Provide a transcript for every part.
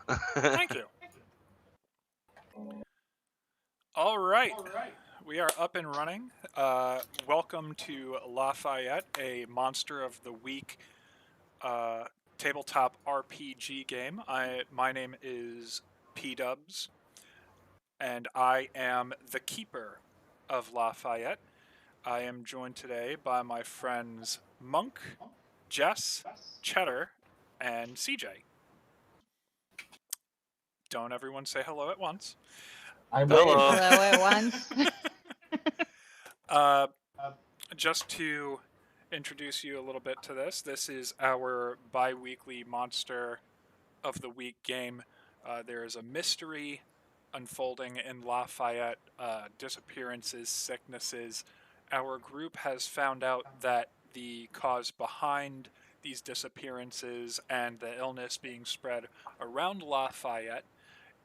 Thank you. All right. We are up and running. Welcome to Lafayette, a Monster of the Week uh, tabletop RPG game. My name is P Dubs, and I am the keeper of Lafayette. I am joined today by my friends Monk, Jess, Cheddar, and CJ. Don't everyone say hello at once. I Hello. wish. Hello at once. Uh, just to introduce you a little bit to this is our bi weekly Monster of the Week game. There is a mystery unfolding in Lafayette, disappearances, sicknesses. Our group has found out that the cause behind these disappearances and the illness being spread around Lafayette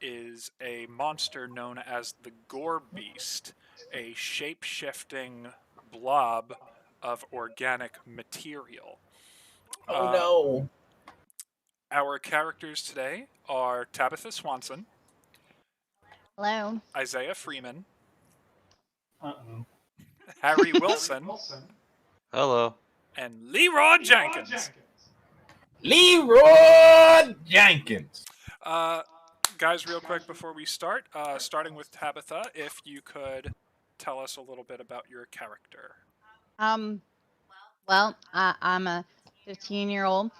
is a monster known as the Gore Beast, a shape shifting blob of organic material. Oh Uh, no. our characters today are Tabitha Swanson, Hello. Isaiah Freeman, Uh-oh. Harry Wilson, Hello. and Leroy Jenkins. Leroy Jenkins. Uh, guys, real quick before we start, starting with Tabitha, if you could tell us a little bit about your character. Um. I'm a 15-year-old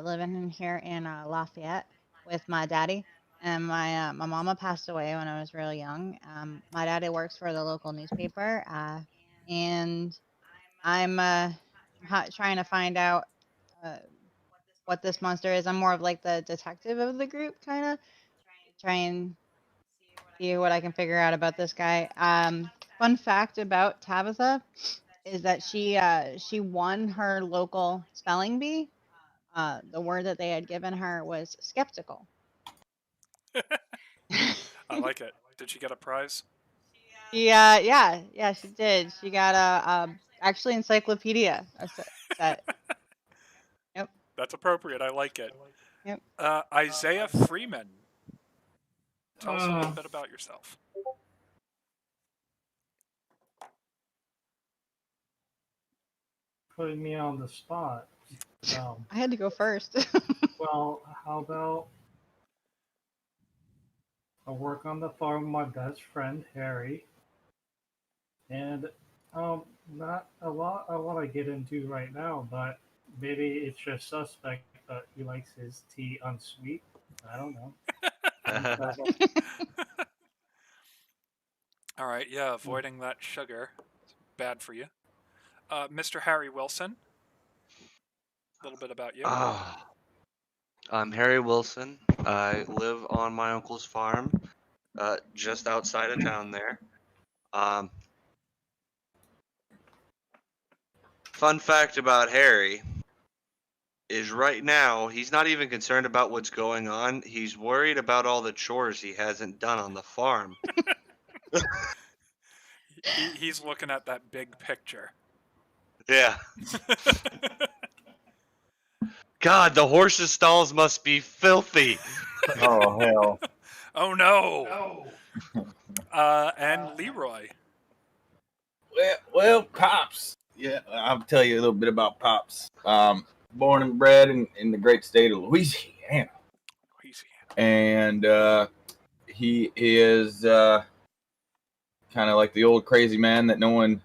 living in here in Lafayette with my daddy. And my mama passed away when I was really young. My daddy works for the local newspaper, and I'm trying to find out uh, what this monster is. I'm more of like the detective of the group, kind of try and see what I can figure out about this guy. Fun fact about Tabitha is that she won her local spelling bee. The word that they had given her was skeptical. I like it. Did she get a prize? Yeah, she did. She got a actually encyclopedia set. Yep, That's appropriate. I like it. yep. Isaiah Freeman, tell us a little Uh, bit about yourself. Putting me on the spot. I had to go first. Well, how about I work on the farm with my best friend Harry, and not a lot I want to get into right now, but maybe it's just suspect that he likes his tea unsweet. I don't know. But, All right, yeah, avoiding that sugar. It's bad for you. Mr. Harry Wilson, a little bit about you. Ah. I'm Harry Wilson. I live on my uncle's farm, just outside of town there. Um, Fun fact about Harry is right now he's not even concerned about what's going on. He's worried about all the chores he hasn't done on the farm. He's looking at that big picture. Yeah. God, the horses' stalls must be filthy. Oh hell. Oh no! And Leroy. Well, Pops. Yeah, I'll tell you a little bit about Pops. Born and bred in the great state of Louisiana, and he is kind of like the old crazy man that no one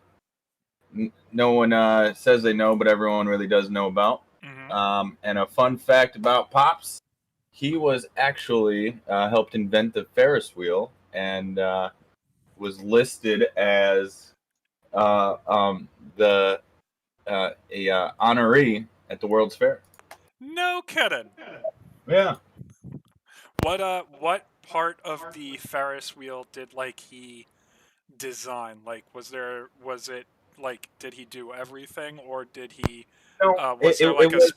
says they know, but everyone really does know about. Mm-hmm. And a fun fact about Pops, he was actually helped invent the Ferris wheel and was listed as the a honoree at the World's Fair. No kidding. Yeah. What part of the Ferris wheel did like he design? Like, was it like did he do everything, or did he? No, Was there it like was.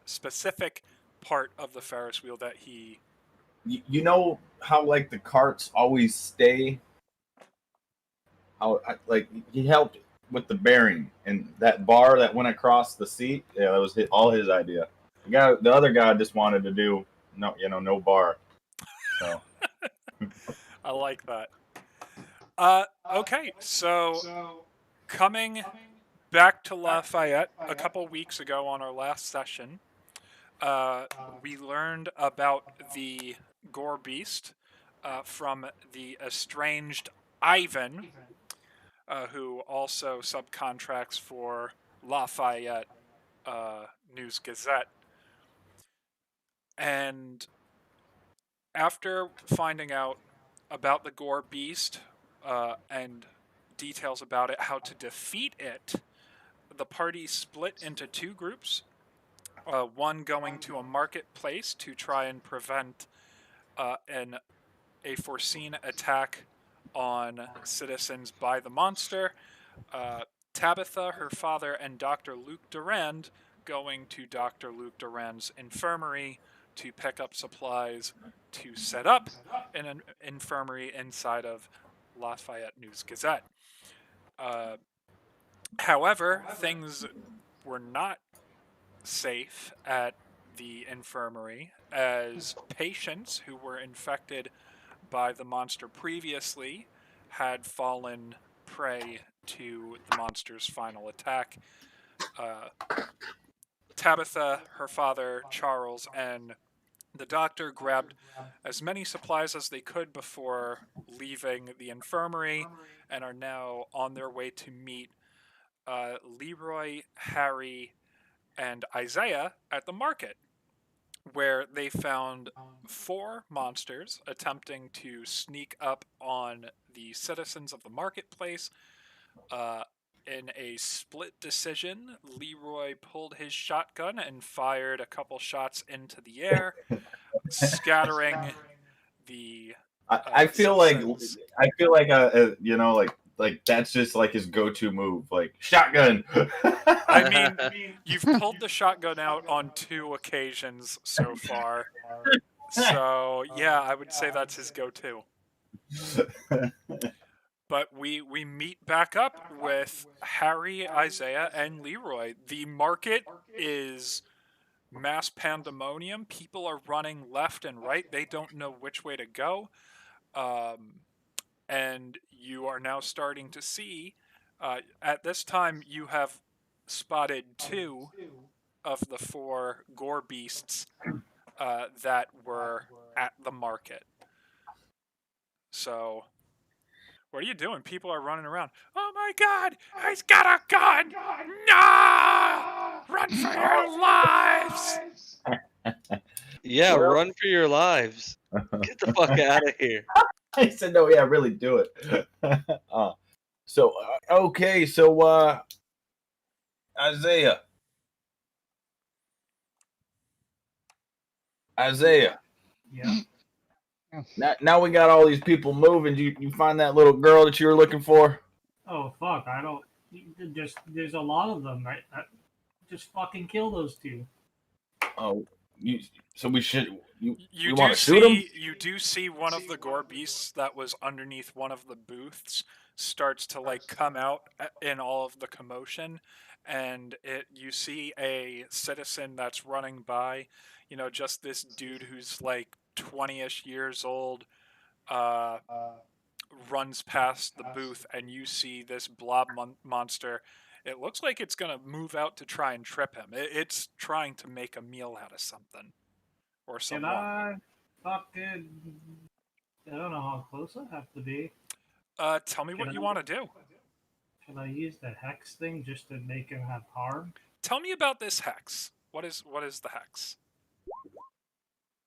specific part of the Ferris wheel that he? You know how like the carts always stay. Like he helped with the bearing and that bar that went across the seat. Yeah, that was all his idea. The other guy just wanted to do no bar. So I like that. Okay, so coming back to Lafayette a couple weeks ago on our last session, uh, we learned about the Gore Beast from the estranged Ivan, who also subcontracts for Lafayette News Gazette. And after finding out about the Gore Beast and details about it, how to defeat it, the party split into two groups. One going to a marketplace to try and prevent a foreseen attack on citizens by the monster. Tabitha, her father, and Dr. Luke Durand going to Dr. Luke Durand's infirmary to pick up supplies to set up an infirmary inside of Lafayette News Gazette. However, things were not safe at the infirmary as patients who were infected by the monster previously had fallen prey to the monster's final attack. Tabitha, her father, Charles, and the doctor grabbed as many supplies as they could before leaving the infirmary and are now on their way to meet Leroy, Harry, and Isaiah at the market, where they found 4 monsters attempting to sneak up on the citizens of the marketplace. In a split decision, Leroy pulled his shotgun and fired a couple shots into the air, scattering the I feel citizens. like that's just like his go-to move, like shotgun. I mean, you've pulled the shotgun out on 2 occasions so far. So, yeah, I would say that's his go-to. But we meet back up with Harry, Isaiah, and Leroy. The market is mass pandemonium. People are running left and right. They don't know which way to go. And you are now starting to see, at this time, you have spotted 2 of the 4 gore beasts that were at the market. So, what are you doing? People are running around. Oh my god! He's got a gun! No! Run for your lives! Yeah, Well- run for your lives. Get the fuck out of here. I said, no, yeah, really do it. Okay, so Isaiah. Yeah. Now we got all these people moving. You find that little girl that you were looking for? Oh fuck! I don't. There's a lot of them. Just fucking kill those 2. Oh, so we should. You we want to shoot him? You do see one of the gore beasts that was underneath one of the booths starts to like come out in all of the commotion, and you see a citizen that's running by, just this dude who's like 20ish years old, runs past the booth, and you see this blob monster. It looks like it's gonna move out to try and trip him. It's trying to make a meal out of something or Can someone. I fucking? I don't know how close I have to be. Tell me what you want to do. Can I use the hex thing just to make him have harm? Tell me about this hex. What is the hex?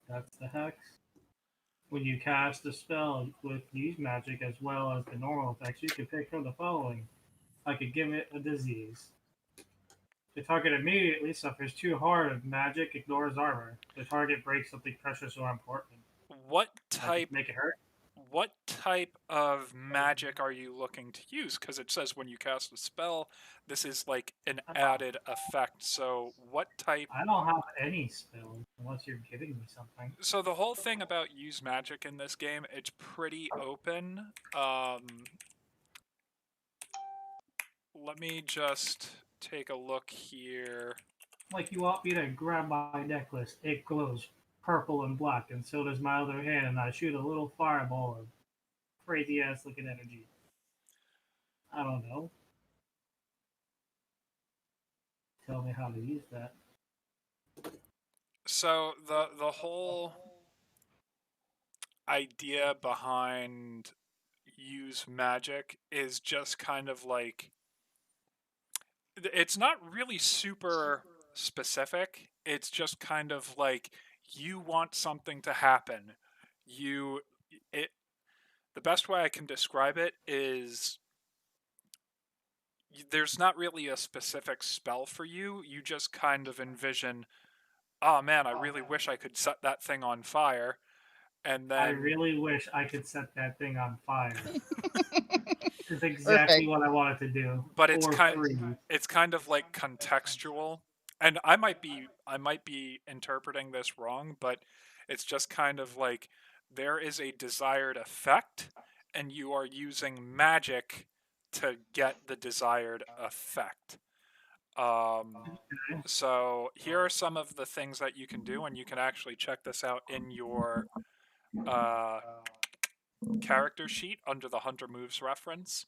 That's the hex. When you cast a spell with use magic as well as the normal effects, you can pick from the following. I could give it a disease. The target immediately suffers 2 hard magic, ignores armor. The target breaks something precious or important. What type? Make it hurt? What type of magic are you looking to use? Because it says when you cast a spell, this is like an added effect. So what type? I don't have any spells unless you're giving me something. So the whole thing about use magic in this game, it's pretty open. Let me just take a look here. Like you want me to grab my necklace, it glows purple and black, and so does my other hand, and I shoot a little fireball of crazy ass looking energy. I don't know. Tell me how to use that. So the whole idea behind use magic is just kind of like it's not really super specific. It's just kind of like you want something to happen. You it the best way I can describe it is there's not really a specific spell for you. You just kind of envision, oh man, I really wish I could set that thing on fire. And I then, really wish I could set that thing on fire. It's exactly Perfect. what I wanted to do. but Or freeze. it's kind of like contextual. And I might be interpreting this wrong, but it's just kind of like there is a desired effect, and you are using magic to get the desired effect. Um, so here are some of the things that you can do, and you can actually check this out in your uh, character sheet under the Hunter Moves reference.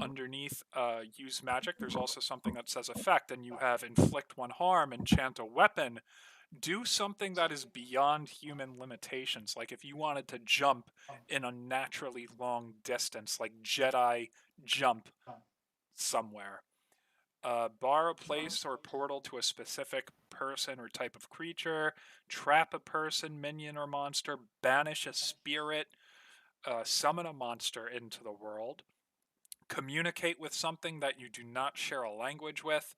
Underneath use magic, there's also something that says effect, and you have inflict one harm, enchant a weapon, do something that is beyond human limitations. Like if you wanted to jump in a naturally long distance, like Jedi jump somewhere. Bar a place or portal to a specific person or type of creature, trap a person, minion, or monster, banish a spirit, summon a monster into the world, communicate with something that you do not share a language with,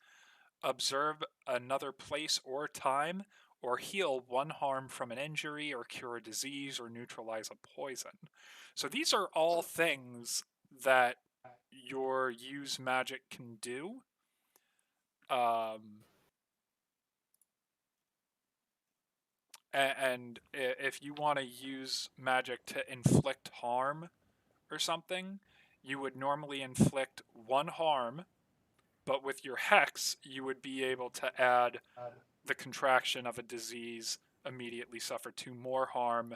observe another place or time, or heal one harm from an injury, or cure a disease, or neutralize a poison. So these are all things that your use magic can do. Um, and if you want to use magic to inflict harm or something, you would normally inflict one harm, but with your hex, you would be able to add the contraction of a disease, immediately suffer two more harm,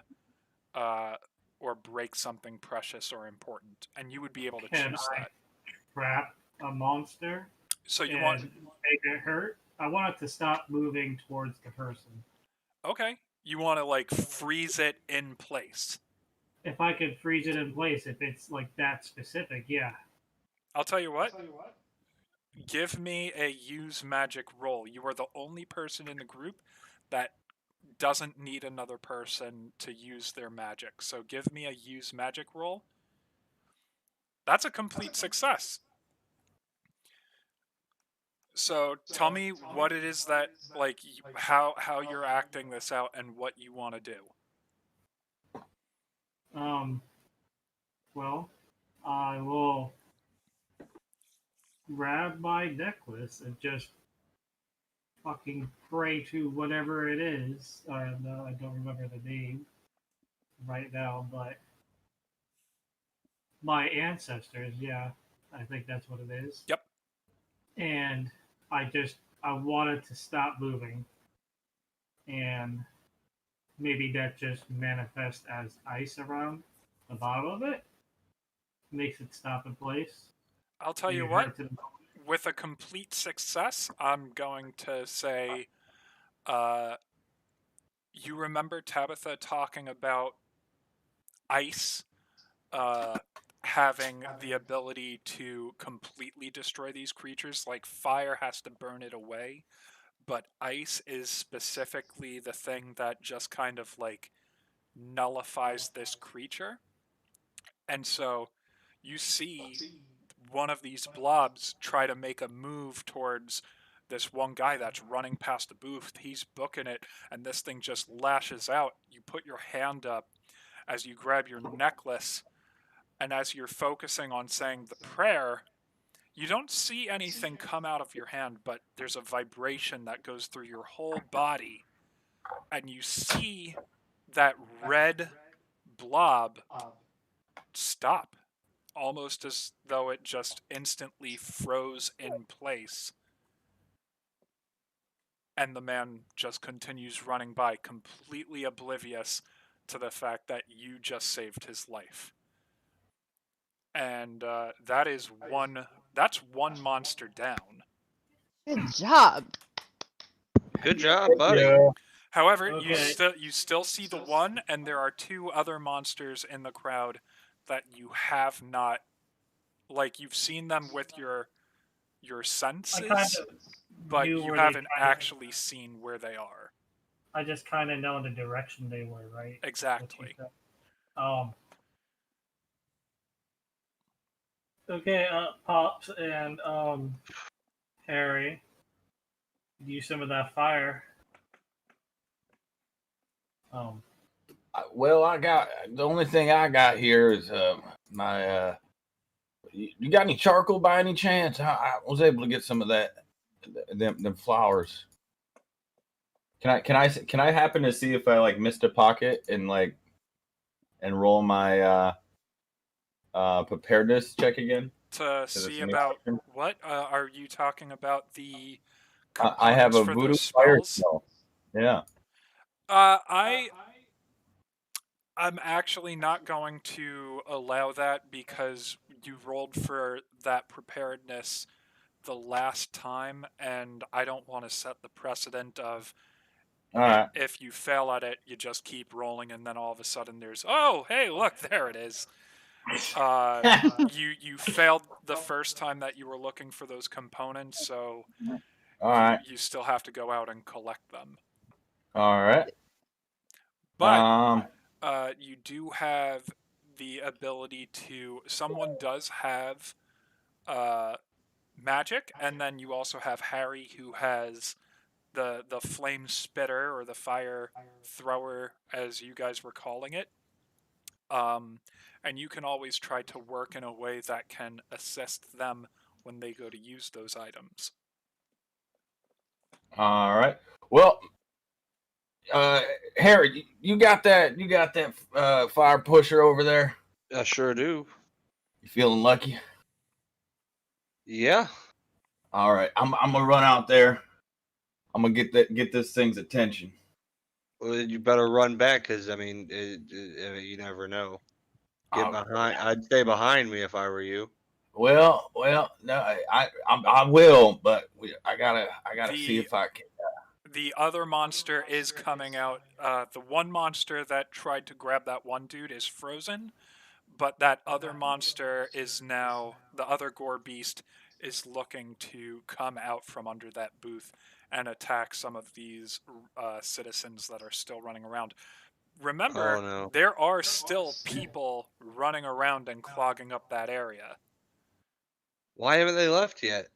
uh, or break something precious or important, and you would be able to Can choose I that. trap a monster So you want and make it hurt? I want it to stop moving towards the person. okay, you want to like freeze it in place. If I could freeze it in place, if it's like that specific, yeah. I'll tell you what. Give me a use magic roll. You are the only person in the group that doesn't need another person to use their magic. So give me a use magic roll. That's a complete success. So tell me what it is that like how you're acting this out and what you want to do. Um, well, I will grab my necklace and just fucking pray to whatever it is. I don't remember the name right now, but my ancestors, yeah, I think that's what it is. Yep. And I wanted to stop moving, and maybe that just manifests as ice around the bottom of it, makes it stop in place. I'll tell you Maybe what. hurts it. With a complete success, I'm going to say uh you remember Tabitha talking about ice having the ability to completely destroy these creatures, like fire has to burn it away, but ice is specifically the thing that just kind of like nullifies this creature. And so you see one of these blobs try to make a move towards this one guy that's running past the booth. He's booking it, and this thing just lashes out. You put your hand up as you grab your necklace, and as you're focusing on saying the prayer, you don't see anything come out of your hand, but there's a vibration that goes through your whole body, and you see that red blob stop, almost as though it just instantly froze in place. and the man just continues running by, completely oblivious to the fact that you just saved his life. And that's one monster down. Good job. Good job, buddy. Yeah. However, Okay. you still see the one, and there are two other monsters in the crowd that you have not, like, you've seen them with your I kind senses, of but knew you where they haven't kind of. actually seen where they are. I just kind of know in the direction they were, right? That's what you Exactly. said. Um. Okay. Pops and Harry, use some of that fire. Um. Well, I got the only thing I got here is my. You got any charcoal by any chance? I was able to get some of that, them flowers. Can I happen to see if I like missed a pocket and like and roll my preparedness check again? To 'Cause it's see a new about option. what are you talking about, the I have components a for voodoo those fire spells? spell. Yeah. I I'm actually not going to allow that because you rolled for that preparedness the last time, and I don't want to set the precedent of All right. if you fail at it, you just keep rolling, and then all of a sudden there's, oh, hey, look, there it is. You failed the first time that you were looking for those components, so All right. you still have to go out and collect them. All right. But you do have the ability to. Someone does have magic, and then you also have Harry, who has the flame spitter or the fire thrower, as you guys were calling it. And you can always try to work in a way that can assist them when they go to use those items. All right. Well, Harry, you got that? You got that fire pusher over there? I sure do. You feeling lucky? Yeah. All right. I'm gonna run out there. I'm gonna get this thing's attention. Well, you better run back, because I mean, you never know. Get Uh, behind. I'd stay behind me if I were you. well, no, I will, but I gotta see The if I can. the other monster is coming out. The one monster that tried to grab that one dude is frozen, but that other monster is now, the other gore beast is looking to come out from under that booth and attack some of these citizens that are still running around. Remember, Oh no. there are still people running around and clogging up that area. Why haven't they left yet?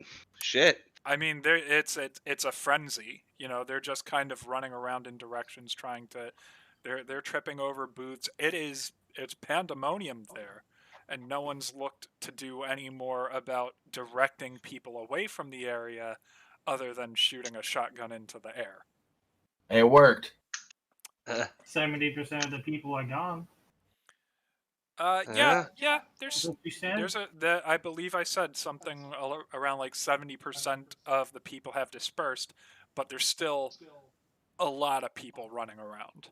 Shit. I mean, it's a frenzy. You know, they're just kind of running around in directions, trying to. They're tripping over booths. It's pandemonium there, and no one's looked to do any more about directing people away from the area, other than shooting a shotgun into the air. It worked. 70% of the people are gone. Yeah, Uh, yeah. That's what you said. I believe I said something around like 70% of the people have dispersed, but there's still a lot of people running around.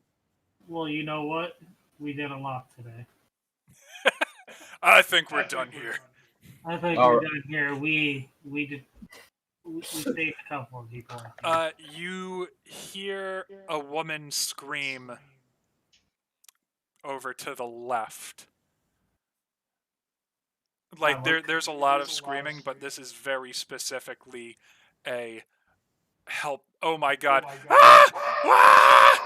Well, you know what? We did a lot today. I think we're done here. I think All we're right. done here. We saved a couple of people. You hear a woman scream over to the left. Like there's a lot of screaming, but this is very specifically a help. Oh my god. Ah! Ah!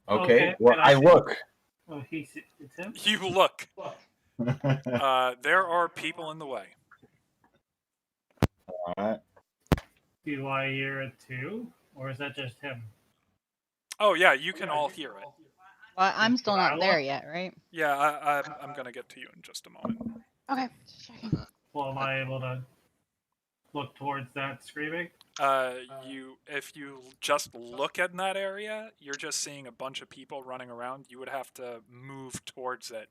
Okay. Okay, Well, and I see- look. Oh, it's him. You look. All There are people in the way. right. Do I hear it too, or is that just him? Oh yeah, you can all hear it. Well, I'm still Can I not there look? yet, right? Yeah, I'm gonna get to you in just a moment. Okay. Just checking. Well, am I able to look towards that screaming? If you just look in that area, you're just seeing a bunch of people running around. You would have to move towards it.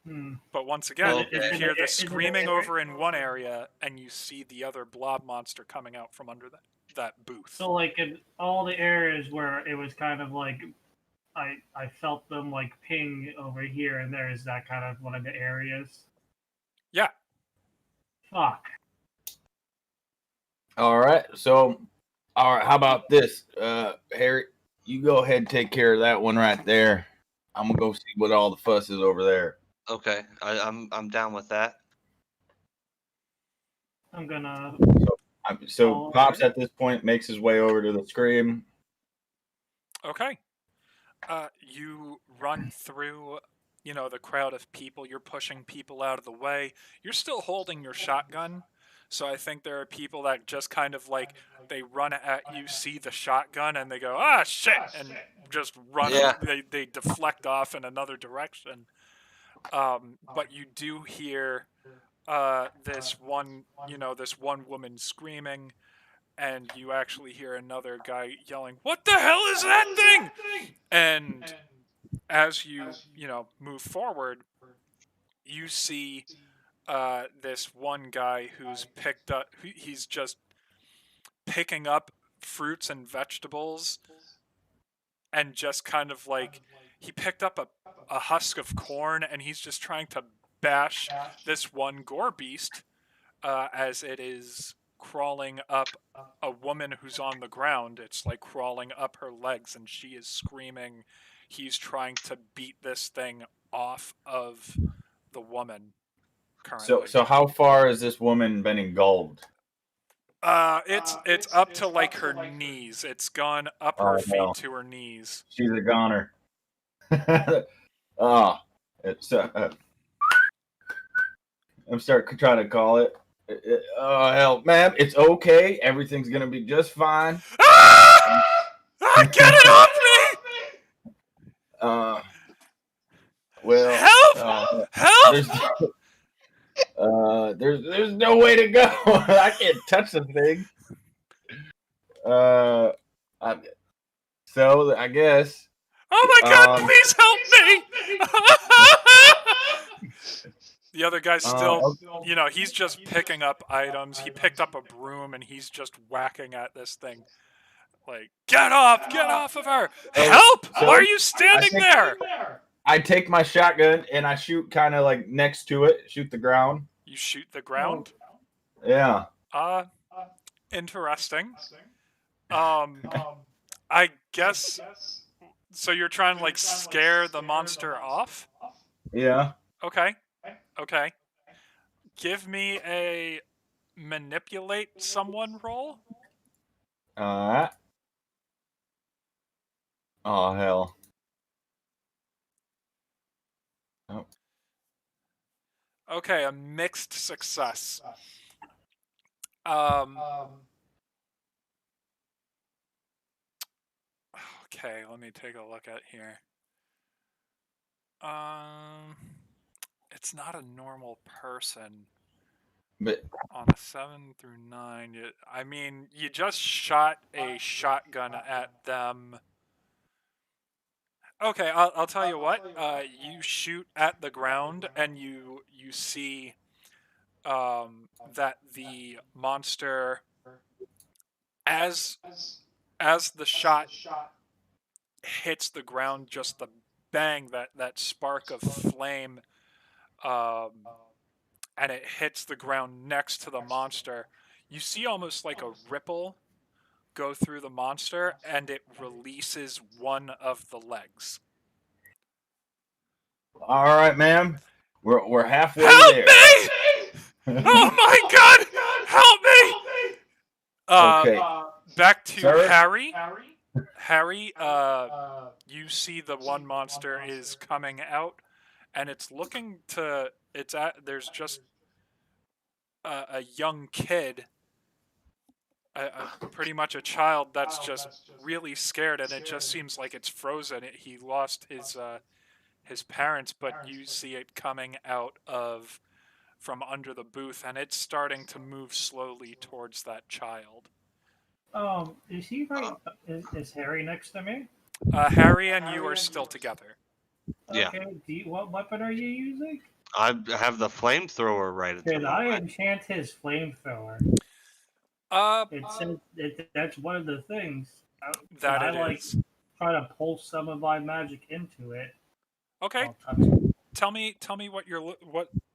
But once again, Okay. you hear the screaming over in one area, and you see the other blob monster coming out from under that booth. So, like, in all the areas where it was kind of like I felt them like ping over here and there, is that kind of one of the areas? Yeah. Fuck. All right. So, all right. How about this, Harry? You go ahead and take care of that one right there. I'm gonna go see what all the fuss is over there. Okay, I'm down with that. I'm gonna. So Pops at this point makes his way over to the scream. Okay. You run through, the crowd of people. You're pushing people out of the way. You're still holding your shotgun. So I think there are people that just kind of like, they run at you, see the shotgun, and they go, ah, shit, and just run. Yeah. They deflect off in another direction. But you do hear this one woman screaming, and you actually hear another guy yelling, "What the hell is that thing?" And as you move forward, you see this one guy who's picked up. He's just picking up fruits and vegetables, and just kind of like he picked up a husk of corn, and he's just trying to bash this one gore beast as it is crawling up a woman who's on the ground. It's like crawling up her legs, and she is screaming. He's trying to beat this thing off of the woman currently. So how far has this woman been engulfed? It's up to like her knees. It's gone up her feet to her knees. She's a goner. It's I'm trying to call it. Oh hell, ma'am, it's okay. Everything's gonna be just fine. Get it off me! Well, help! There's no way to go. I can't touch the thing. So I guess. Oh my God! Please help me! The other guy's still, he's just picking up items. He picked up a broom and he's just whacking at this thing. Like, get off of her! Help! Why are you standing there? I take my shotgun and I shoot kind of like next to it, shoot the ground. You shoot the ground? Yeah. Interesting. I guess, so you're trying to like scare the monster off? Yeah. Okay. Give me a manipulate someone roll. Oh hell. Oh. Okay, a mixed success. Okay, let me take a look at here. It's not a normal person. But on a 7 through 9, you just shot a shotgun at them. Okay, I'll tell you what. You shoot at the ground, and you see that the monster, as the shot hits the ground, just the bang, that spark of flame, and it hits the ground next to the monster. You see almost like a ripple go through the monster, and it releases one of the legs. All right, ma'am. We're halfway Help there. Me! Oh my God! Help me! Okay. Back to Sir? Harry. Harry, you see the one monster is coming out, and it's looking to. There's just a young kid, pretty much a child that's just really scared, and it just seems like it's frozen. He lost his parents, but you see it coming out from under the booth, and it's starting to move slowly towards that child. Is he right? Is Harry next to me? Harry and you are still together. Yeah. Okay. What weapon are you using? I have the flamethrower right at the Can I moment. enchant his flamethrower? Uh, It says that's one of the things. Can that I it like is. try to pull some of my magic into it Okay, while touching? tell me what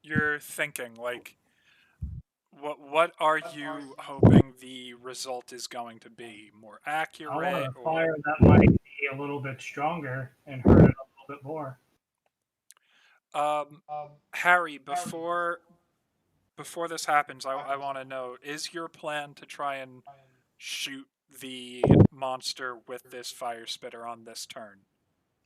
you're thinking. Like, what are you hoping the result is going to be? More I want accurate a or fire that might be a little bit stronger and hurt it a little bit more. um Harry, before this happens, I want to know, is your plan to try and shoot the monster with this fire spitter on this turn?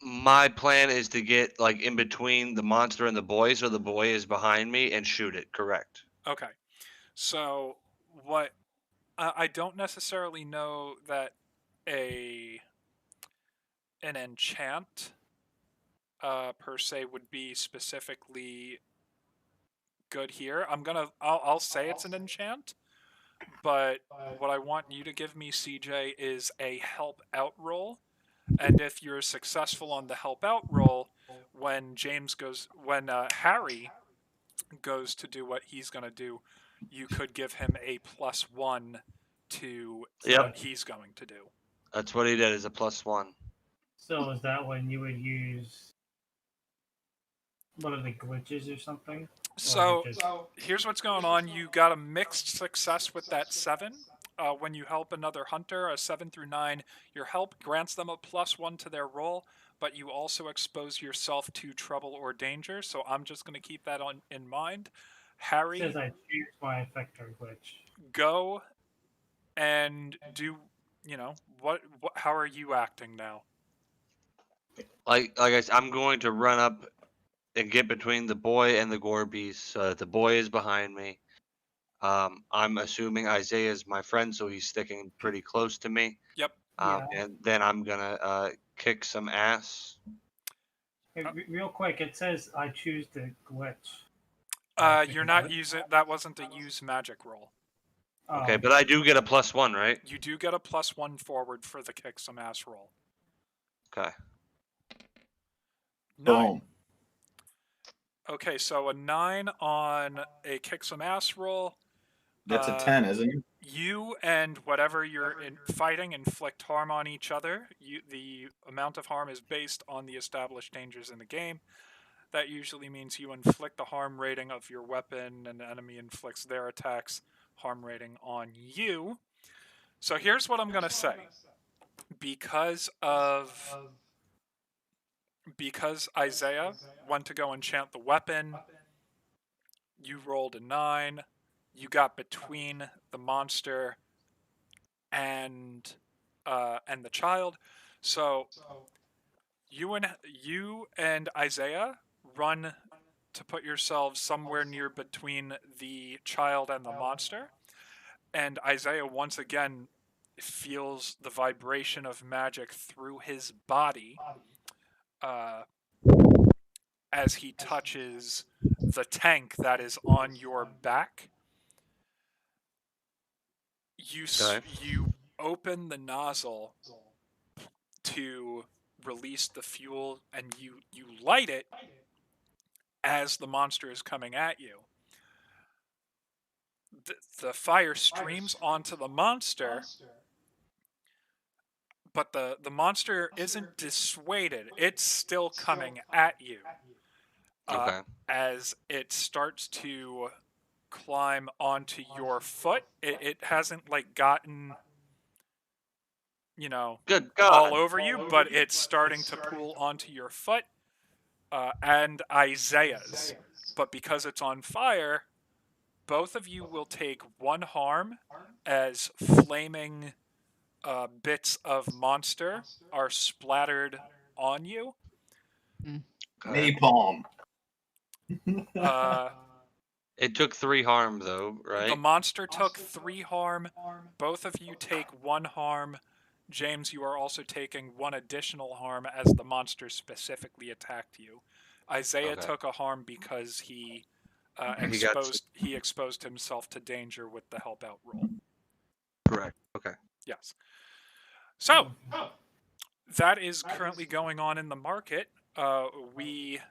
My plan is to get like in between the monster and the boy, so the boy is behind me and shoot it. Correct. Okay. So what I don't necessarily know that a an enchant per se would be specifically good here. I'll say it's an enchant, but what I want you to give me, CJ, is a help out roll. And if you're successful on the help out roll, when Harry goes to do what he's going to do, you could give him a +1 to what Yep, he's going to do. that's what he did. Is a +1. So is that when you would use one of the glitches or something, or is it So just here's what's going on. You got a mixed success with that 7. When you help another hunter, a 7 through 9, your help grants them a +1 to their roll, but you also expose yourself to trouble or danger. So I'm just going to keep that in mind. says Harry, I choose my effector glitch? go and do. What? How are you acting now? Like I said, I'm going to run up and get between the boy and the gore beast. So that the boy is behind me. I'm assuming Isaiah is my friend, so he's sticking pretty close to me. Yep. Yeah. And then I'm gonna kick some ass. Hey, real quick, it says I choose the glitch. You're not using. That wasn't a use magic roll. Okay, Oh, but I do get a +1, right? You do get a +1 forward for the kick some ass roll. Okay. 9. Boom. Okay, so a 9 on a kick some ass roll. That's a 10, isn't it? You and whatever you're fighting inflict harm on each other. The amount of harm is based on the established dangers in the game. That usually means you inflict the harm rating of your weapon, and the enemy inflicts their attacks harm rating on you. So here's what I'm gonna say. Because of because Isaiah went to go enchant the weapon, you rolled a 9. You got between the monster and the child. So you and Isaiah run to put yourselves somewhere near between the child and the monster. And Isaiah once again feels the vibration of magic through his body uh, as he touches the tank that is on your back. Okay. You open the nozzle to release the fuel, and you light it as the monster is coming at you. The fire streams onto the monster, but the monster isn't dissuaded. It's still coming at you uh, Okay. as it starts to climb onto your foot. It hasn't like gotten Good all God. over you, but it's starting to pool onto your foot and Isaiah's. But because it's on fire, both of you will take 1 harm as flaming bits of monster are splattered on you. Okay. Napalm. Uh, It took 3 harm though, the right? monster took 3 harm. Both of you take 1 harm. James, you are also taking 1 additional harm as the monster specifically attacked you. Isaiah Okay. took a harm because he He got exposed himself to danger with the help out roll. correct. Okay. Yes. So that is currently going on in the market. We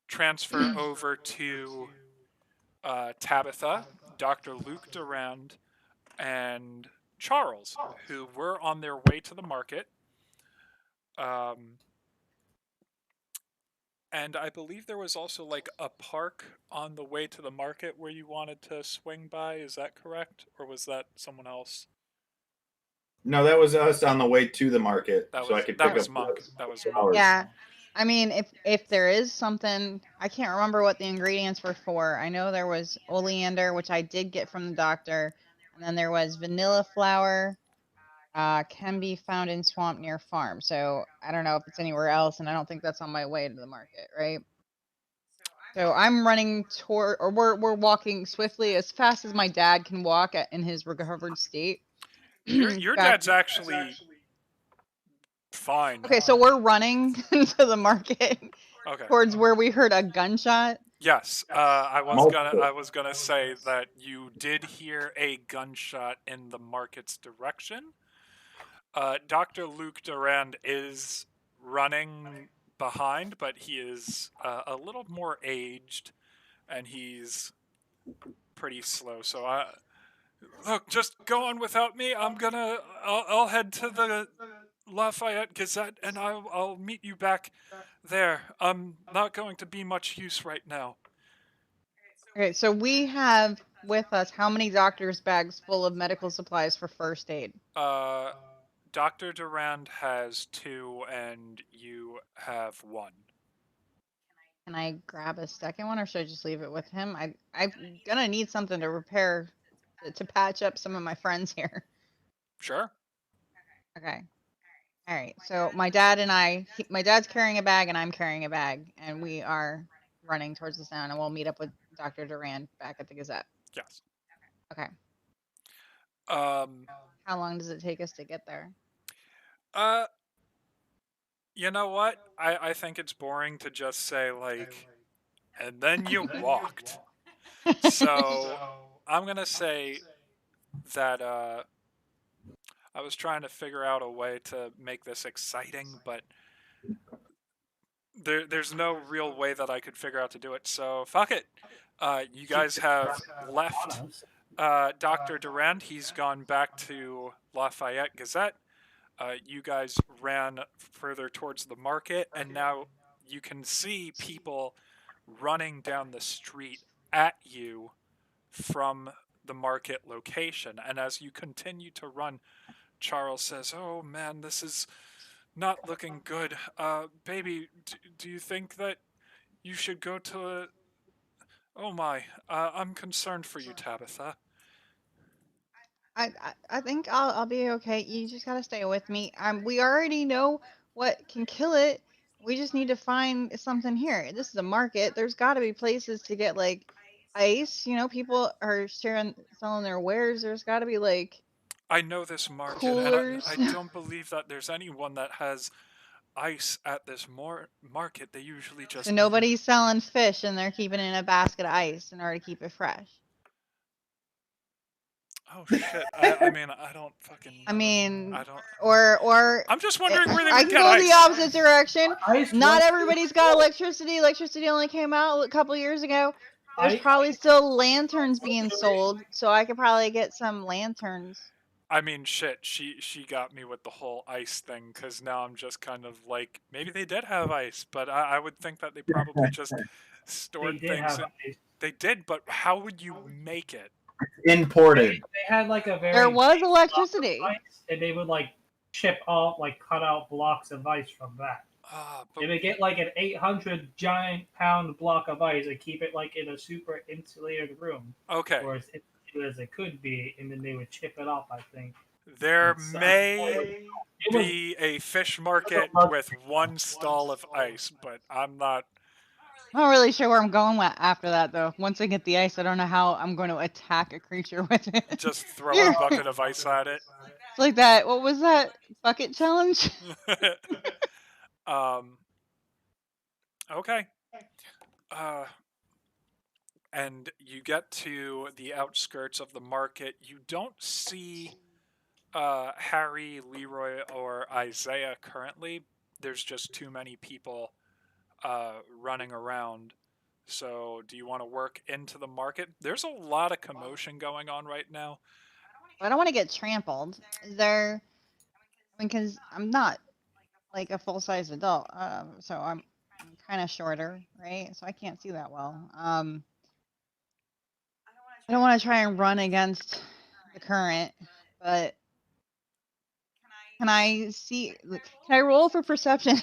transfer over to Tabitha, Dr. Luke Durand, and Charles, who were on their way to the market. Um, and I believe there was also like a park on the way to the market where you wanted to swing by. Is that correct? Or was that someone else? No, that was us on the way to the market, so I could That pick was up Monk. That was Monk. flowers. Yeah. I mean, if there is something, I can't remember what the ingredients were for. I know there was oleander, which I did get from the doctor, and then there was vanilla flower, can be found in swamp near farm. So I don't know if it's anywhere else, and I don't think that's on my way to the market, right? So I'm running toward, or we're walking swiftly as fast as my dad can walk in his recovered state. Your Back. dad's actually fine. Okay, so we're running to the market Okay. towards where we heard a gunshot. Yes, I Multiple. was gonna say that you did hear a gunshot in the market's direction. Dr. Luke Durand is running behind, but he is a little more aged, and he's pretty slow. So look, just go on without me. I'll head to the Lafayette Gazette, and I'll meet you back there. I'm not going to be much use right now. Okay, so we have with us how many doctor's bags full of medical supplies for first aid? Dr. Durand has 2, and you have 1. Can I grab a second one, or should I just leave it with him? I'm gonna need something to repair, to patch up some of my friends here. Sure. Okay. All right. So my dad and my dad's carrying a bag, and I'm carrying a bag, and we are running towards the town, and we'll meet up with Dr. Durand back at the Gazette. Yes. Okay. Um. How long does it take us to get there? You know what? I think it's boring to just say like, and then you walked. So I'm gonna say that I was trying to figure out a way to make this exciting, but there's no real way that I could figure out to do it. So fuck it. You guys have left Dr. Durand. He's gone back to Lafayette Gazette. You guys ran further towards the market, and now you can see people running down the street at you from the market location. And as you continue to run, Charles says, "Oh man, this is not looking good. Baby, do you think that you should go to... Oh my, I'm concerned for you, Tabitha." I think I'll be okay. You just gotta stay with me. We already know what can kill it. We just need to find something here. This is a market. There's got to be places to get like ice. You know, people are selling their wares. There's got to be like I know this market, coolers. and I don't believe that there's anyone that has ice at this market. They usually just... So nobody's selling fish, and they're keeping it in a basket of ice in order to keep it fresh. Oh shit! I mean, I don't fucking know. I mean, I don't. or I'm just wondering where they I would can get go ice. the opposite direction. Ice Not was- everybody's got electricity. Electricity only came out a couple years ago. There's I- probably still lanterns being sold, so I could probably get some lanterns. I mean, shit. She got me with the whole ice thing, because now I'm just kind of like, maybe they did have ice, but I would think that they probably just stored They did things. have ice. They did, but how would you make it? Imported. They had like a very There was big block electricity. of ice, and they would like chip off, like cut out blocks of ice from that. But They would get like an 800 giant pound block of ice and keep it like in a super insulated room, okay, or as insulated as it could be, and then they would chip it off. I think there Inside. may It was- be a fish market with 1 stall of ice, but I'm not... I'm not really sure where I'm going with after that, though. Once I get the ice, I don't know how I'm going to attack a creature with it. Just throw Here. a bucket of ice at it. It's like that. What was that? Bucket challenge? Okay. And you get to the outskirts of the market. You don't see Harry, Leroy, or Isaiah currently. There's just too many people running around. So, do you want to work into the market? There's a lot of commotion going on right now. I don't want to get trampled. Is there? I mean, because I'm not like a full size adult, so I'm kind of shorter, right? So I can't see that well. I don't want to try and run against the current, but can I see? Can I roll for perception?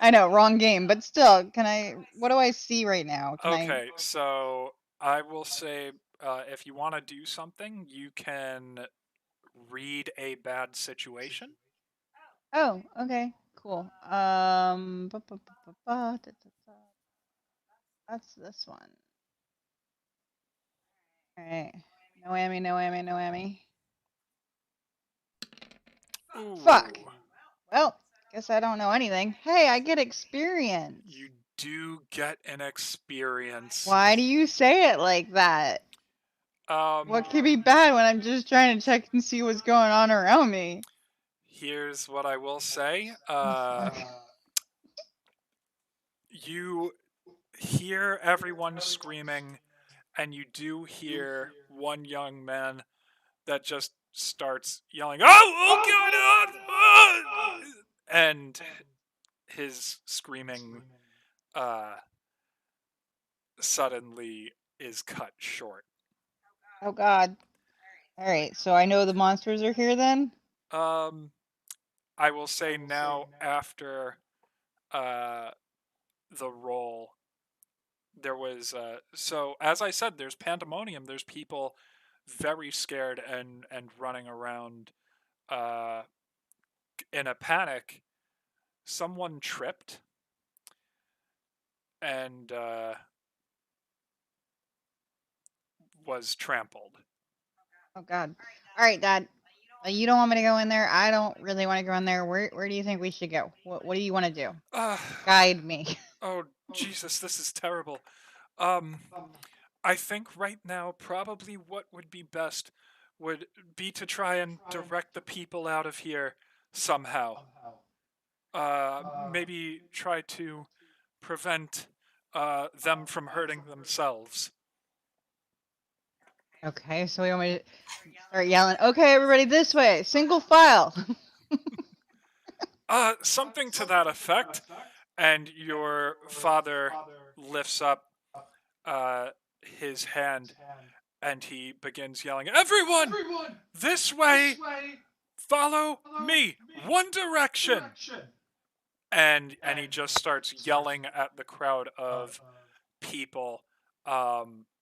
I know, wrong game, but still, can I? What do I see right now? Can I? Okay, so I will say if you want to do something, you can read a bad situation. Oh, okay, cool. That's this one. All right. No whammy, no whammy, no whammy. Ooh. Fuck. Well, guess I don't know anything. Hey, I get experience. You do get an experience. Why do you say it like that? What could be bad when I'm just trying to check and see what's going on around me? Here's what I will say. You hear everyone screaming, and you do hear one young man that just starts yelling, "Oh God!" And his screaming suddenly is cut short. Oh God. All right, so I know the monsters are here then? I will say now after the roll, there was so as I said, there's pandemonium. There's people very scared and running around in a panic. Someone tripped and was trampled. Oh God. All right, Dad. You don't want me to go in there. I don't really want to go in there. Where do you think we should go? What do you want to do? Guide me. Oh Jesus, this is terrible. I think right now probably what would be best would be to try and direct the people out of here somehow. Maybe try to prevent them from hurting themselves. Okay, so we want me to start yelling, okay, everybody this way, single file. Something to that effect. And your father lifts up his hand and he begins yelling, "Everyone, this way, follow me, one direction." And he just starts yelling at the crowd of people.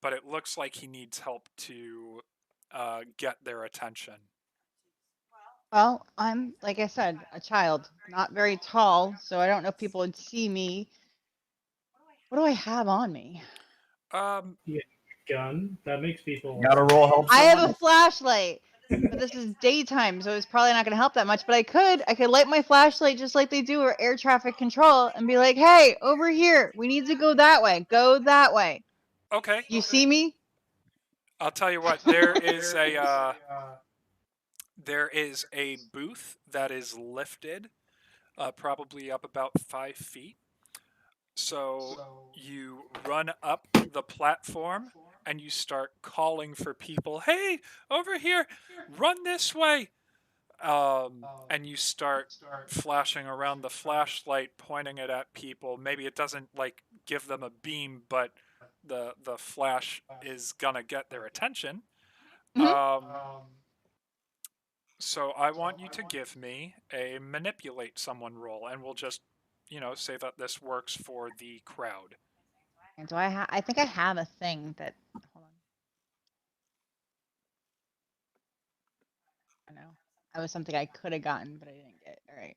But it looks like he needs help to get their attention. Well, I'm, like I said, a child, not very tall, so I don't know if people would see me. What do I have on me? Yeah, gun. That makes people. Gotta roll help. I have a flashlight, but this is daytime, so it's probably not going to help that much. But I could light my flashlight just like they do at air traffic control and be like, "Hey, over here, we need to go that way. Go that way." Okay. You see me? I'll tell you what. There is a booth that is lifted, probably up about 5 feet. So you run up the platform and you start calling for people. "Hey, over here, run this way." And you start flashing around the flashlight, pointing it at people. Maybe it doesn't like give them a beam, but the flash is gonna get their attention. So I want you to give me a manipulate someone roll, and we'll just, say that this works for the crowd. And do I think I have a thing that. Hold on. I know. That was something I could have gotten, but I didn't get. All right.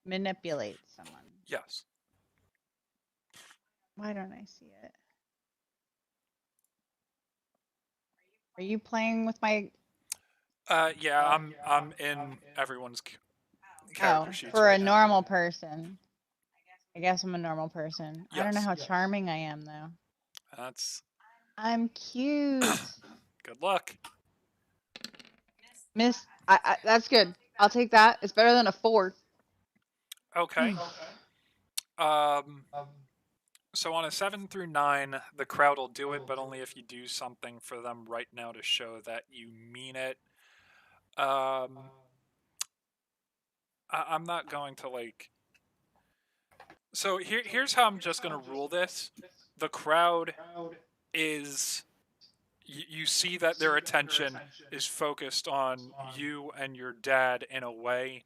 Manipulate someone. Yes. Why don't I see it? Are you playing with my? Yeah, I'm in everyone's character sheets for right a now. normal person. I guess I'm a normal person. I don't know Yes. how charming I am though. That's I'm cute. good luck. Miss, that's good. I'll take that. It's better than a 4. Okay. So on a 7 through 9, the crowd will do it, but only if you do something for them right now to show that you mean it. I'm not going to like. So here's how I'm just gonna rule this. The crowd is. You see that their attention is focused on you and your dad in a way.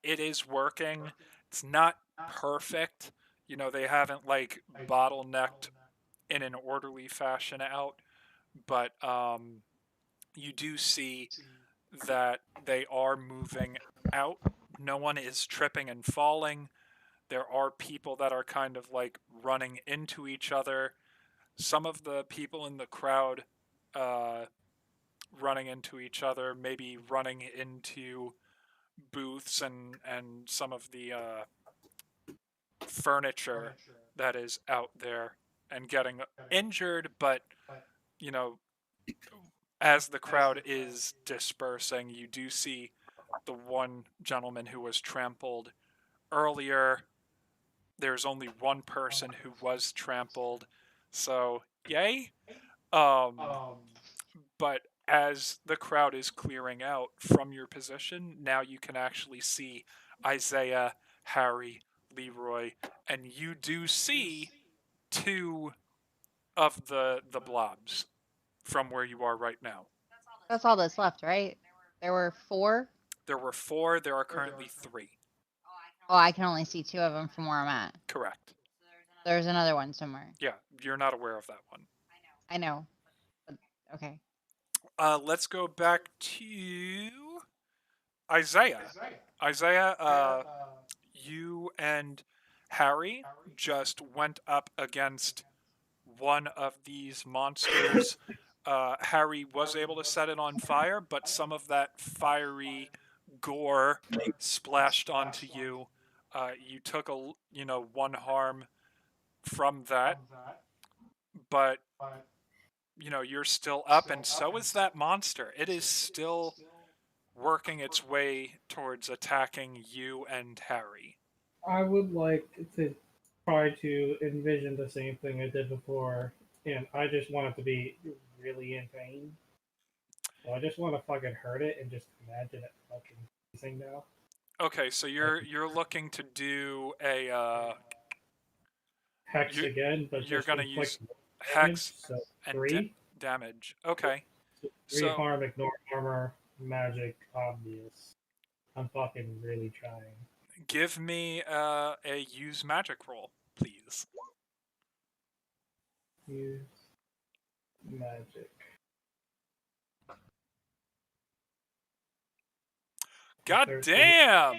It is working. It's not perfect. You know, they haven't like bottlenecked in an orderly fashion out, but you do see that they are moving out. No one is tripping and falling. There are people that are kind of like running into each other. Some of the people in the crowd running into each other, maybe running into booths and some of the furniture that is out there and getting injured, but you know, as the crowd is dispersing, you do see the one gentleman who was trampled earlier. There's only one person who was trampled, so yay. But as the crowd is clearing out from your position, now you can actually see Isaiah, Harry, Leroy, and you do see two of the blobs from where you are right now. That's all that's left, right? There were 4. There were 4, there are currently 3. Oh, I can only see 2 of them from where I'm at. Correct. There's another one somewhere. Yeah, you're not aware of that one. I know. But, okay. Let's go back to Isaiah. Isaiah, you and Harry just went up against one of these monsters. Harry was able to set it on fire, but some of that fiery gore splashed onto you. You took one harm from that, but you're still up, and so is that monster. It is still working its way towards attacking you and Harry. I would like to try to envision the same thing I did before, and I just want it to be really in pain. So I just want to fucking hurt it and just imagine it fucking freezing now. Okay, so you're looking to do a Hex again, but you're just gonna inflict use hex so and 3. damage. Okay, So 3 so harm, ignore armor, magic, obvious. I'm fucking really trying. give me a use magic roll, please. Use magic. God 13. damn!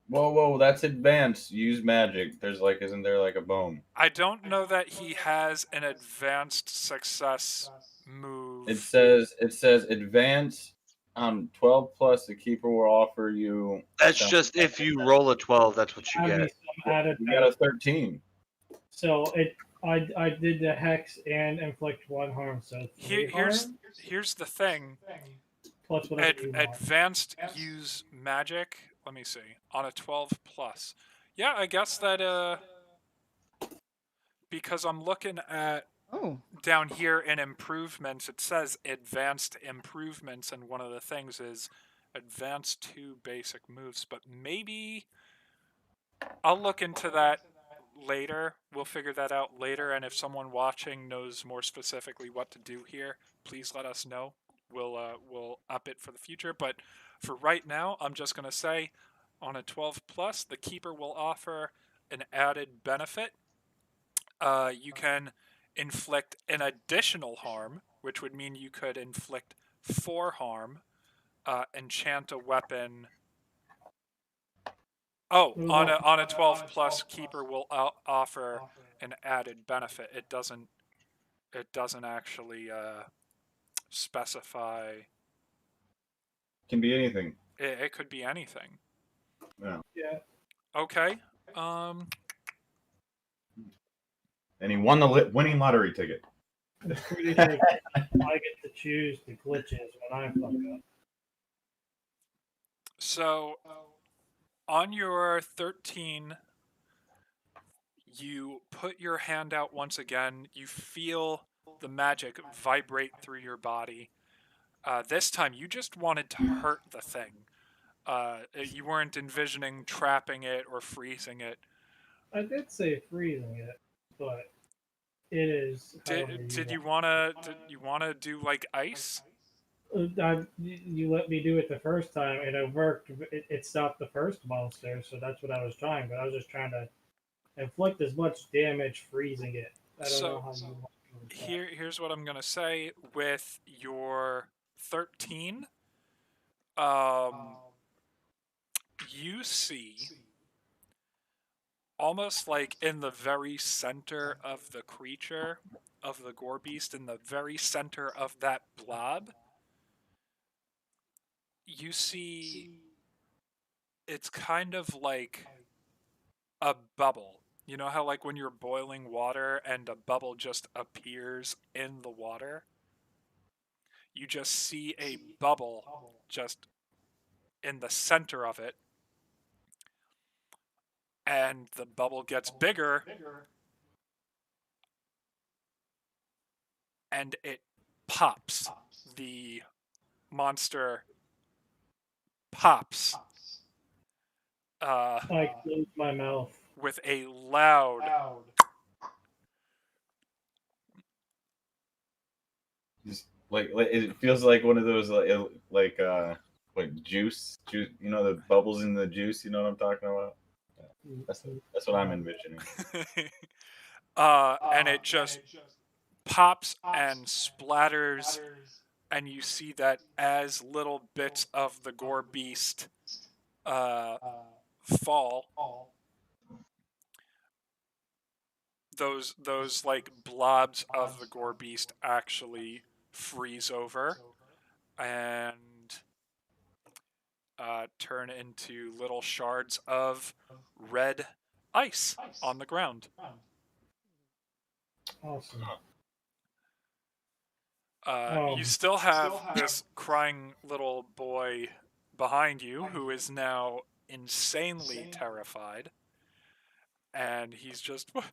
Whoa, that's advanced. Use magic. Isn't there like a boom? I don't know that he has an advanced success move. It says advance on 12 plus. The keeper will offer you. That's just if you roll a 12, that's what you Add me get. some added You got a 13. So I did the hex and inflict 1 harm, so 3 harm here's the thing. plus whatever you want. Advanced use magic. Let me see. On a 12 plus. Yeah, I guess that because I'm looking at down here in improvements, it says advanced improvements, and one of the things is advanced 2 basic moves, but maybe I'll look into that later. We'll figure that out later, and if someone watching knows more specifically what to do here, please let us know. We'll up it for the future, but for right now, I'm just going to say on a 12 plus, the keeper will offer an added benefit. You can inflict an additional harm, which would mean you could inflict 4 harm, enchant a weapon. Oh, on a 12 plus, keeper will offer an added benefit. It doesn't actually specify. Can be anything. It could be anything. Yeah. Okay. And he won the winning lottery ticket. I'm pretty sure I get to choose the glitches when I fuck up. So, On your 13, you put your hand out once again. You feel the magic vibrate through your body. This time, you just wanted to hurt the thing. You weren't envisioning trapping it or freezing it. I did say freezing it, but it is however you Did want. you wanna do like ice? You let me do it the first time, and it worked. It stopped the first monster, so that's what I was trying. But I was just trying to inflict as much damage freezing it. I don't know So how you want to do that. here's what I'm gonna say with your 13. Um, you see almost like in the very center of the creature of the gore beast, in the very center of that blob, you see it's kind of like a bubble. You know how like when you're boiling water and a bubble just appears in the water? You just see a bubble just in the center of it, and the bubble gets bigger and it pops. The monster pops uh, I closed my mouth. with a loud Just like it feels like one of those like juice. You know the bubbles in the juice. You know what I'm talking about? That's what I'm envisioning. and it just pops and splatters, and you see that as little bits of the gore beast uh, fall, those like blobs of the gore beast actually freeze over and turn into little shards of red ice on the ground. Awesome. You still have this crying little boy behind you who is now insanely terrified. And he's just, mommy!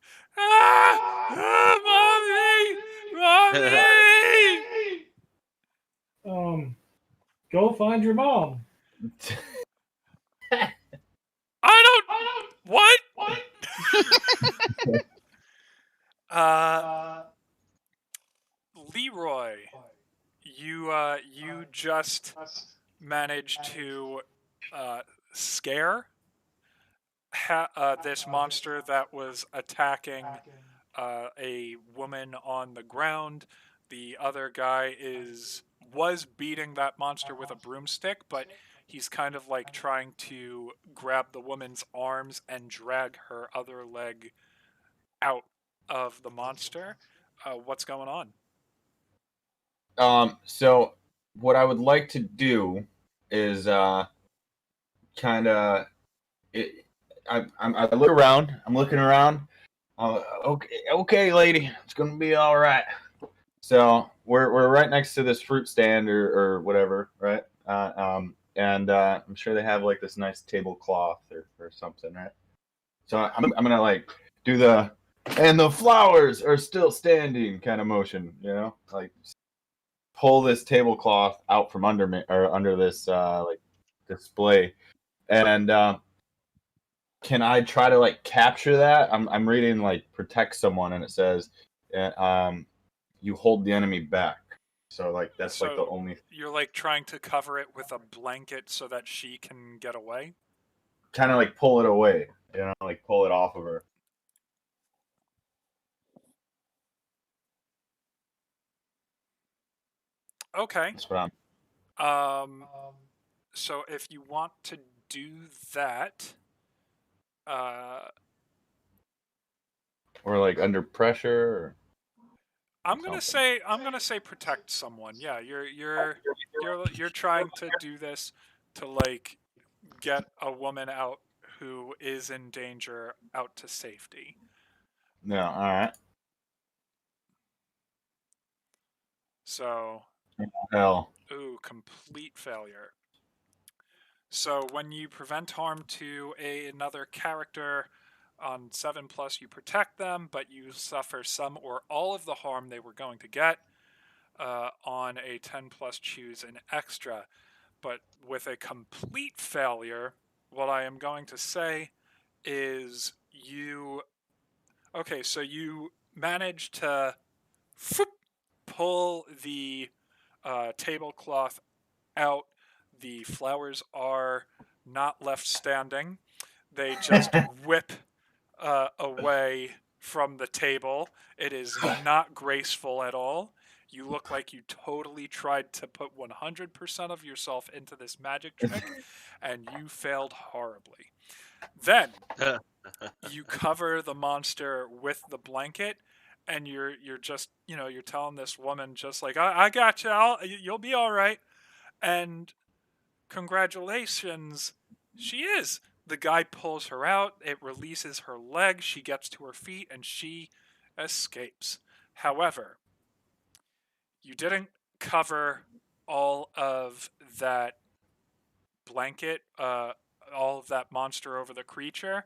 Mommy! Go find your mom. I don't. What? uh, Leroy, you just managed to scare this monster that was attacking a woman on the ground. The other guy was beating that monster with a broomstick, but he's kind of like trying to grab the woman's arms and drag her other leg out of the monster. What's going on? So what I would like to do is kind of I look around. I'm looking around. Okay, lady, it's gonna be all right. So we're right next to this fruit stand or whatever, right? And I'm sure they have like this nice tablecloth or something, right? So I'm gonna like do and the flowers are still standing kind of motion, you know, like pull this tablecloth out from under me or under this like display, and can I try to like capture that? I'm reading like protect someone, and it says, you hold the enemy back. So like that's like the only. You're like trying to cover it with a blanket so that she can get away. Kind of like pull it away, you know, like pull it off of her. Okay. That's what So if you want to do that, or like under pressure. Or I'm gonna say protect someone. Yeah, you're trying to do this to like get a woman out who is in danger out to safety. Yeah, all right. So, Hell. complete failure. So when you prevent harm to another character on 7+, you protect them, but you suffer some or all of the harm they were going to get. On a 10+, choose an extra. But with a complete failure, what I am going to say is you. Okay, so you manage to pull the tablecloth out. The flowers are not left standing. They just whip away from the table. It is not graceful at all. You look like you totally tried to put 100% of yourself into this magic trick, and you failed horribly. Then you cover the monster with the blanket, and you're just you're telling this woman just like I got you. You'll be all right. And congratulations, she is. The guy pulls her out, it releases her leg, she gets to her feet, and she escapes. However, you didn't cover all of that blanket, all of that monster over the creature,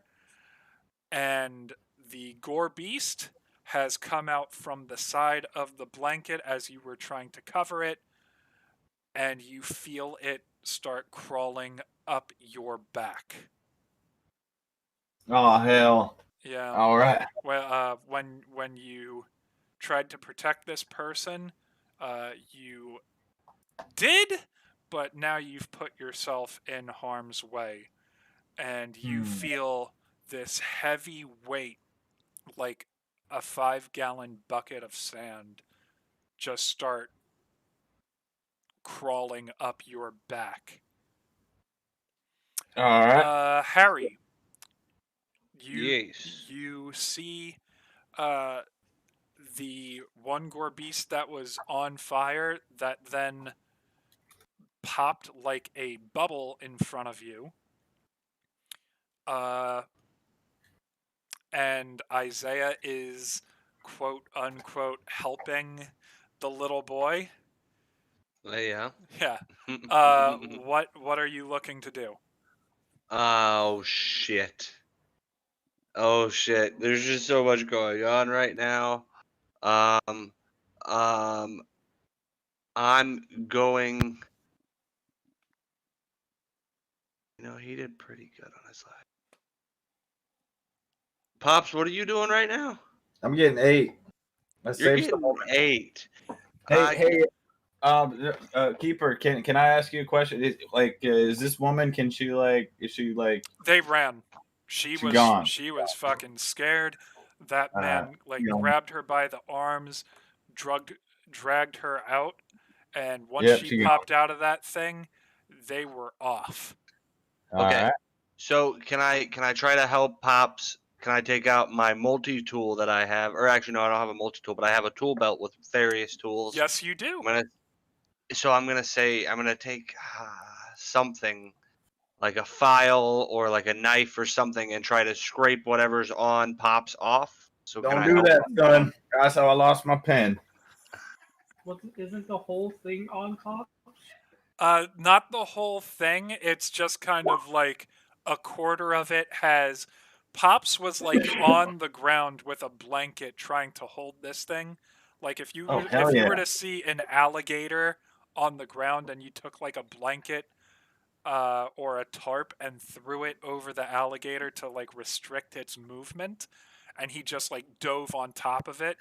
and the gore beast has come out from the side of the blanket as you were trying to cover it, and you feel it start crawling up your back. Oh hell! Yeah. All right. Well, when you tried to protect this person, you did, but now you've put yourself in harm's way, and you feel this heavy weight, like a 5-gallon bucket of sand, just start crawling up your back. All right. Harry, Yes. you see the one gore beast that was on fire that then popped like a bubble in front of you. And Isaiah is quote unquote helping the little boy. Yeah. Yeah. What are you looking to do? Oh shit. Oh shit. There's just so much going on right now. I'm going. He did pretty good on his life. Pops, what are you doing right now? I'm getting 8. Let's You're save some. getting 8. Hey, Keeper, can I ask you a question? Is this woman? Is she like? They ran. She was gone. She was fucking scared. That man gone. grabbed her by the arms, dragged her out, and once Yep, she popped out of that thing, they were off. Okay. All right. So can I try to help Pops? Can I take out my multi-tool that I have? Or actually, no, I don't have a multi-tool, but I have a tool belt with various tools. Yes, you do. I'm gonna take something like a file or like a knife or something and try to scrape whatever's on Pops off. So Don't do that, son. That's how I lost my pen. Isn't the whole thing on top? Not the whole thing. It's just kind of like a quarter of it has. Pops was like on the ground with a blanket trying to hold this thing. Like if you were to see an alligator on the ground and you took like a blanket or a tarp and threw it over the alligator to like restrict its movement, and he just like dove on top of it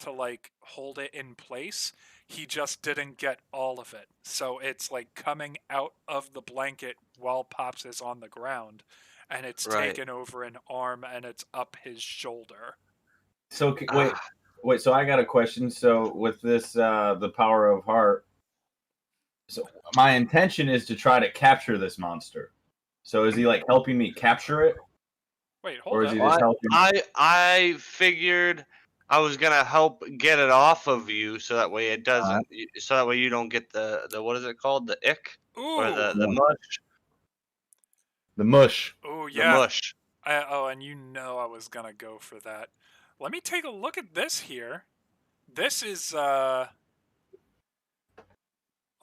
to like hold it in place. He just didn't get all of it, so it's like coming out of the blanket while Pops is on the ground, and it's taken over an arm and it's up his shoulder. So wait. So I got a question. So with this, the power of heart. So my intention is to try to capture this monster. So is he like helping me capture it? Wait, hold or is up. he just helping? I figured I was gonna help get it off of you, so that way it doesn't. So that way you don't get the what is it called? The ick or the mush. The mush. Oh yeah. The mush. And I was gonna go for that. Let me take a look at this here. This is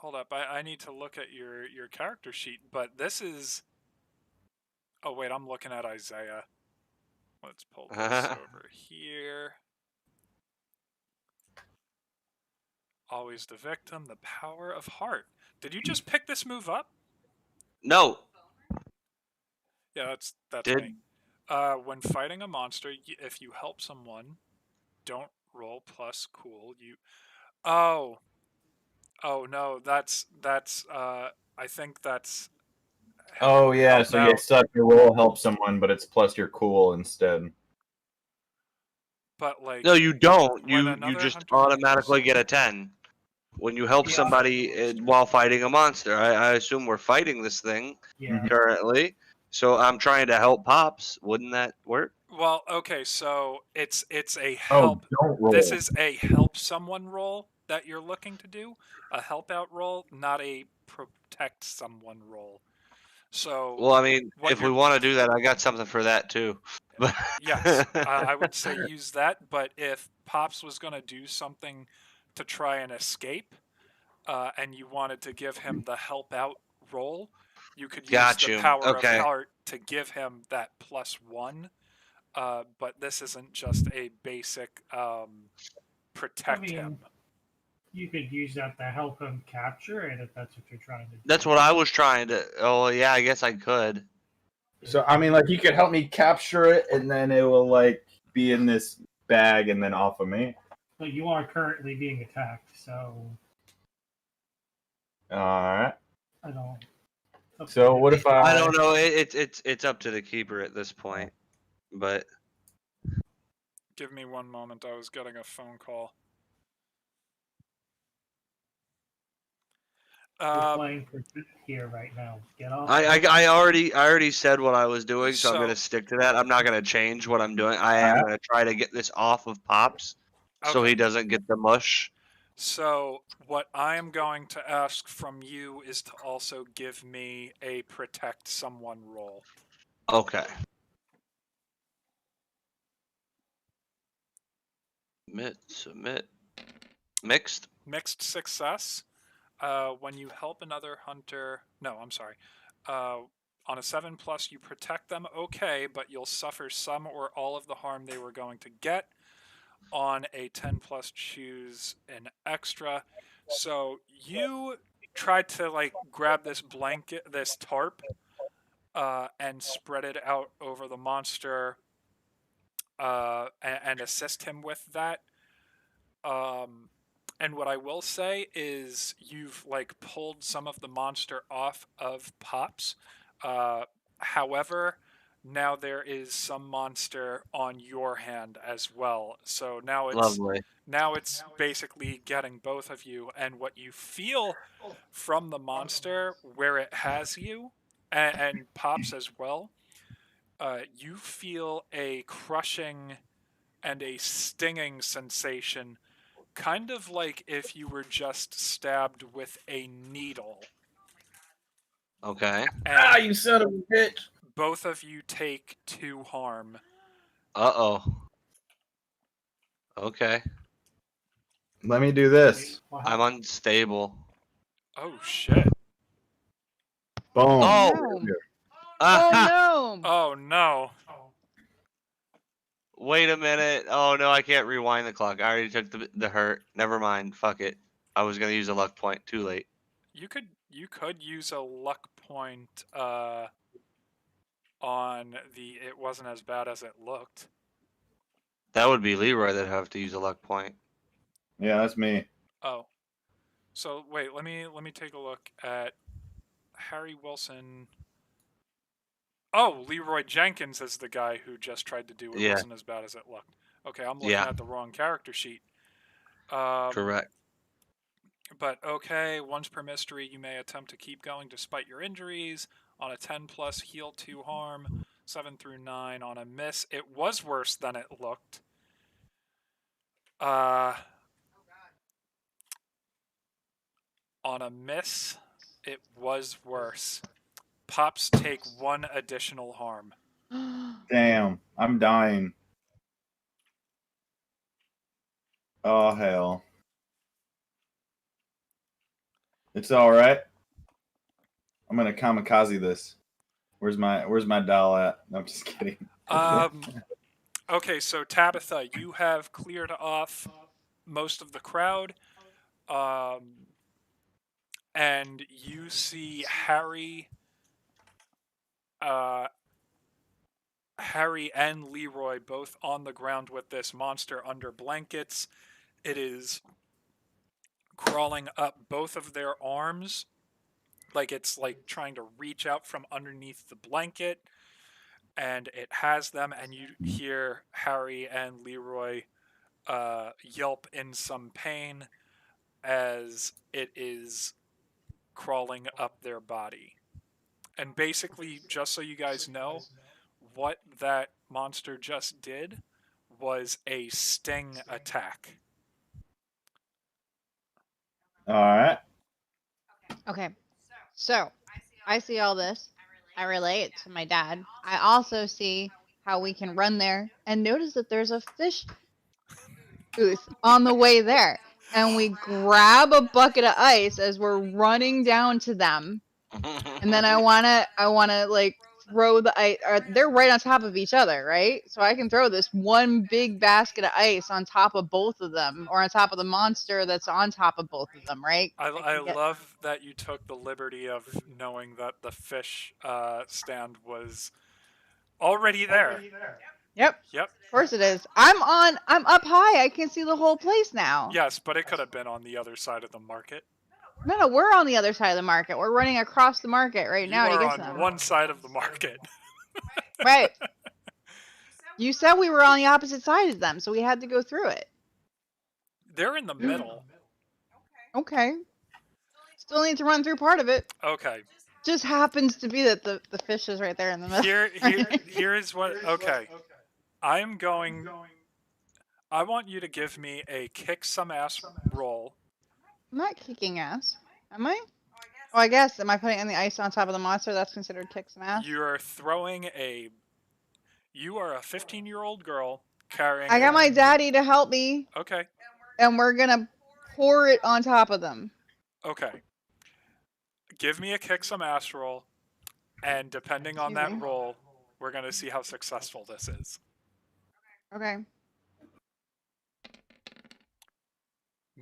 Hold up, I need to look at your character sheet, but this is. Oh wait, I'm looking at Isaiah. Let's pull this over here. Always the victim, the power of heart. Did you just pick this move up? No. Yeah, that's Did me. When fighting a monster, if you help someone, don't roll plus cool. Oh, no, that's I think that's Oh yeah, help so you out. suck your roll help someone, but it's plus your cool instead. But like, no, you don't. when You another just hunter automatically get a 10 when you help Yeah. somebody while fighting a monster. I assume we're fighting this thing Yeah. currently, so I'm trying to help Pops. Wouldn't that work? Well, okay, so it's a Oh, help. don't roll. This is a help someone roll that you're looking to do, a help out roll, not a protect someone roll. So, Well, I mean, what if we you're want to do that, I got something for that too. But yes, I would say use that. But if Pops was going to do something to try and escape, and you wanted to give him the help out roll, you could use got the you. power of Okay. heart to give him that +1. But this isn't just a basic protect mean, him. You could use that to help him capture it if that's what you're trying to do. That's what I was trying to. Oh, yeah, I guess I could. So I mean, like you could help me capture it, and then it will like be in this bag, and then off of me. But you are currently being attacked, so All right. I don't. So what if I don't know. It's up to the keeper at this point. But Give me one moment. I was getting a phone call. You're playing protect here right now. Get off. I already said what I was doing, so I'm So- gonna stick to that. I'm not gonna change what I'm doing. I am gonna try to get this off of Pops, so Okay. he doesn't get the mush. So what I am going to ask from you is to also give me a protect someone roll. Okay. Submit. Mixed. Mixed success. When you help another hunter, no, I'm sorry. On a 7+, you protect them, okay, but you'll suffer some or all of the harm they were going to get. On a 10+, choose an extra. So you tried to like grab this blanket, this tarp, and spread it out over the monster, and assist him with that. And what I will say is you've like pulled some of the monster off of Pops. However, now there is some monster on your hand as well. So Lovely. now it's basically getting both of you, and what you feel from the monster where it has you, and Pops as well. You feel a crushing and a stinging sensation, kind of like if you were just stabbed with a needle. Okay. And you son of a bitch! both of you take 2 harm. Uh-oh. Okay. Let me do this. I'm unstable. Oh shit. Boom. Oh! No. Ah, Oh no! Oh no. wait a minute. Oh no, I can't rewind the clock. I already took the hurt. Never mind. Fuck it. I was gonna use a luck point. Too late. You could use a luck point on the it wasn't as bad as it looked. That would be Leroy that'd have to use a luck point. Yeah, that's me. Oh. So wait, let me take a look at Harry Wilson. Oh, Leroy Jenkins is the guy who just tried to do it. Yeah. Wasn't as bad as it looked. Okay, I'm looking Yeah. at the wrong character sheet. Correct. But okay, once per mystery, you may attempt to keep going despite your injuries. On a 10+, heal 2 harm. 7 through 9 on a miss. It was worse than it looked. On a miss, it was worse. Pops take 1 additional harm. Damn, I'm dying. Oh hell. It's all right. I'm gonna kamikaze this. Where's my doll at? No, I'm just kidding. Okay, so Tabitha, you have cleared off most of the crowd, and you see uh, Harry and Leroy both on the ground with this monster under blankets. It is crawling up both of their arms, like it's like trying to reach out from underneath the blanket, and it has them, and you hear Harry and Leroy yelp in some pain as it is crawling up their body. And basically, just so you guys know, what that monster just did was a sting attack. All right. Okay. So, I see all this. I relay it to my dad. I also see how we can run there and notice that there's a fish booth on the way there. And we grab a bucket of ice as we're running down to them. And then I wanna like throw the ice. They're right on top of each other, right? So I can throw this one big basket of ice on top of both of them, or on top of the monster that's on top of both of them, right? I love that you took the liberty of knowing that the fish stand was already there. Yep. Yep. Of course it is. I'm up high. I can see the whole place now. Yes, but it could have been on the other side of the market. No, we're on the other side of the market. We're running across the market right now to You get are on some. one side of the market. Right. You said we were on the opposite side of them, so we had to go through it. They're in the middle. Okay. Still need to run through part of it. Okay. Just happens to be that the fish is right there in the middle. Here is what. Okay. I want you to give me a kick some ass roll. I'm not kicking ass. Am I? Oh, I guess. Am I putting in the ice on top of the monster? That's considered kick some ass? You are a 15-year-old girl carrying. I got my daddy to help me. Okay. And we're gonna pour it on top of them. Okay. Give me a kick some ass roll, and depending on that roll, we're gonna see how successful this is. Okay.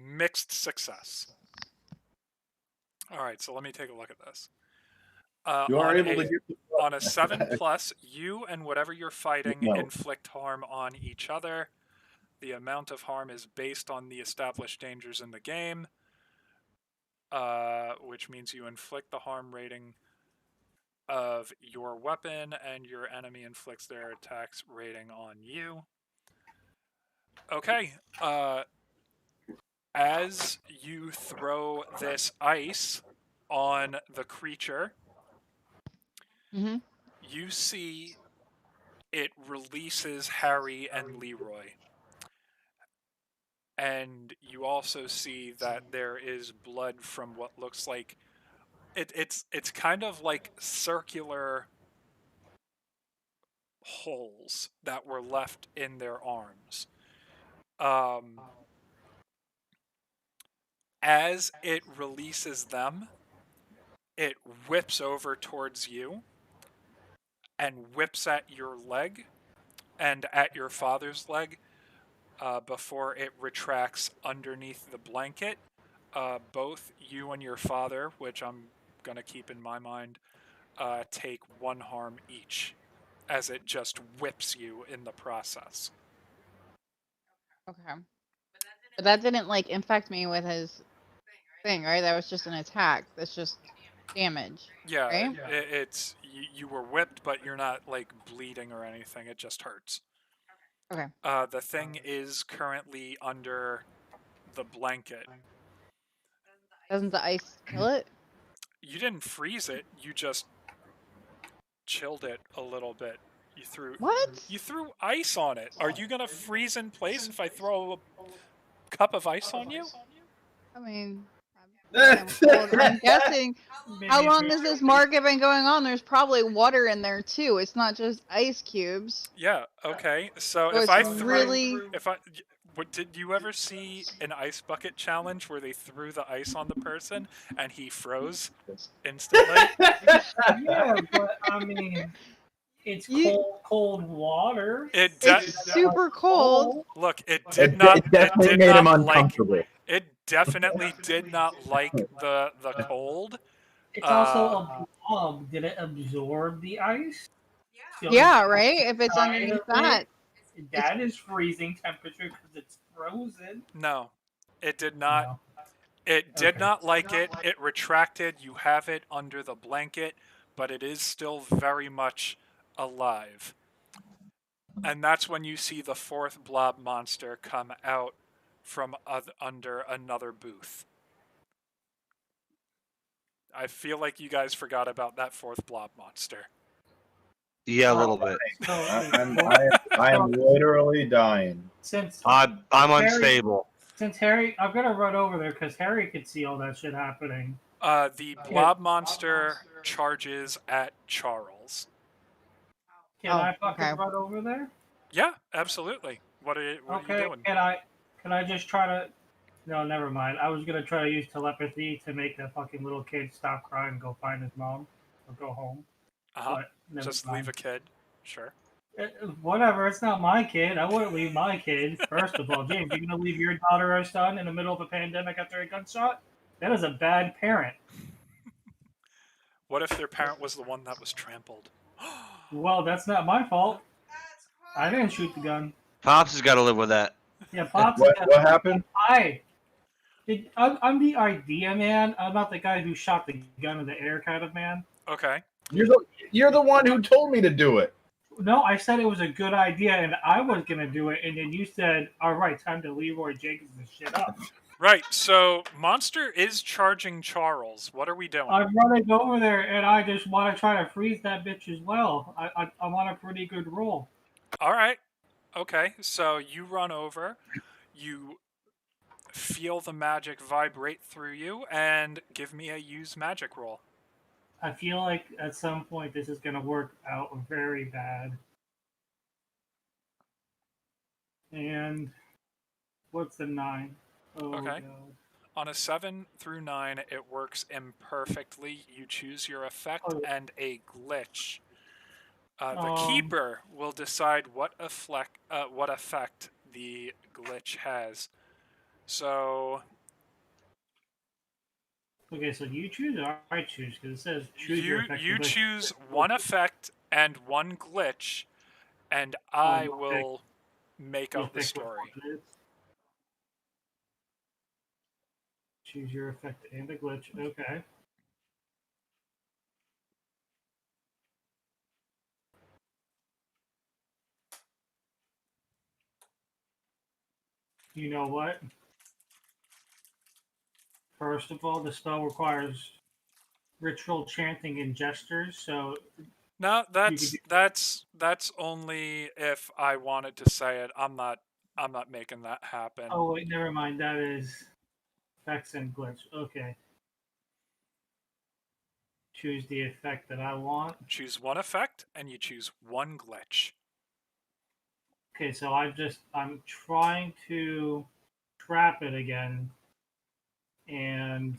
Mixed success. All right, so let me take a look at this. You are able to get on a 7+, you and whatever you're fighting inflict harm on each other. The amount of harm is based on the established dangers in the game, which means you inflict the harm rating of your weapon, and your enemy inflicts their attacks rating on you. Okay. As you throw this ice on the creature, you see it releases Harry and Leroy. And you also see that there is blood from what looks like it's kind of like circular holes that were left in their arms. As it releases them, it whips over towards you and whips at your leg and at your father's leg before it retracts underneath the blanket. Both you and your father, which I'm going to keep in my mind, take 1 harm each as it just whips you in the process. Okay. But that didn't, like, infect me with his thing, right? That was just an attack. That's just damage. Yeah, right? It's you were whipped, but you're not, like, bleeding or anything. It just hurts. Okay. The thing is currently under the blanket. Doesn't the ice kill it? You didn't freeze it. You just chilled it a little bit. You threw ice on it. Are you gonna freeze in place if I throw a cup of ice on you? I mean, I'm guessing. How long has this market been going on? There's probably water in there too. It's not just ice cubes. Yeah. Okay. So So if it's I threw, really- What did you ever see an ice bucket challenge where they threw the ice on the person and he froze instantly? Yeah, but I mean, it's You, cold water. It it's de- super cold. look, It definitely made him uncomfortable. it definitely did not like the cold. It's also Uh, a blob. Did it absorb the ice? So the Yeah, right. If it's outside underneath of that, it's that is freezing temperature because it's frozen. no, it did not. No. It did Okay. not like it. It retracted. You have it under the blanket, but it is still very much alive. And that's when you see the fourth blob monster come out from under another booth. I feel like you guys forgot about that fourth blob monster. Yeah, a little bit. So, I am literally dying. since I'm Harry- unstable. since Harry, I'm gonna run over there because Harry could see all that shit happening. The blob monster charges at Charles. Can Oh, I fucking okay. run over there? Yeah, absolutely. What are you Okay. doing? Can I just try to? No, never mind. I was gonna try to use telepathy to make the fucking little kid stop crying and go find his mom or go home. But never Just mind. leave a kid. Sure. Whatever. It's not my kid. I wouldn't leave my kid. First of all, James, you're gonna leave your daughter or son in the middle of a pandemic after a gunshot? That is a bad parent. What if their parent was the one that was trampled? Well, that's not my fault. I didn't shoot the gun. Pops has got to live with that. Yeah, Pops. What happened? I'm the idea man. I'm not the guy who shot the gun in the air kind of man. Okay. You're the one who told me to do it. No, I said it was a good idea and I was gonna do it, and then you said, "All right, time to Leroy Jenkins this shit up." Right, so Monster is charging Charles. What are we doing? I'm running over there, and I just want to try to freeze that bitch as well. I'm on a pretty good roll. All right. Okay, so you run over, you feel the magic vibrate through you, and give me a use magic roll. I feel like at some point this is gonna work out very bad. And what's the 9? Oh, Okay. God. On a 7 through 9, it works imperfectly. You choose your effect and a glitch. The keeper will decide what effect the glitch has. So Okay, so you choose or I choose? Because it says choose your effect. you choose one effect and one glitch, and I will make up the story. Choose your effect and a glitch. Okay. You know what? First of all, the spell requires ritual chanting and gestures, so No, that's only if I wanted to say it. I'm not making that happen. oh wait, never mind. That is effects and glitch. Okay. Choose the effect that I want. Choose one effect and you choose one glitch. Okay, so I'm trying to trap it again, and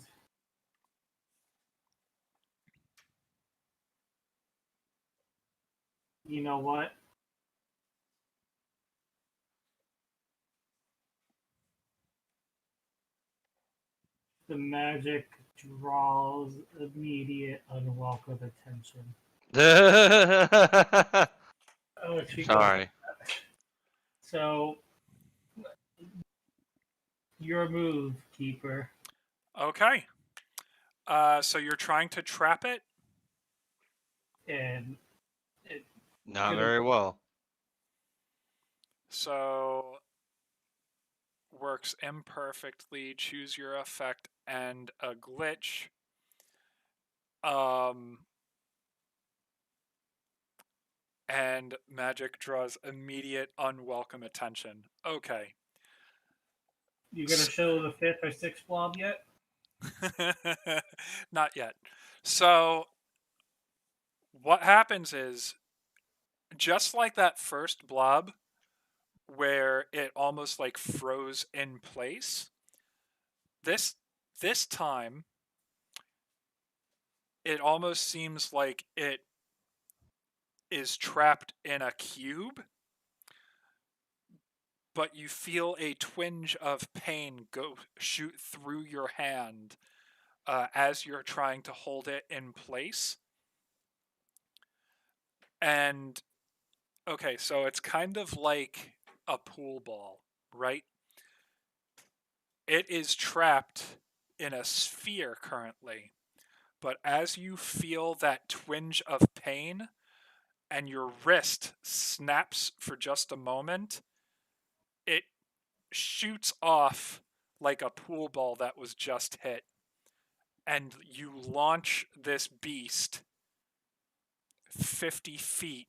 you know what? The magic draws immediate unwelcome attention. Oh, Sorry. So, your move, keeper. Okay. So you're trying to trap it? And Not very well. So works imperfectly. Choose your effect and a glitch. And magic draws immediate unwelcome attention. Okay. you gonna show the 5th or 6th blob yet? Not yet. So what happens is, just like that first blob where it almost like froze in place. This time, it almost seems like it is trapped in a cube, but you feel a twinge of pain shoot through your hand as you're trying to hold it in place. And okay, so it's kind of like a pool ball, right? It is trapped in a sphere currently, but as you feel that twinge of pain and your wrist snaps for just a moment, it shoots off like a pool ball that was just hit, and you launch this beast 50 feet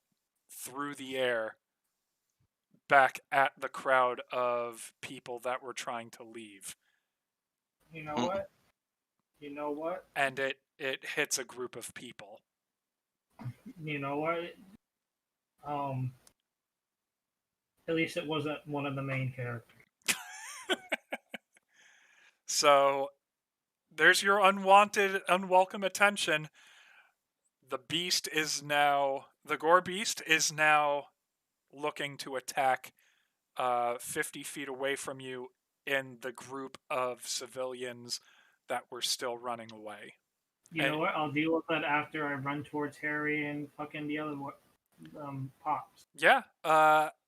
through the air back at the crowd of people that were trying to leave. You know what? You know what? And it hits a group of people. You know what? Um, at least it wasn't one of the main characters. So there's your unwanted, unwelcome attention. The gore beast is now looking to attack 50 feet away from you in the group of civilians that were still running away. You know what? I'll deal with that after I run towards Harry and fucking the other Pops. Yeah.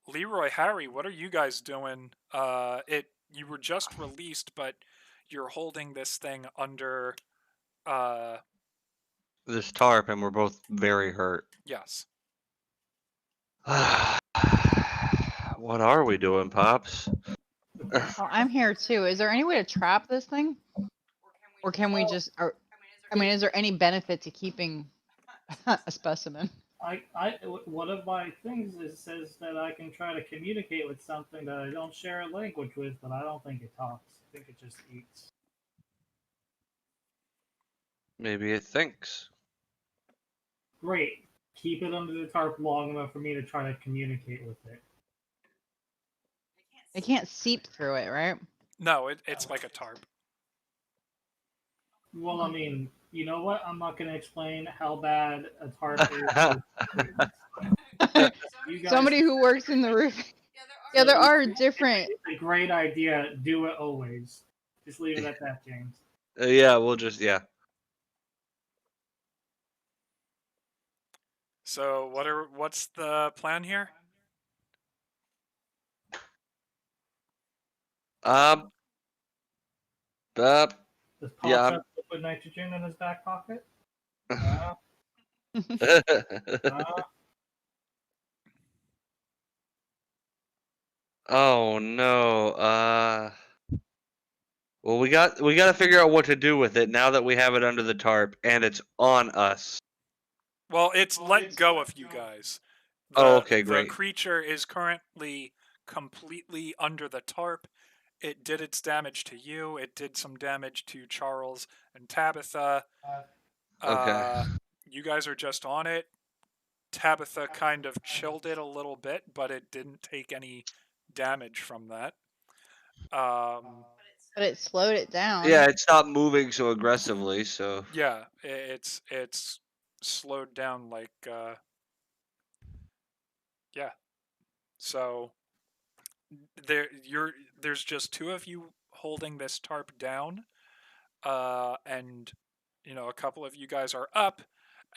Leroy, Harry, what are you guys doing? You were just released, but you're holding this thing under this tarp, and we're both very hurt. Yes. What are we doing, Pops? Oh, I'm here too. Is there any way to trap this thing? Or can we just is there any benefit to keeping a specimen? One of my things says that I can try to communicate with something that I don't share a language with, but I don't think it talks. I think it just eats. Maybe it thinks. Great. Keep it under the tarp long enough for me to try to communicate with it. It can't seep through it, right? No, it's like a tarp. Well, I mean, you know what? I'm not going to explain how bad a tarp is. Somebody who works in the roof. Yeah, there are different. It's a great idea. Do it always. Just leave it at that, James. Yeah, we'll just, yeah. So what's the plan here? Does Pop yeah. have liquid nitrogen in his back pocket? Oh no. Well, we got to figure out what to do with it now that we have it under the tarp and it's on us. Well, it's let go of you guys. Okay, great. The creature is currently completely under the tarp. It did its damage to you. It did some damage to Charles and Tabitha. Okay. You guys are just on it. Tabitha kind of chilled it a little bit, but it didn't take any damage from that. But it slowed it down. Yeah, it stopped moving so aggressively. So yeah, it's slowed down like yeah. So there's just two of you holding this tarp down, and a couple of you guys are up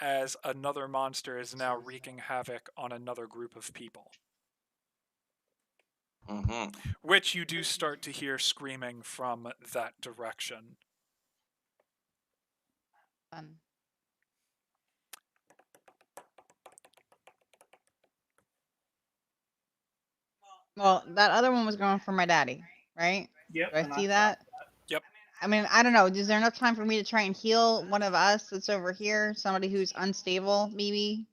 as another monster is now wreaking havoc on another group of people. Mm-hmm. Which you do start to hear screaming from that direction. Fun. Well, that other one was going for my daddy, right? Yep. Do I see that? Yep. I mean, I don't know. Is there enough time for me to try and heal one of us that's over here? Somebody who's unstable, maybe?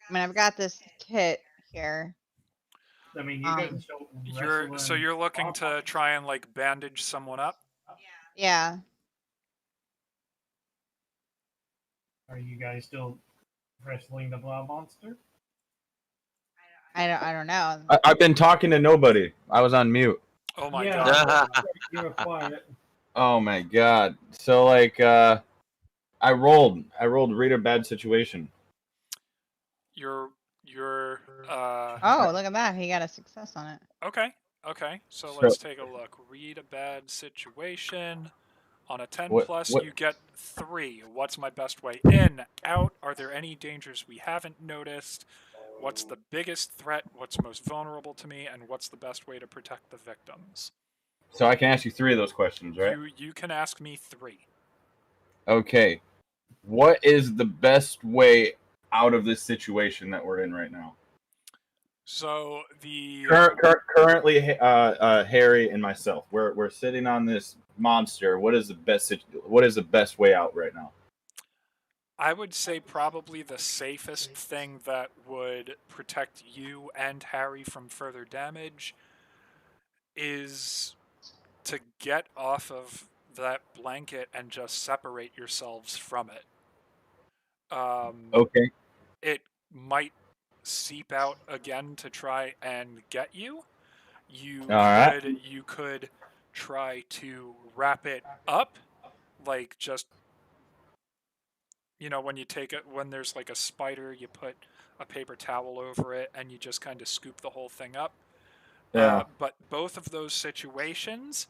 I mean, I've got this kit here. I mean, you guys you're looking to try and like bandage someone up? Yeah. Are you guys still wrestling the blob monster? I don't know. I've been talking to nobody. I was on mute. Oh my Yeah, god. you're quiet. Oh my god. So like I rolled read a bad situation. You're Oh, look at that. He got a success on it. okay. Okay. So So let's take a look. Read a bad situation. On a 10 plus, what you get 3. What's my best way in? Out? Are there any dangers we haven't noticed? What's the biggest threat? What's most vulnerable to me? And what's the best way to protect the victims? so I can ask you 3 of those questions, right? You can ask me 3. Okay. What is the best way out of this situation that we're in right now? So the Currently, Harry and myself, we're sitting on this monster. What is the best way out right now? I would say probably the safest thing that would protect you and Harry from further damage is to get off of that blanket and just separate yourselves from it. Okay. It might seep out again to try and get you. All right. You could try to wrap it up, like just when you take it when there's like a spider, you put a paper towel over it and you just kind of scoop the whole thing up. Yeah. But both of those situations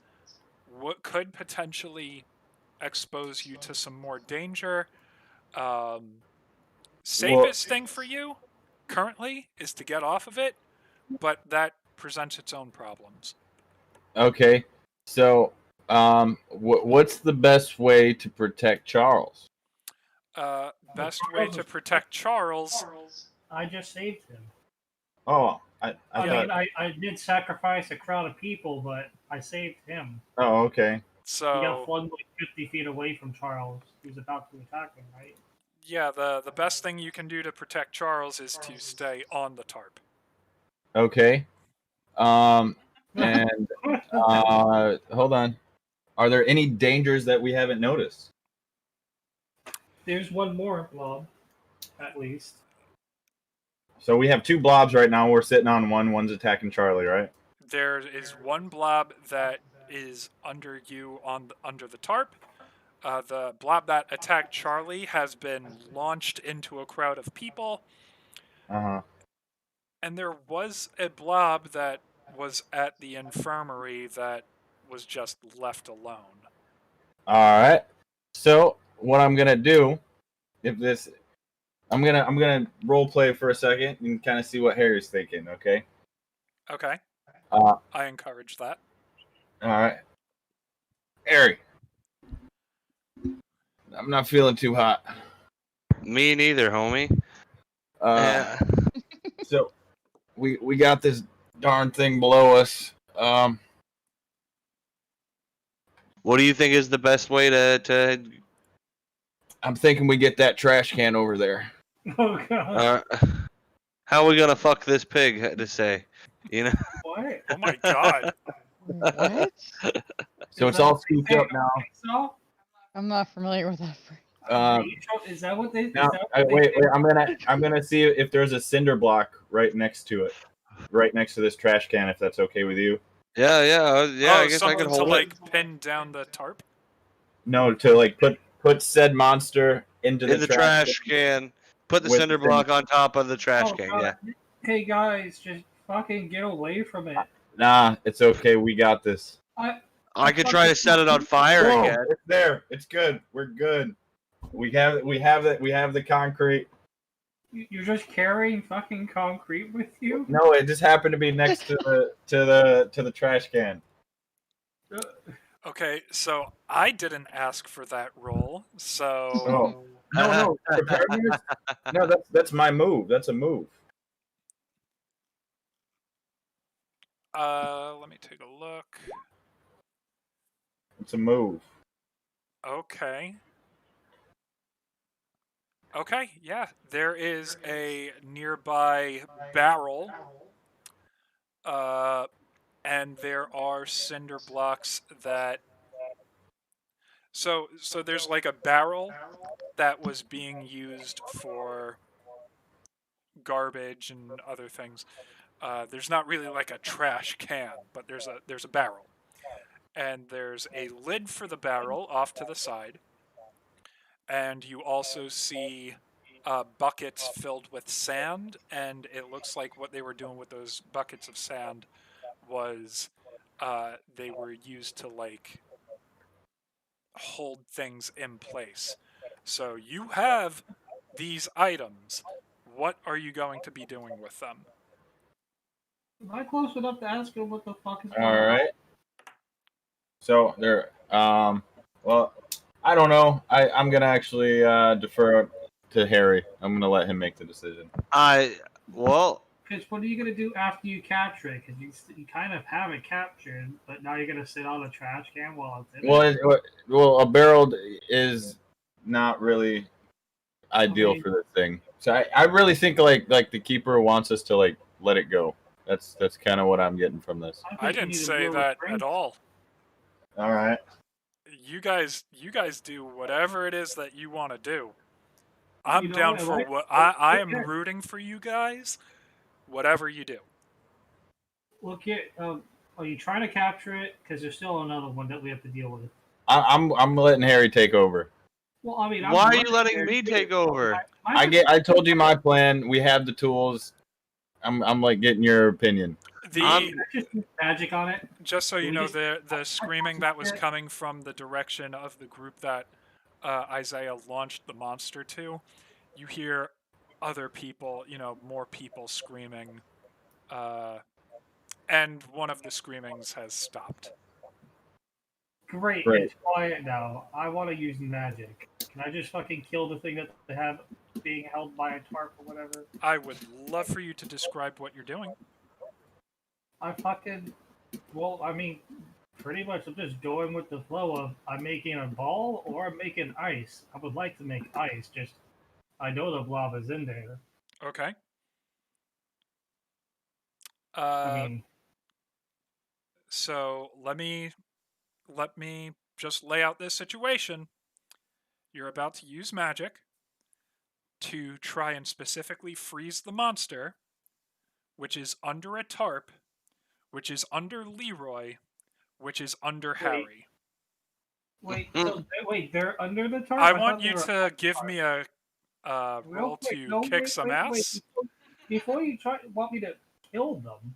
what could potentially expose you to some more danger. Safest thing for you currently is to get off of it, but that presents its own problems. Okay. So, what's the best way to protect Charles? Best way to protect Charles. I just saved him. Oh, I mean, I did sacrifice a crowd of people, but I saved him. Oh, okay. He got So flung like 50 feet away from Charles. He was about to attack him, right? yeah, the best thing you can do to protect Charles is to stay on the tarp. Okay. And hold on. Are there any dangers that we haven't noticed? There's one more blob, at least. So we have 2 blobs right now. We're sitting on one. One's attacking Charlie, right? There is one blob that is under you under the tarp. The blob that attacked Charlie has been launched into a crowd of people. Uh-huh. And there was a blob that was at the infirmary that was just left alone. All right. So what I'm gonna do, I'm gonna role play for a second and kind of see what Harry's thinking. Okay. Okay. I encourage that. All right. Harry, I'm not feeling too hot. Me neither, homie. Yeah. So we got this darn thing below us. What do you think is the best way to I'm thinking we get that trash can over there. Oh god. how are we gonna fuck this pig? To say, What? Oh my god. What? So it's all scooped up now. So? I'm not familiar with that. Is that what they? Now, wait. I'm gonna see if there's a cinder block right next to it, right next to this trash can. If that's okay with you. Yeah. Oh, I guess I could hold to it. like pin down the tarp. No, to like put said monster into the trash can. Put the cinder block on top of the trash can. God. Yeah. Hey guys, just fucking get away from it. Nah, it's okay. We got this. I could try to set it on fire Whoa, again. it's there. It's good. We're good. We have the concrete. You're just carrying fucking concrete with you? No, it just happened to be next to the trash can. Okay, so I didn't ask for that roll, so Oh. No. Preparedness? No, that's my move. That's a move. let me take a look. It's a move. Okay. Okay, yeah. There is a nearby barrel. And there are cinder blocks that so there's like a barrel that was being used for garbage and other things. There's not really like a trash can, but there's a barrel, and there's a lid for the barrel off to the side, and you also see buckets filled with sand, and it looks like what they were doing with those buckets of sand was they were used to like hold things in place. So you have these items. What are you going to be doing with them? Am I close enough to ask him what the fuck is All going on? right. So there. Well, I don't know. I'm gonna actually defer to Harry. I'm gonna let him make the decision. Well, Because what are you gonna do after you capture it? Because you kind of have it captured, but now you're gonna sit on a trash can while it's in it. Well, a barrel is not really ideal mean- for this thing. So I really think like the keeper wants us to like let it go. That's kind of what I'm getting from this. think I you didn't need to say really that bring- at all. All right. You guys do whatever it is that you want to do. I'm You know down what, for like- what I am rooting for you guys. Whatever you do. Look here. Are you trying to capture it? Because there's still another one that we have to deal with. I'm letting Harry take over. Well, I mean, I'm why are you working letting there, me too. take over? I told you my plan. We have the tools. I'm like getting your opinion. Just use magic on it. Just so you We know, just- the screaming that was coming from the direction of the group that Isaiah launched the monster to, you hear other people, more people screaming, and one of the screamings has stopped. Great. It's quiet now. I want to use magic. Can I just fucking kill the thing that they have being held by a tarp or whatever? I would love for you to describe what you're doing. Well, I mean, pretty much I'm just going with the flow of I'm making a ball or I'm making ice. I would like to make ice, just I know the lava's in there. Okay. I mean, So let me just lay out this situation. You're about to use magic to try and specifically freeze the monster, which is under a tarp, which is under Leroy, which is under Harry. wait, they're under the tarp? I thought want they you were to give me a Real roll quick, to no, kick wait, some wait, ass. Before you want me to kill them.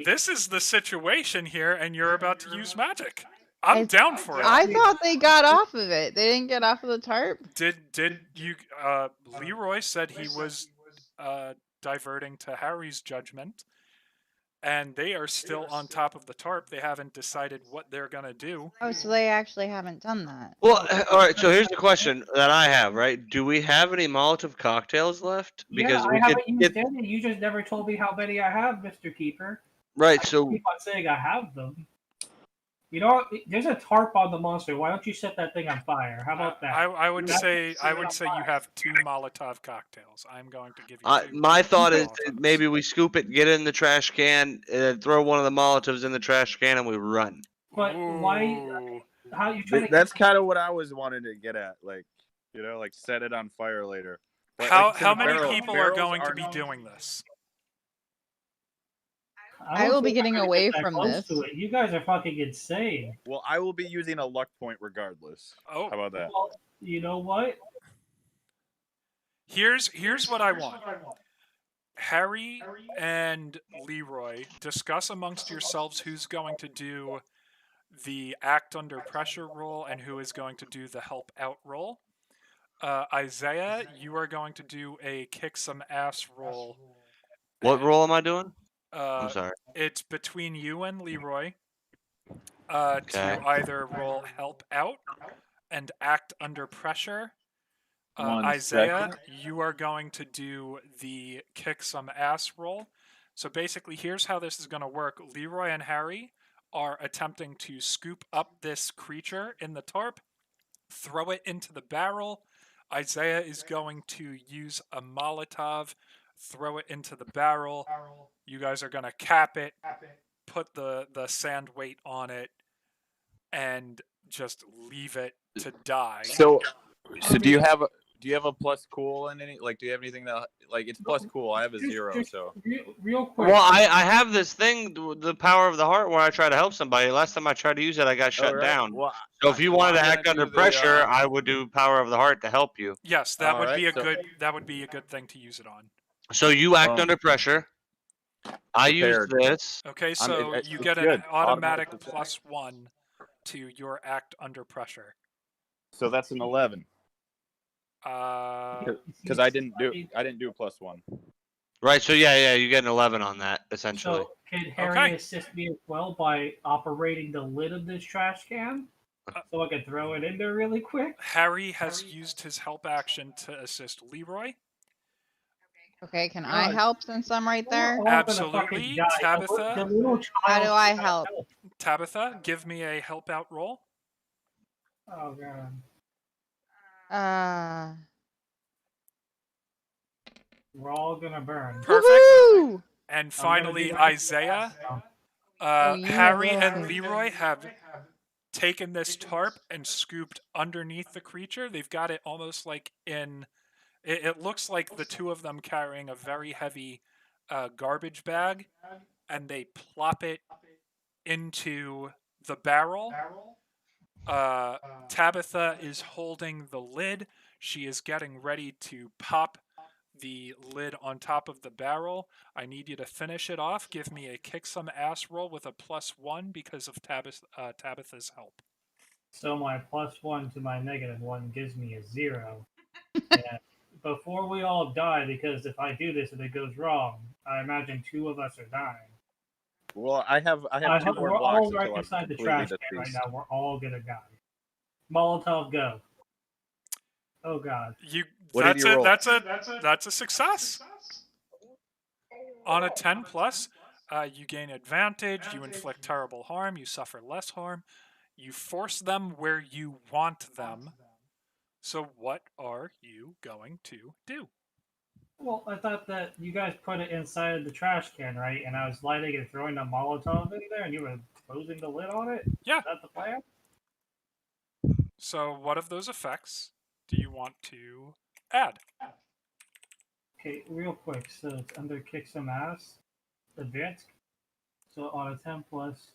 This is the situation here, and you're about to use magic. I'm down for it. I thought they got off of it. They didn't get off of the tarp. Did you? Leroy said he was diverting to Harry's judgment, and they are still on top of the tarp. They haven't decided what they're gonna do. Oh, so they actually haven't done that. Well, all right. So here's the question that I have. Right? Do we have any Molotov cocktails left? Because I we haven't could used get any. You just never told me how many I have, Mr. Keeper. right. I So keep on saying I have them. You know what? There's a tarp on the monster. Why don't you set that thing on fire? How about that? I would That's say set it on you fire. have 2 Molotov cocktails. I'm going to give you 2. my thought is Molotovs. that maybe we scoop it, get it in the trash can, throw one of the Molotovs in the trash can, and we run. But why? Ooh. How you trying to? That's kind of what I was wanting to get at. Like, like set it on fire later. But, How like, how since many barrels- people are barrels going to are be not- doing this? I will be getting I'm gonna away get that from close this. to it. You guys are fucking insane. Well, I will be using a luck point regardless. Oh. How about that? Well, you know what? Here's what I want. Harry and Leroy, discuss amongst yourselves who's going to do the act under pressure roll and who is going to do the help out roll. Isaiah, you are going to do a kick some ass roll. What role am I doing? I'm sorry. It's between you and Leroy Okay. to either roll help out and act under pressure. Isaiah, you are going to do the kick some ass roll. So basically, here's how this is going to work. Leroy and Harry are attempting to scoop up this creature in the tarp, throw it into the barrel. Isaiah is going to use a Molotov, throw it into the barrel. You guys are going to cap it, put the sand weight on it, and just leave it to die. So do you have Do you have a plus cool in any? Like, do you have anything that like it's plus cool? I have a 0, so. Real quick. Well, I have this thing, the power of the heart, where I try to help somebody. Last time I tried to use it, I got shut right. down. Well, So if you wanted to I'm act gonna under do the, pressure, I would do power of the heart to help you. Yes, that would Alright, be a so- good. That would be a good thing to use it on. So you act under pressure. I use Prepared. this. Okay, so you it's get an good. automatic Automatic +1 to your act under pressure. So that's an 11 Uh, because I didn't do +1. Right. So yeah, you get an 11 on that essentially. So can Harry Okay. assist me as well by operating the lid of this trash can, so I can throw it in there really quick? Harry has used his help action to assist Leroy. Okay, can I help since I'm right there? We're all gonna fucking Absolutely. die. Tabitha? The little How do child I cannot help? Tabitha, give me a help out roll. Oh god. We're all gonna burn. Perfect. Woohoo! And I'm gonna finally, do my Isaiah. best. Harry and really? Leroy have taken this tarp and scooped underneath the creature. They've got it almost like in. It looks like the two of them carrying a very heavy garbage bag, and they plop it into the barrel. Tabitha is holding the lid. She is getting ready to pop the lid on top of the barrel. I need you to finish it off. Give me a kick some ass roll with a +1 because of Tabitha's help. So my +1 to my -1 gives me a 0. And before we all die, because if I do this and it goes wrong, I imagine 2 of us are dying. Well, I have 2 more we're blocks all right until I'm inside the completely trash can right deceased. now. We're all gonna die. Molotov, go! Oh god. What did you roll? That's a success. On a 10 plus, you gain advantage. You inflict terrible harm. You suffer less harm. You force them where you want them. So what are you going to do? Well, I thought that you guys put it inside of the trash can, right? And I was lighting and throwing a Molotov in there, and you were closing the lid on it? Yeah. Is that the plan? So what of those effects do you want to add? Okay, real quick. So it's under kick some ass. Advanced. So on a 10 plus,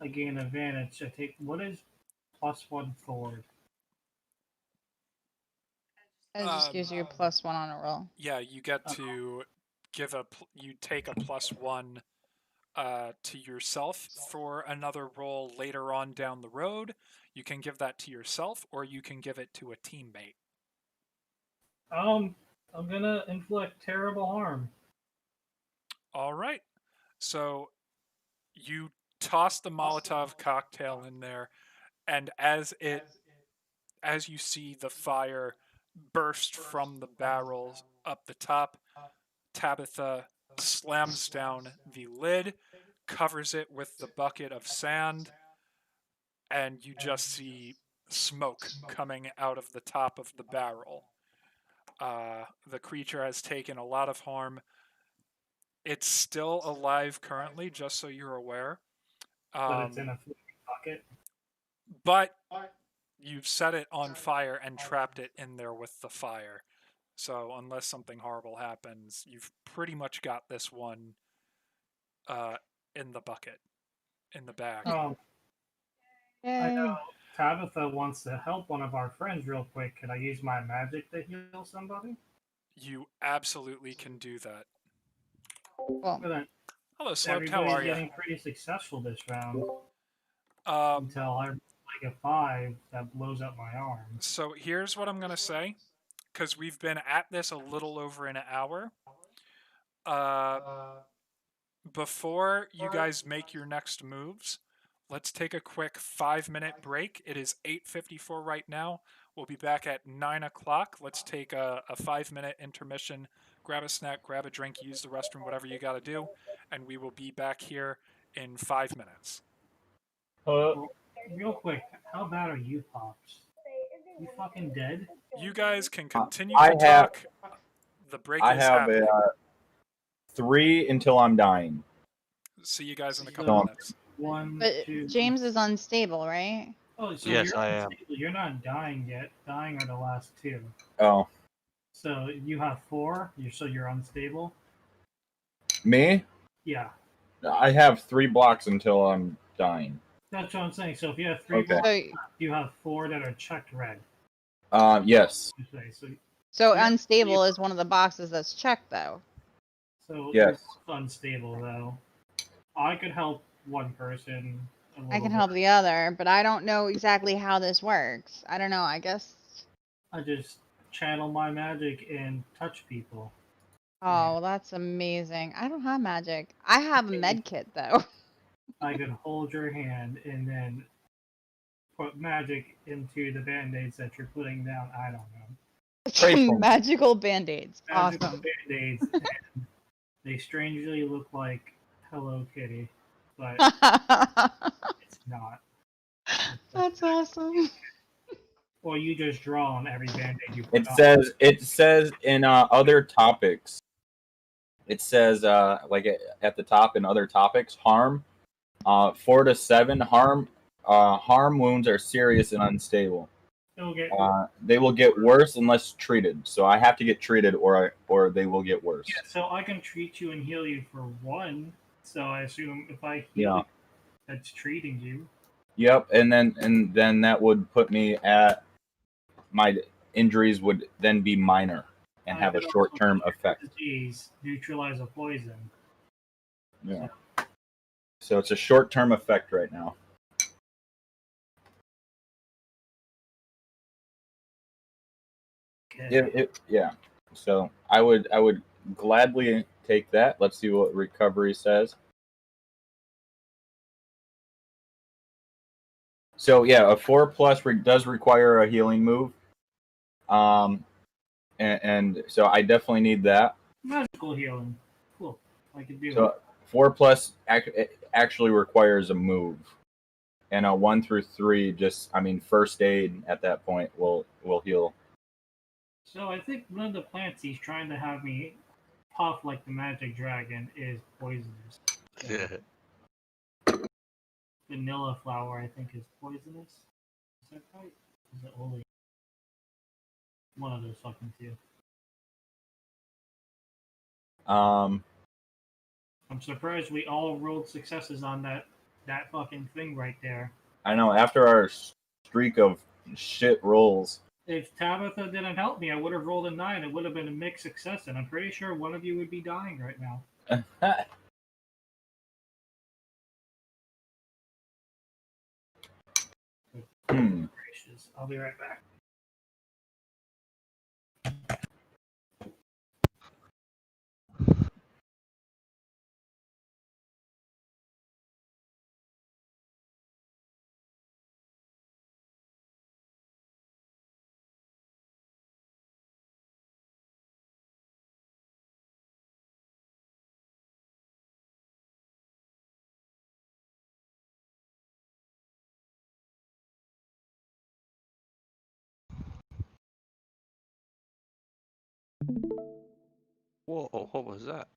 I gain advantage. I take, what is +1 forward? It just gives you a +1 on a roll. Yeah, you get to you take a +1 to yourself for another roll later on down the road. You can give that to yourself, or you can give it to a teammate. I'm gonna inflict terrible harm. All right. So you toss the Molotov cocktail in there, and as you see the fire burst from the barrels up the top, Tabitha slams down the lid, covers it with the bucket of sand, and you just see smoke coming out of the top of the barrel. The creature has taken a lot of harm. It's still alive currently, just so you're aware. But it's in a bucket. But you've set it on fire and trapped it in there with the fire. So unless something horrible happens, you've pretty much got this one in the bucket, in the bag. I know Tabitha wants to help one of our friends real quick. Can I use my magic to heal somebody? You absolutely can do that. Well, hello, Slug. How everybody's are you? getting pretty successful this round. Until I like a 5 that blows up my arm. So here's what I'm gonna say, because we've been at this a little over an hour. Before you guys make your next moves, let's take a quick 5-minute break. It is 8:54 right now. We'll be back at 9 o'clock. Let's take a 5-minute intermission. Grab a snack, grab a drink, use the restroom, whatever you got to do, and we will be back here in 5 minutes. Real quick, how bad are you, Pops? You fucking dead? You guys can continue to talk. The break is happening. 3 until I'm dying. See you guys in a couple minutes. One, but two. James is unstable, right? Oh, so Yes, you're I am. unstable. You're not dying yet. Dying are the last two. Oh, So you have four. So you're unstable. me? Yeah, I have 3 blocks until I'm dying. that's what I'm saying. So if you have three Okay. blocks, So, you have four that are checked red. Yes. Okay, so so you're unstable is one of the boxes that's checked, though. so you're Yes. unstable though. I could help one person a I little can bit. help the other, but I don't know exactly how this works. I don't know. I guess. I just channel my magic and touch people. Oh, well, that's amazing. I don't have magic. I have a med kit though. I could hold your hand and then put magic into the band-aids that you're putting down. I don't know. Pray for me. Magical band-aids. Magical Awesome. band-aids. And they strangely look like Hello Kitty, but it's not. That's awesome. Or you just draw on every band-aid you put It on. says in other topics. It says like at the top in other topics, harm 4 to 7 harm wounds are serious and unstable. It'll get They will get worse unless treated. So I have to get treated, or they will get worse. yeah. So I can treat you and heal you for one. So I assume if I heal Yeah. you, that's treating you. Yep, and then that would put me at my injuries would then be minor and I have a could also short term cure effect. disease, neutralize a poison. Yeah. So it's a short term effect right now. Okay. Yeah. So I would gladly take that. Let's see what recovery says. So yeah, a 4+ does require a healing move. And so I definitely need that. Magical healing. Cool. I could do So it. 4+ actually requires a move, and a 1 through 3 first aid at that point will heal. So I think one of the plants he's trying to have me puff like the magic dragon is poisonous. Vanilla flower, I think, is poisonous. Is that right? Is it only one of those fucking two? Um, I'm surprised we all rolled successes on that fucking thing right there. I know after our streak of shit rolls. If Tabitha didn't help me, I would have rolled a 9. It would have been a mixed success, and I'm pretty sure one of you would be dying right now. Gracious. I'll be right back. Whoa, what was that?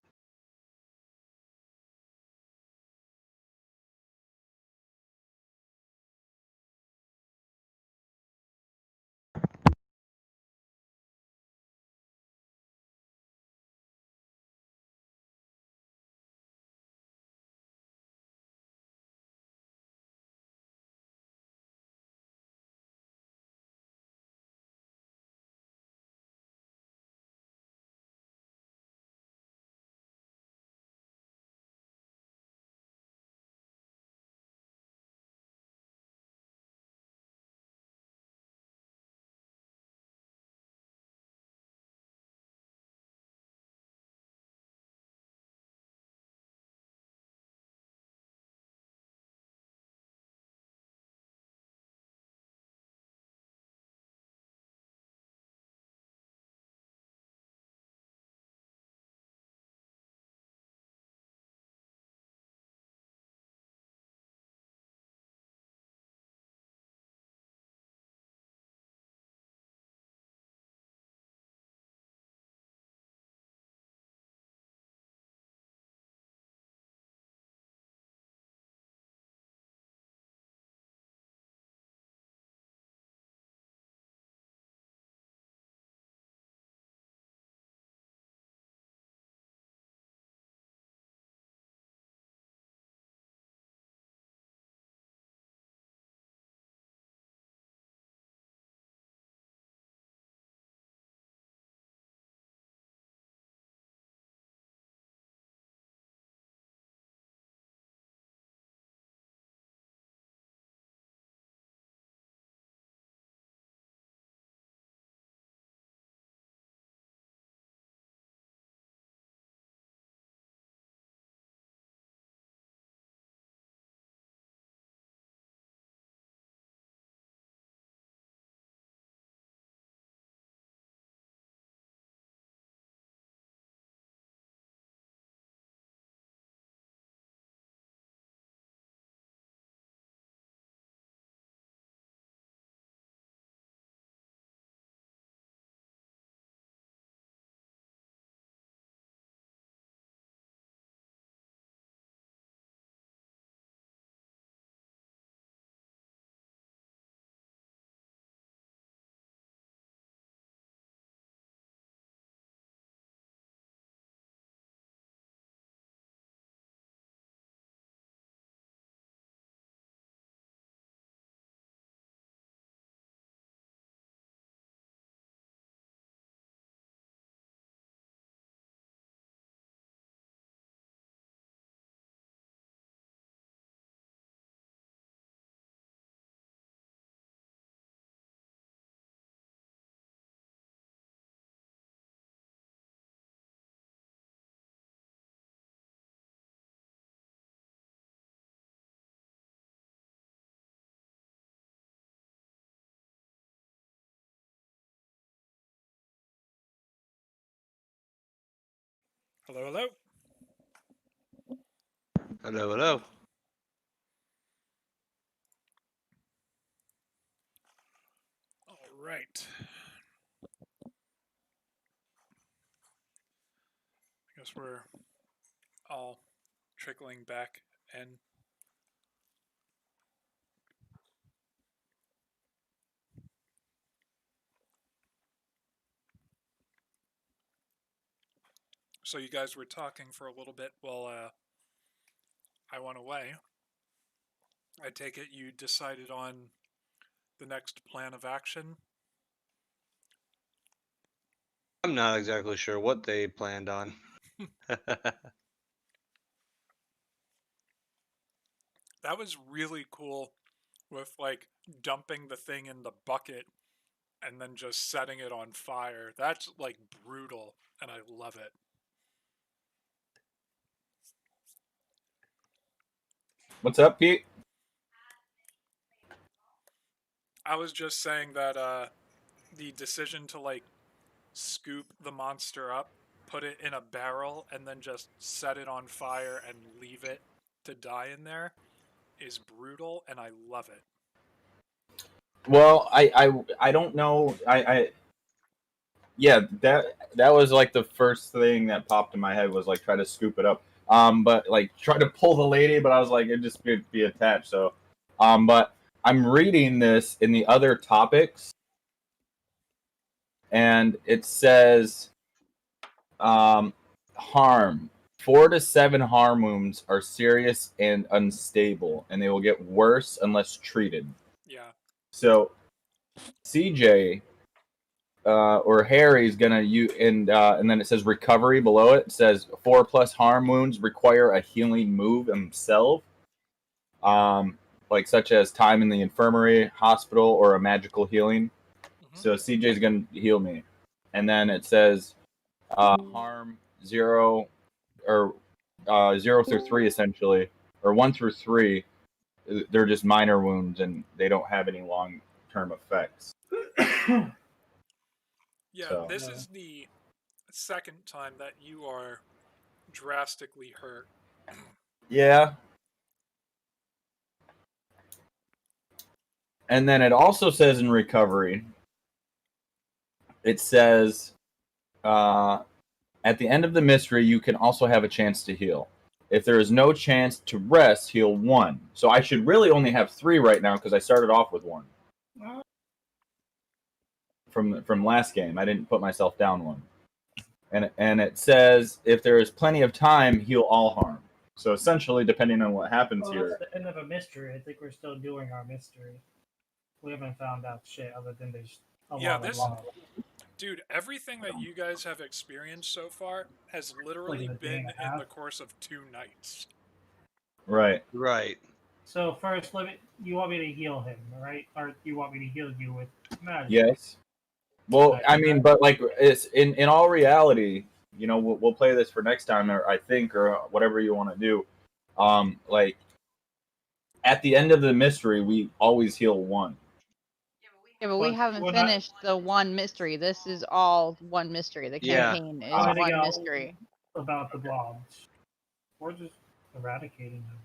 Hello, hello. Hello, hello. All right. I guess we're all trickling back in. So you guys were talking for a little bit while I went away. I take it you decided on the next plan of action. I'm not exactly sure what they planned on. That was really cool with like dumping the thing in the bucket and then just setting it on fire. That's like brutal and I love it. What's up, Pete? I was just saying that the decision to like scoop the monster up, put it in a barrel, and then just set it on fire and leave it to die in there is brutal, and I love it. Well, I don't know. Yeah, that was like the first thing that popped in my head was like try to scoop it up. But like try to pull the lady, but I was like it'd just be attached. So, but I'm reading this in the other topics, and it says, harm. 4 to 7 harm wounds are serious and unstable, and they will get worse unless treated. Yeah. So, CJ or Harry's gonna and then it says recovery below it. It says 4+ harm wounds require a healing move himself, like such as time in the infirmary, hospital, or a magical healing. So CJ's gonna heal me, and then it says harm 0 or 0 through 3 essentially, or 1 through 3. They're just minor wounds and they don't have any long-term effects. Yeah, So. this is the second time that you are drastically hurt. Yeah. And then it also says in recovery, it says at the end of the mystery, you can also have a chance to heal. If there is no chance to rest, heal 1. So I should really only have 3 right now because I started off with 1. From last game, I didn't put myself down 1. And it says if there is plenty of time, heal all harm. So essentially, depending on what happens here. That's the end of a mystery. I think we're still doing our mystery. We haven't found out shit other than there's a lot of lava. Dude, everything that you guys have experienced so far has literally been in the course of 2 nights. Right. Right. So first, you want me to heal him, right? Or you want me to heal you with magic? Yes. Well, I mean, but like, it's in all reality, you know, we'll play this for next time, or I think, or whatever you want to do. Like at the end of the mystery, we always heal 1. Yeah, but we haven't finished the one mystery. This is all one mystery. The campaign is one mystery. About the blobs. We're just eradicating them.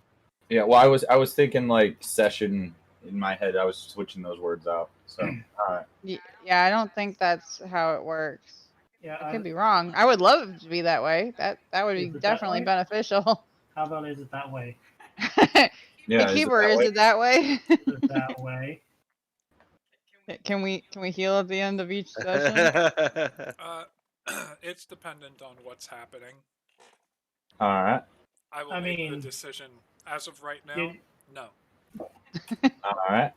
Yeah, well, I was thinking like session in my head. I was switching those words out. So, all right. Yeah, I don't think that's how it works. Yeah, I could be wrong. I would love it to be that way. That would be definitely beneficial. How about is it that way? Yeah, the keeper, is it that way? Is it that way? Can we heal at the end of each session? It's dependent on what's happening. All right. I will make the decision. As of right now, no. All right.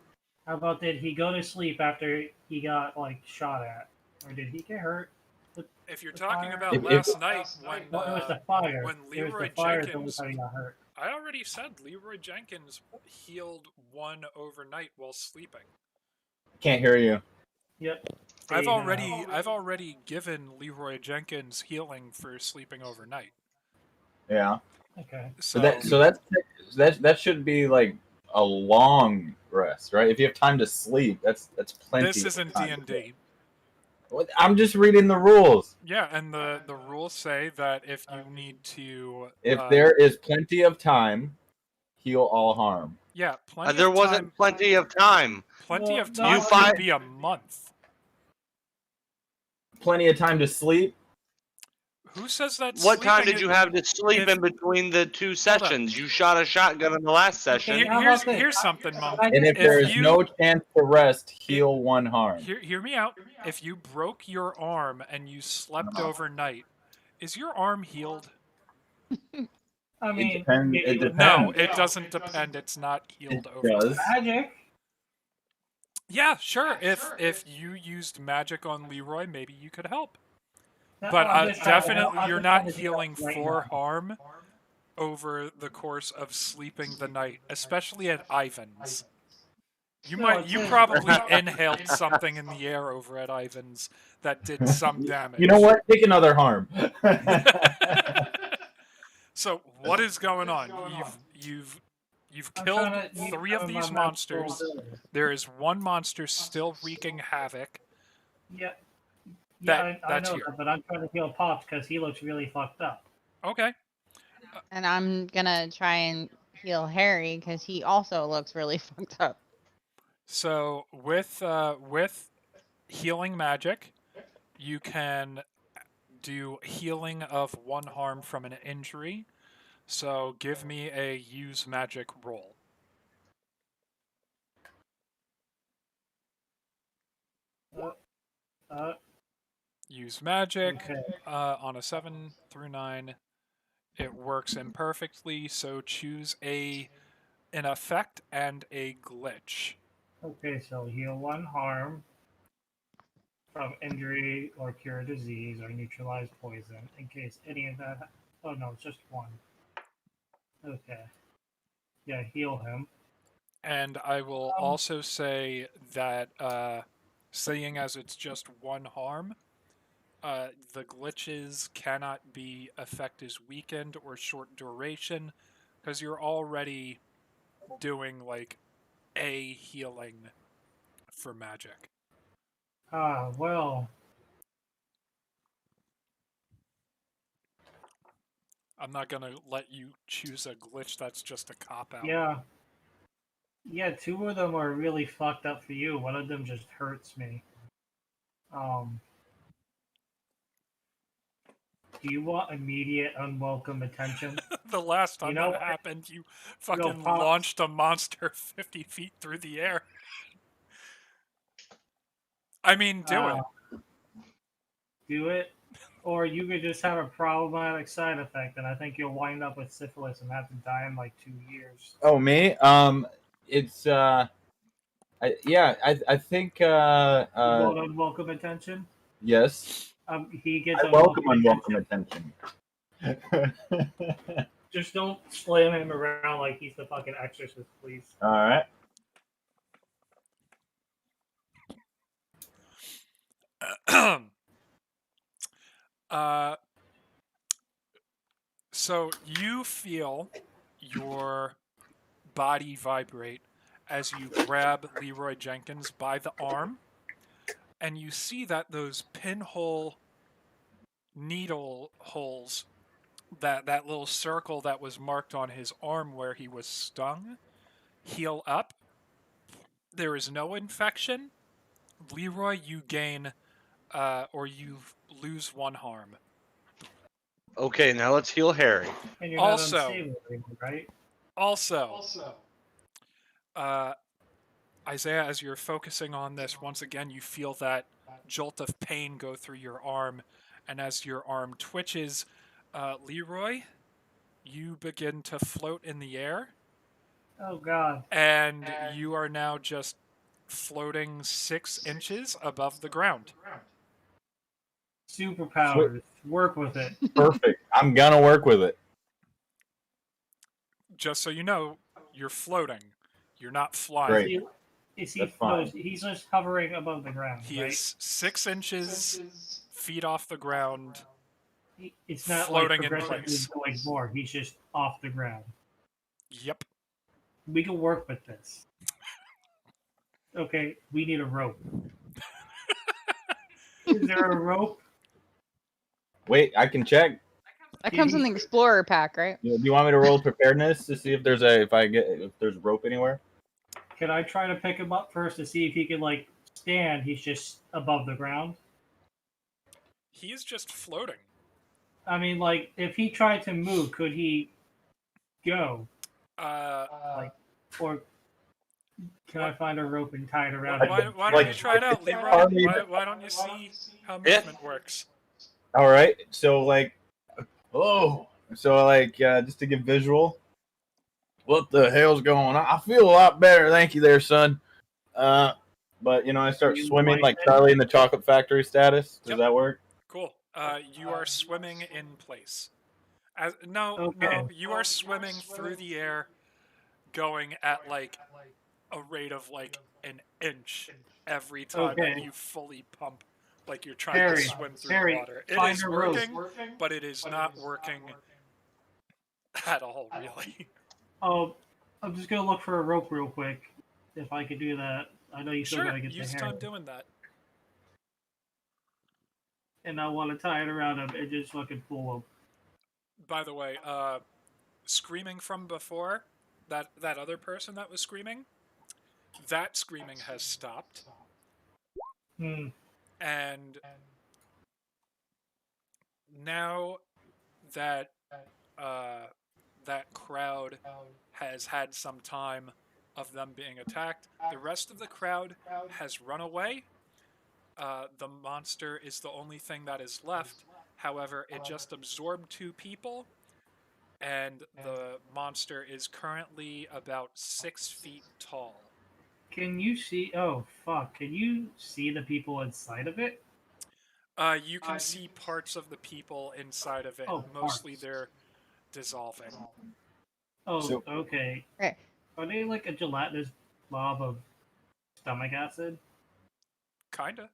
How about did he go to sleep after he got like shot at, or did he get hurt? If you're talking about last night when it was the fire. When Leroy Jenkins, I already said Leroy Jenkins healed 1 overnight while sleeping. Can't hear you. Yep. I've already given Leroy Jenkins healing for sleeping overnight. Yeah. Okay. So that should be like a long rest, right? If you have time to sleep, that's plenty. This isn't D&D. I'm just reading the rules. Yeah, and the rules say that if you need to, If there is plenty of time, heal all harm. yeah, plenty There of wasn't time. plenty of time. Plenty Well, of no, time You could find- be a month. Plenty of time to sleep. Who says that? What time sleeping did you have to sleep if- in between the two up. sessions? You shot a shotgun in the last session. Okay, how about this? Here's something, Mom. And if If there is you- no chance to rest, heal one harm. Hear me out. If you broke your arm and you slept overnight, is your arm healed? I mean, depends- maybe it with No, depends. it doesn't depend. It's not healed It overnight. does. magic. Yeah, sure. If you used magic on Leroy, maybe you could help. No, But I'm just trying to- definitely, I'm you're just not trying to think healing of right 4 now. harm over the course of sleeping the night, especially at Ivan's. You probably inhaled something in the air over at Ivan's that did some damage. You know what? Take another harm. So what is going on? You've I'm killed trying to use 3 of some my these magical monsters. abilities. There is 1 monster still wreaking havoc. Yeah. That- I that's know here. that, but I'm trying to heal Pops because he looks really fucked up. Okay. And I'm gonna try and heal Harry because he also looks really fucked up. So with healing magic, you can do healing of 1 harm from an injury. So give me a use magic roll. Uh, Use magic okay. on a 7 through 9. It works imperfectly, so choose an effect and a glitch. Okay, so heal 1 harm from injury or cure disease or neutralize poison in case any of that. Oh no, it's just 1. Okay. Yeah, heal him. And I will also say that, seeing as it's just 1 harm, the glitches cannot be effect as weakened or short duration, because you're already doing like a healing for magic. Well, I'm not gonna let you choose a glitch that's just a cop out. yeah. Yeah, 2 of them are really fucked up for you. One of them just hurts me. Do you want immediate unwelcome attention? The last time You know that what? happened, you fucking Pops. launched a monster 50 feet through the air. I mean, do it. Do it, or you could just have a problematic side effect, and I think you'll wind up with syphilis and have to die in like 2 years. Oh, me? It's I think You want unwelcome attention? yes. He gets I welcome unwelcome unwelcome attention. attention. Just don't slam him around like he's the fucking exorcist, please. All right. So you feel your body vibrate as you grab Leroy Jenkins by the arm, and you see that those pinhole needle holes, that little circle that was marked on his arm where he was stung, heal up. There is no infection. Leroy, you gain or you lose 1 harm. Okay, now let's heal Harry. And you're Also- not unstable anymore, right? Also, Isaiah, as you're focusing on this, once again, you feel that jolt of pain go through your arm, and as your arm twitches, Leroy, you begin to float in the air, Oh god. and you are now just floating 6 inches above the ground. Superpowers. Work with it. Perfect. I'm gonna work with it. Just so you know, you're floating. You're not flying. Great. Is he That's fine. he's just hovering above the ground, He right? is 6 inches, feet off the ground. It's not floating like in progressively place. going more. He's just off the ground. Yep. We can work with this. Okay, we need a rope. Is there a rope? Wait, I can check. That comes in the Explorer pack, right? Do you want me to roll preparedness to see if there's rope anywhere? Can I try to pick him up first to see if he can like stand? He's just above the ground. He is just floating. I mean, like, if he tried to move, could he go? Like, or can I find a rope and tie it around him? Why don't you try it out, Leroy? Why don't you see how movement works? All right. So like, just to give visual, what the hell's going on? I feel a lot better, thank you, there, son. But I start swimming like Charlie in the Chocolate Factory status. Does that work? Cool. You are swimming in place. No, Okay. you are swimming through the air, going at like a rate of like an inch every time that you fully pump, like you're trying to swim through the water. It is working, but it is not working at all, really. Oh, I'm just gonna look for a rope real quick. If I could do that, I know you still gotta get the use hair. time doing that. And I want to tie it around him and just fucking pull him. By the way, screaming from before, that other person that was screaming, that screaming has stopped. And now that that crowd has had some time of them being attacked, the rest of the crowd has run away. The monster is the only thing that is left. However, it just absorbed 2 people, and the monster is currently about 6 feet tall. Can you see? Oh fuck! Can you see the people inside of it? You can see parts of the people inside of it. Mostly they're dissolving. Oh, okay. Okay. Are they like a gelatinous blob of stomach acid? Kinda.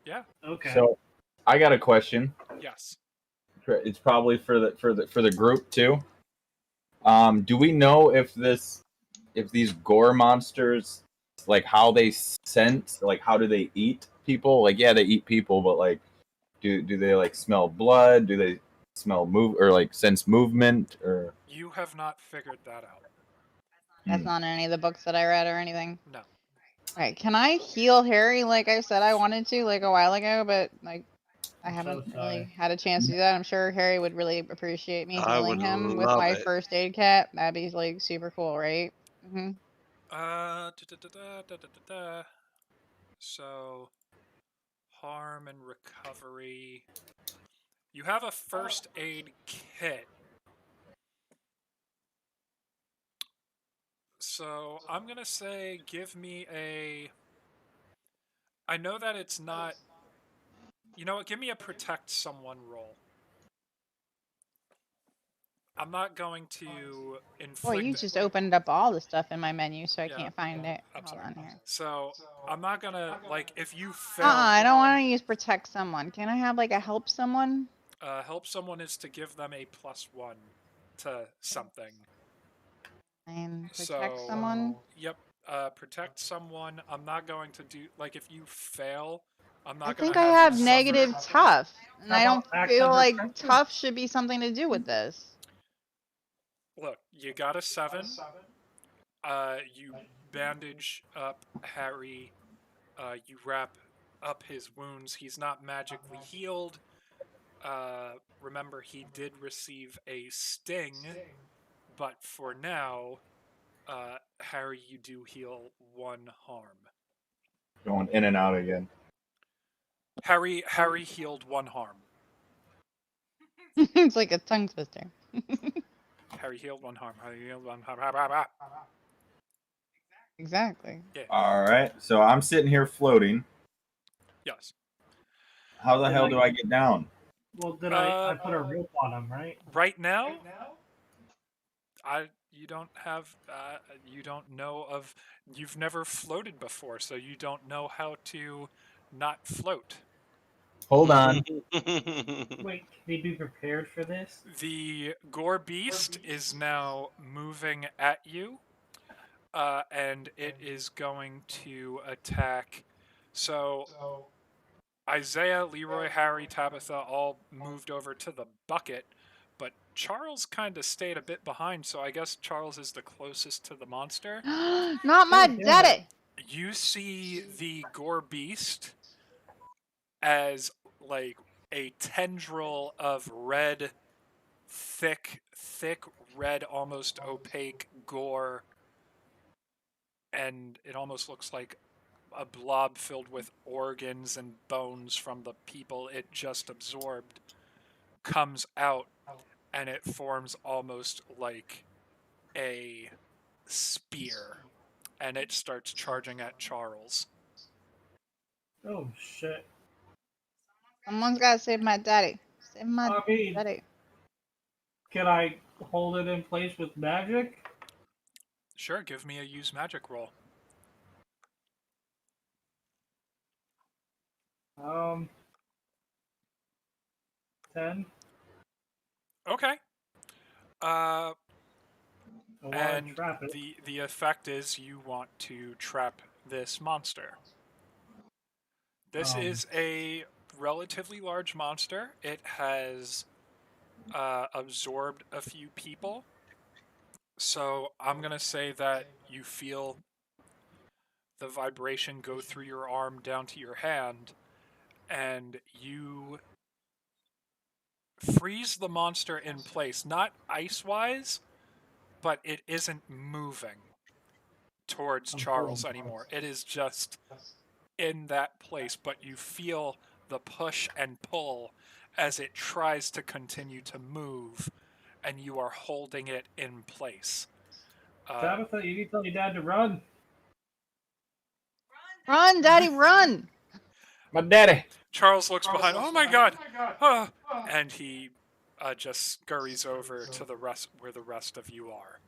Yeah. Okay. So, I got a question. Yes. It's probably for the group too. Do we know if these gore monsters, like how they sense, like how do they eat people? Like, yeah, they eat people, but like, do they like smell blood? Do they smell or like sense movement? Or you have not figured that out. That's not in any of the books that I read or anything. No. Alright, can I heal Harry like I said I wanted to like a while ago, but like I haven't really had a chance to do that. I'm sure Harry would really appreciate me healing him with my first aid kit. That'd be like super cool, right? Mm-hmm. So, harm and recovery. You have a first aid kit. So, I'm gonna say give me a... I know that it's not... You know what? Give me a protect someone roll. I'm not going to inflict... Well, you just opened up all the stuff in my menu, so I can't find it. I'm Hold sorry. on here. So, I'm not gonna, like, if you fail... I don't want to use protect someone. Can I have, like, a help someone? Help someone is to give them a +1 to something. And protect someone? Yep. Protect someone. I'm not going to do... Like, if you fail, I'm not I going think to I have have you negative suffer. tough. And I don't feel like protection? tough should be something to do with this. Look, you got a 7. You bandage up Harry. You wrap up his wounds. He's not magically healed. Remember, he did receive a sting, but for now, Harry, you do heal 1 harm. going in and out again. Harry healed 1 harm. It's like a tongue twister. Harry healed 1 harm. Harry healed 1 harm. Exactly. Yeah. All right, so I'm sitting here floating. Yes. How the hell do I get down? Well, then I put a rope on him, right? Right now, you don't have you don't know of... You've never floated before, so you don't know how to not float. Hold on. Wait, can he be prepared for this? The gore beast is now moving at you, and it is going to attack. So Isaiah, Leroy, Harry, Tabitha all moved over to the bucket, but Charles kind of stayed a bit behind, so I guess Charles is the closest to the monster. Not my God damn it. daddy. You see the gore beast as like a tendril of red, thick red, almost opaque gore, and it almost looks like a blob filled with organs and bones from the people it just absorbed comes out, and it forms almost like a spear, and it starts charging at Charles. Oh shit. Someone's gotta save my daddy. Save my I mean, daddy. can I hold it in place with magic? Sure, give me a use magic roll. Um, 10. Okay. I want to And trap it. the effect is you want to trap this monster. This is a relatively large monster. It has absorbed a few people. So I'm going to say that you feel the vibration go through your arm down to your hand, and you freeze the monster in place. Not ice-wise, but it isn't moving towards Charles anymore. It is just in that place, but you feel the push and pull as it tries to continue to move, and you are holding it in place. Tabitha, you need to tell your dad to run. Run, daddy, run! My daddy. Charles looks behind. Oh my god! Ah. And he just scurries over to the rest where the rest of you are.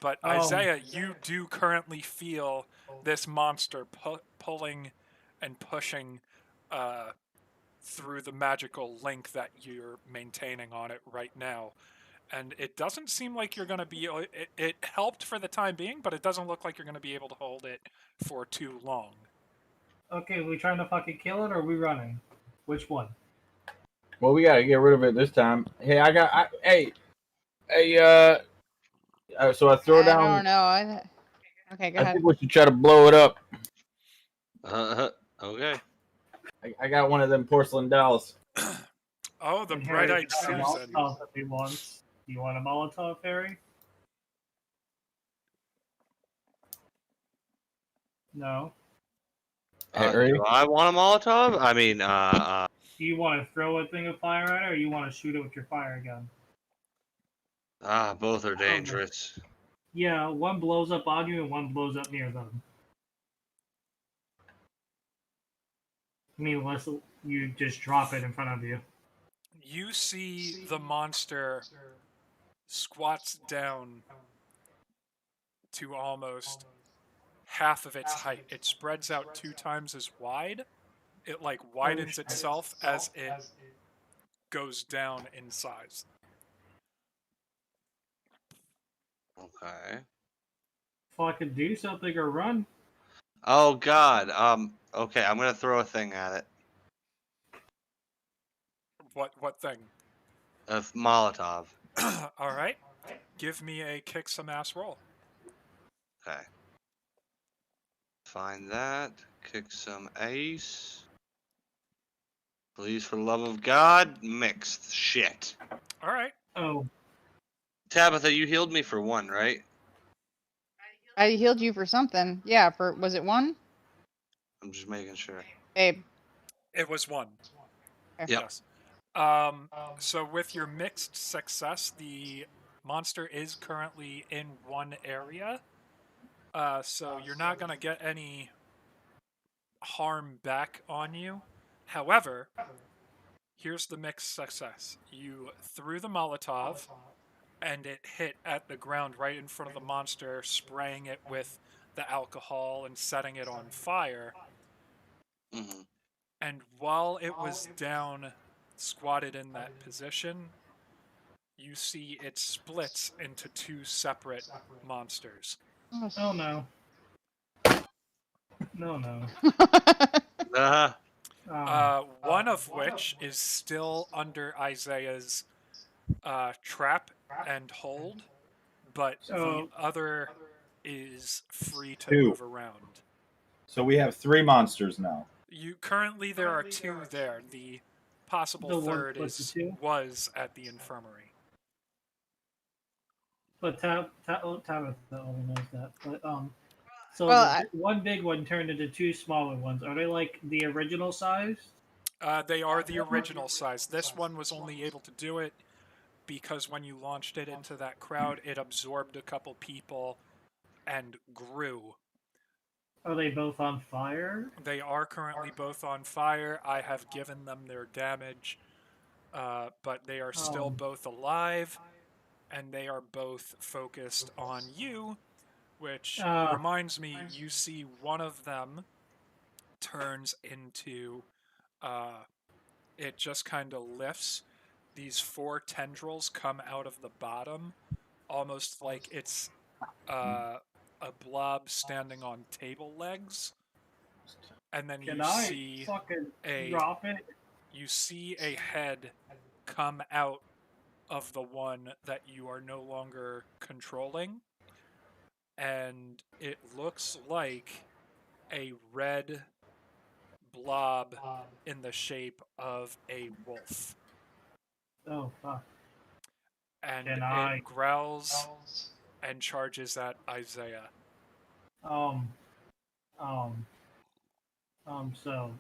But Isaiah, you do currently feel this monster pulling and pushing through the magical link that you're maintaining on it right now. And it doesn't seem like you're going to be... It helped for the time being, but it doesn't look like you're going to be able to hold it for too long. Okay, we trying to fucking kill it or are we running? Which one? Well, we gotta get rid of it this time. Hey, so I throw down. I don't know. Okay, go I ahead. think we should try to blow it up. Okay. I got one of them porcelain dolls. Oh, the And Harry bright-eyed can have a Susan. Molotov if he wants. You want a Molotov, Harry? No. Harry? Do I want a Molotov? I mean, Do you want to throw a thing of fire at it or you want to shoot it with your fire gun? both are dangerous. Yeah, one blows up on you and one blows up near them. I mean, unless you just drop it in front of you. You see the monster squats down to almost half of its height. It spreads out 2 times as wide. It like widens itself as it goes down in size. Okay. If I could do something or run. Oh God. Okay, I'm gonna throw a thing at it. What thing? A Molotov. All right. Give me a kick some ass roll. Okay. Find that. Kick some ace. Please, for the love of God, mixed shit. All right. Oh, Tabitha, you healed me for 1, right? I healed you for something. Yeah, was it 1? I'm just making sure. Babe. It was 1. Okay. Yep. Yes. So with your mixed success, the monster is currently in one area. So you're not going to get any harm back on you. However, here's the mixed success. You threw the Molotov, and it hit at the ground right in front of the monster, spraying it with the alcohol and setting it on fire. Mm-hmm. And while it was down, squatted in that position, you see it splits into 2 separate monsters. oh no. No, no. Uh-huh. One of which is still under Isaiah's trap and hold, but the So other is free to Two. move around. So we have 3 monsters now. There are 2 there. The possible the one third plus the two. was at the infirmary. But Tabitha only knows that. But so Well, the one big one turned into 2 smaller ones. Are they like the original size? They are the original size. This one was only able to do it because when you launched it into that crowd, it absorbed a couple people and grew. Are they both on fire? They are currently both on fire. I have given them their damage, but they are still both alive, and they are both focused on you, which reminds me, you see one of them turns into, it just kind of lifts. These 4 tendrils come out of the bottom, almost like it's a blob standing on table legs, and then Can I fucking drop it? you see a head come out of the one that you are no longer controlling, and it looks like a red blob in the shape of a wolf. Oh fuck. And Can it I growls and charges at Isaiah. um um so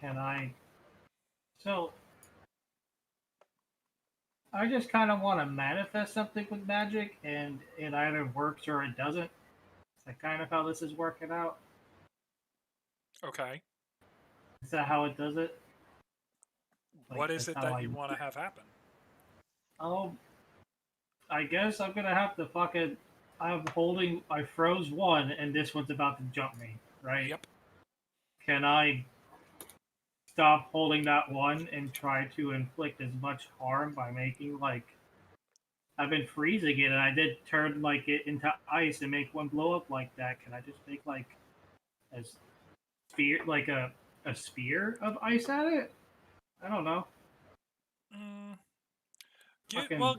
can I so I just kind of want to manifest something with magic, and it either works or it doesn't. Is that kind of how this is working out? Okay. Is that how it does it? Like, What is that's it how that you want to have happen? I guess I'm gonna have to fucking. I froze one, and this one's about to jump me, right? Yep. Can I stop holding that one and try to inflict as much harm by making like I've been freezing it, and I did turn like it into ice and make one blow up like that. Can I just make like a spear, like a spear of ice at it? I don't know.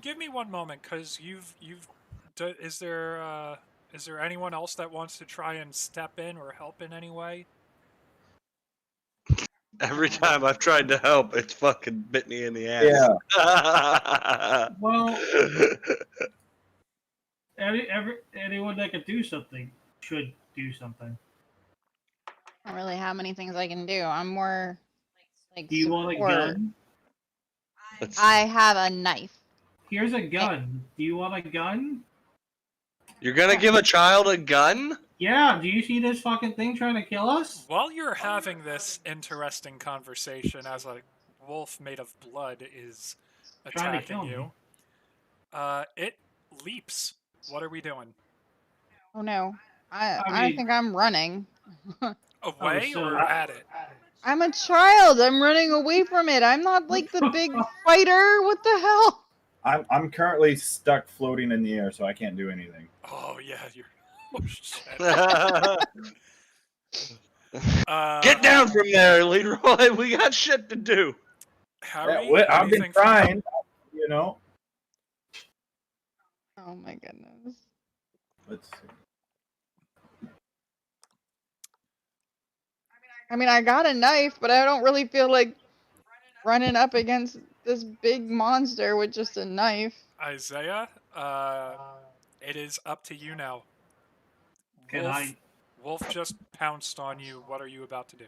Give me one moment, because is there anyone else that wants to try and step in or help in any way? Every time I've tried to help, it's fucking bit me in the ass. Yeah. Well, anyone that could do something should do something. I don't really have many things I can do. I'm more like Do you support. want a gun? I have a knife. Here's a gun. Do you want a gun? You're gonna give a child a gun? Yeah, do you see this fucking thing trying to kill us? While you're having this interesting conversation, as a wolf made of blood is Trying to attacking kill me. you, it leaps. What are we doing? Oh no. I mean- think I'm running. Away so- or at it? I'm a child. I'm running away from it. I'm not like the big fighter. What the hell? I'm currently stuck floating in the air, so I can't do anything. Oh yeah, you're. Oh shit. Get down from there, Leroy. We got shit to do. Harry, I've been anything from you? trying, you know. Oh my goodness. Let's see. I mean, I got a knife, but I don't really feel like running up against this big monster with just a knife. Isaiah, it is up to you now. Wolf just pounced on you. What are you about to do?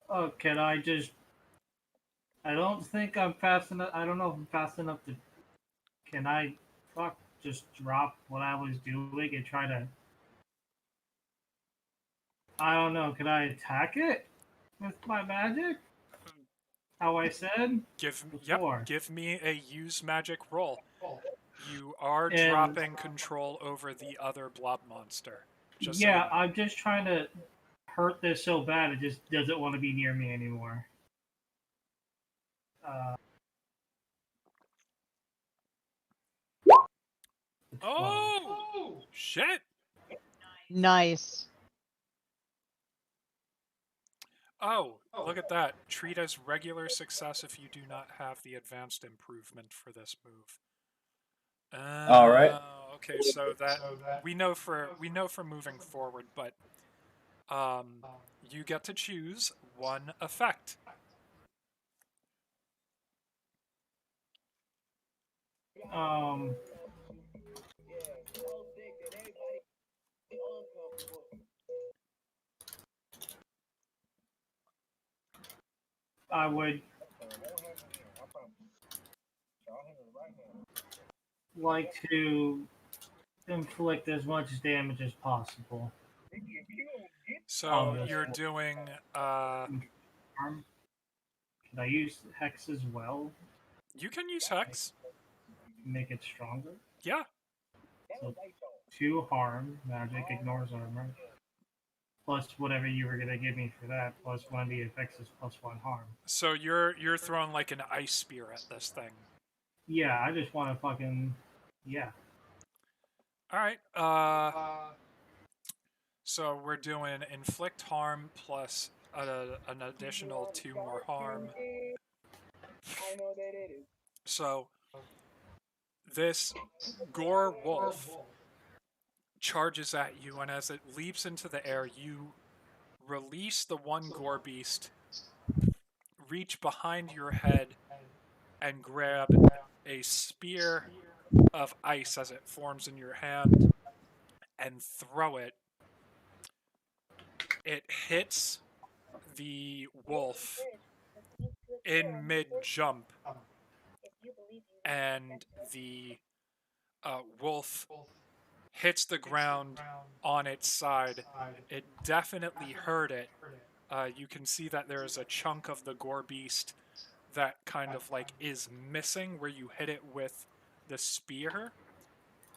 Oh, can I just? I don't think I'm fast enough. I don't know if I'm fast enough to. Can I, just drop what I was doing and try to? I don't know. Can I attack it with my magic? How I said? Give before. Give me a use magic roll. You are And- dropping control over the other blob monster. Just so Yeah, you know. I'm just trying to hurt this so bad it just doesn't want to be near me anymore. Oh shit! Nice. Oh, look at that. Treat as regular success if you do not have the advanced improvement for this move. All right. Okay, so that we know for moving forward, but you get to choose one effect. I would like to inflict as much damage as possible. So you're doing Can I use hex as well? You can use hex. Make it stronger? Yeah. So 2 harm, magic ignores armor. Plus whatever you were gonna give me for that, plus one of the effects is plus 1 harm. So you're throwing like an ice spear at this thing. Yeah, I just want to fucking yeah. All right. So we're doing inflict harm plus an additional 2 more harm. So this gore wolf charges at you, and as it leaps into the air, you release the one gore beast, reach behind your head, and grab a spear of ice as it forms in your hand and throw it. It hits the wolf in mid jump, and the wolf hits the ground on its side. It definitely hurt it. You can see that there is a chunk of the gore beast that kind of like is missing where you hit it with the spear,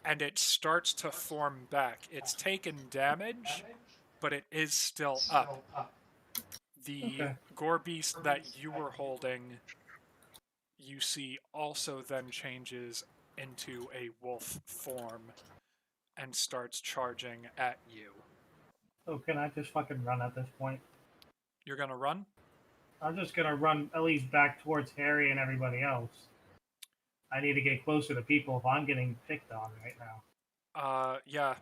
and it starts to form back. It's taken damage, but it is still up. The gore beast that you were holding, you see, also then changes into a wolf form and starts charging at you. Oh, can I just fucking run at this point? You're gonna run? I'm just gonna run at least back towards Harry and everybody else. I need to get closer to people if I'm getting picked on right now. Yeah.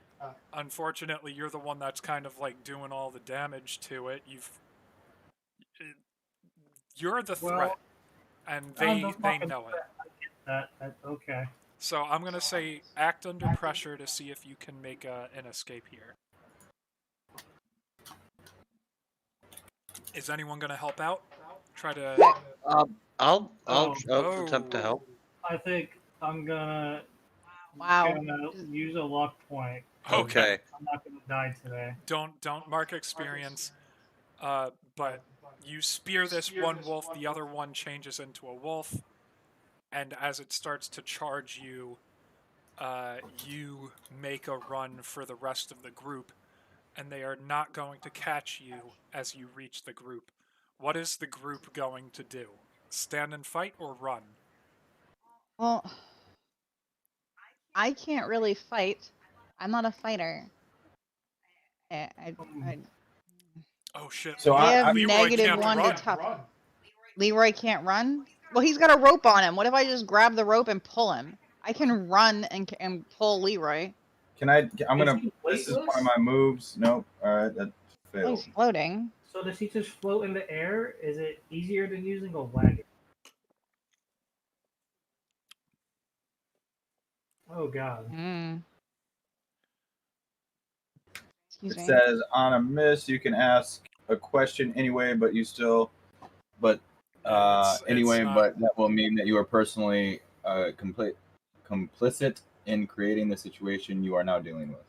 Unfortunately, you're the one that's kind of like doing all the damage to it. You're the threat, and they know it. Okay. So I'm gonna say act under pressure to see if you can make an escape here. Is anyone gonna help out? Try to. I'll attempt to help. I think I'm gonna Wow. use a luck point. Okay. I'm not gonna die today. Don't mark experience. But you spear this one wolf, the other one changes into a wolf, and as it starts to charge you, you make a run for the rest of the group, and they are not going to catch you as you reach the group. What is the group going to do? Stand and fight or run? Well, I can't really fight. I'm not a fighter. Oh shit! So I have Leroy can't -1 run. to tough. Leroy can't run? Well, he's got a rope on him. What if I just grab the rope and pull him? I can run and pull Leroy. Can I? I'm gonna. This is one of my moves. Nope. All right, that failed. He's floating. So does he just float in the air? Is it easier than using a wagon? Oh god. It says on a miss you can ask a question anyway, but you still, but anyway, but that will mean that you are personally complicit in creating the situation you are now dealing with.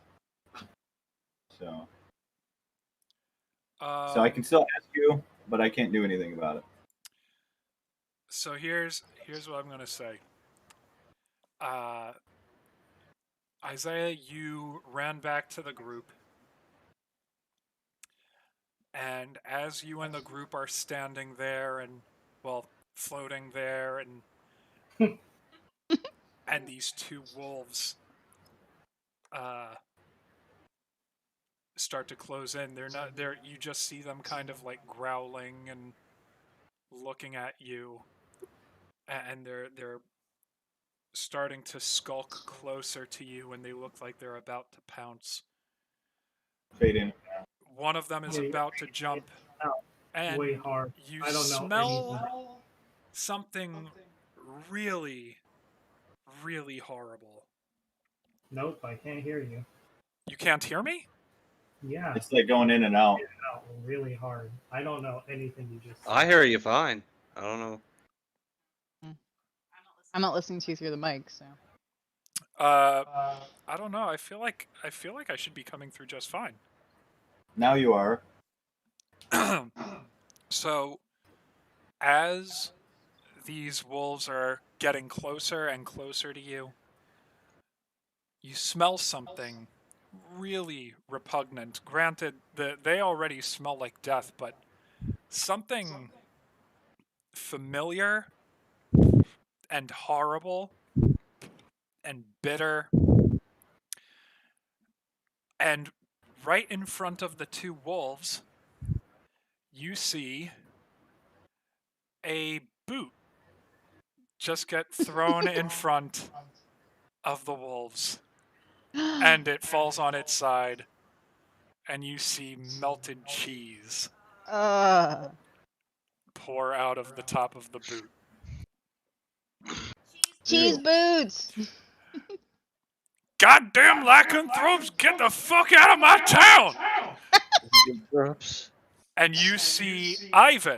So I can still ask you, but I can't do anything about it. So here's what I'm gonna say. Isaiah, you ran back to the group, and as you and the group are standing there and, well, floating there, and and these two wolves start to close in. They're not there. You just see them kind of like growling and looking at you, and they're starting to skulk closer to you, and they look like they're about to pounce. Fade in. One of them is Yeah, about to jump, and way hard. you I don't know smell anything. something really, really horrible. Nope, I can't hear you. You can't hear me? Yeah, It's like going in and out. out really hard. I don't know anything you just said. I hear you fine. I don't know. I'm not listening to you through the mic, so. I don't know. I feel like I should be coming through just fine. Now you are. So, as these wolves are getting closer and closer to you, you smell something really repugnant. Granted, they already smell like death, but something familiar and horrible and bitter. And right in front of the two wolves, you see a boot just get thrown in front of the wolves. And it falls on its side, and you see melted cheese pour out of the top of the boot. Cheese boots! Goddamn lycanthropes, get the fuck out of my town! And you see Ivan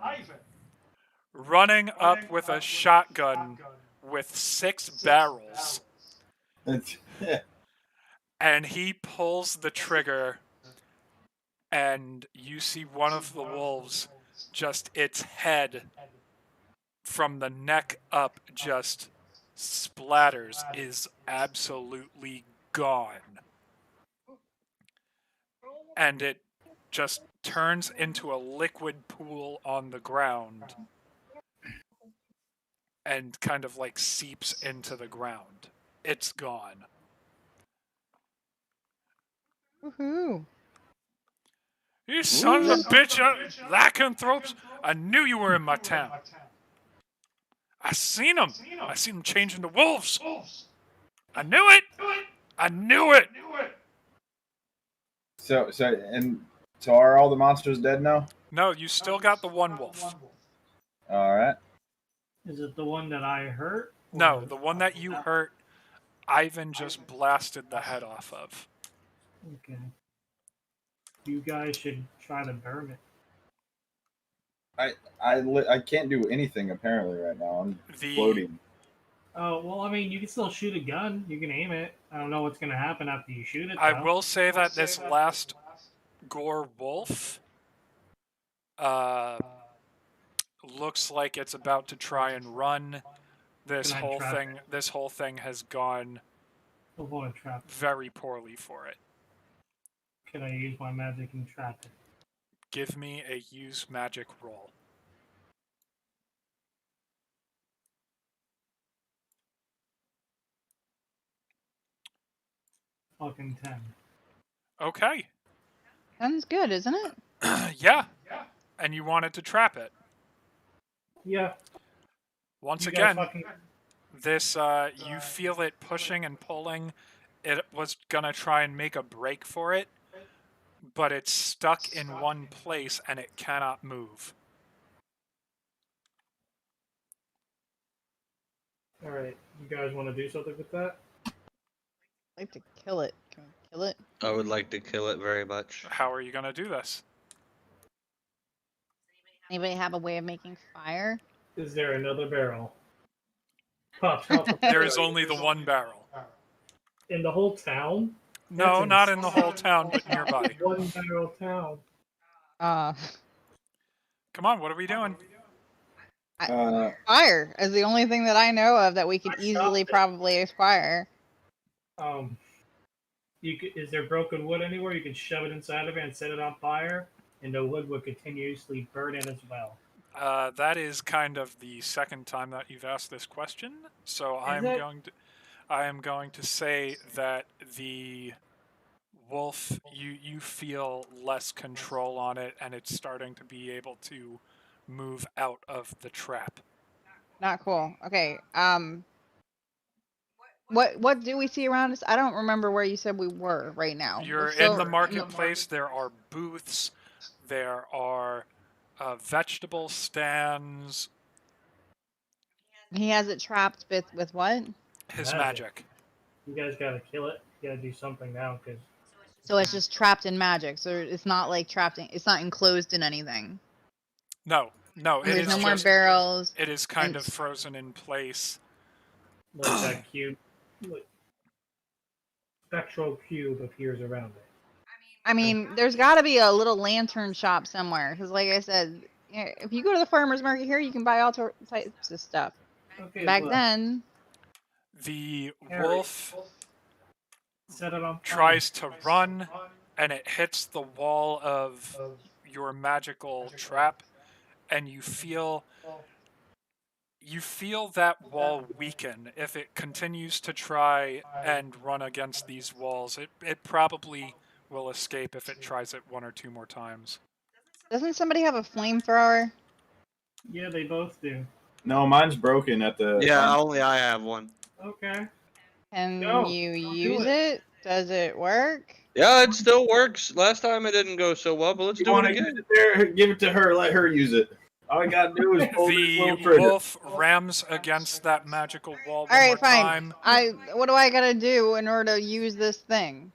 running up with a shotgun with 6 barrels. And he pulls the trigger, and you see one of the wolves, just its head from the neck up just splatters, is absolutely gone. And it just turns into a liquid pool on the ground and kind of like seeps into the ground. It's gone. Woohoo! You sons of a bitch, lycanthropes! I knew you were in my town. I seen them. I seen them change into wolves. I knew it. I knew it. So are all the monsters dead now? No, you still got the one wolf. All right. Is it the one that I hurt? No, the one that you hurt, Ivan just blasted the head off of. Okay. You guys should try to burn it. I can't do anything apparently right now. I'm floating. Oh, well, I mean, you can still shoot a gun. You can aim it. I don't know what's going to happen after you shoot it, though. I will say that this last gore wolf looks like it's about to try and run. This whole thing has gone very poorly for it. Can I use my magic and trap it? Give me a use magic roll. Fucking 10. Okay. Sounds good, isn't it? Yeah. And you wanted to trap it. Yeah. Once again, this you feel it pushing and pulling. It was gonna try and make a break for it, but it's stuck in one place and it cannot move. Alright, you guys want to do something with that? I'd like to kill it. Can we kill it? I would like to kill it very much. How are you gonna do this? Anybody have a way of making fire? Is there another barrel? There is only the one barrel. In the whole town? No, not in the whole town, but nearby. One barrel town. Come on, what are we doing? Fire is the only thing that I know of that we could easily probably acquire. Is there broken wood anywhere? You can shove it inside of it and set it on fire, and the wood would continuously burn in as well. That is kind of the second time that you've asked this question, so I am going to say that the wolf, you feel less control on it, and it's starting to be able to move out of the trap. Not cool. Okay. What do we see around us? I don't remember where you said we were right now. You're in the marketplace. There are booths. There are vegetable stands. He has it trapped with what? His magic. You guys gotta kill it. You gotta do something now, because So it's just trapped in magic. So it's not like trapped in. It's not enclosed in anything. No, And there's no more just barrels. It is kind of frozen in place. like that cube, spectral cube appears around it. I mean, there's got to be a little lantern shop somewhere. Because, like I said, if you go to the farmer's market here, you can buy all types of stuff. Okay, Back look, then, The Harry, wolf set it on fire. tries to run, and it hits the wall of your magical trap, and you feel that wall weaken. If it continues to try and run against these walls, it probably will escape if it tries it one or two more times. doesn't somebody have a flamethrower? Yeah, they both do. No, mine's broken at the. Yeah, only I have one. Okay. Can Go. you Do use it. it? Does it work? Yeah, it still works. Last time it didn't go so well, but let's You do want it to use again. it there? Give it to her. Let her use it. All I gotta do is pull this The little trigger. wolf rams against that magical wall All one right, more fine. time. What do I gotta do in order to use this thing?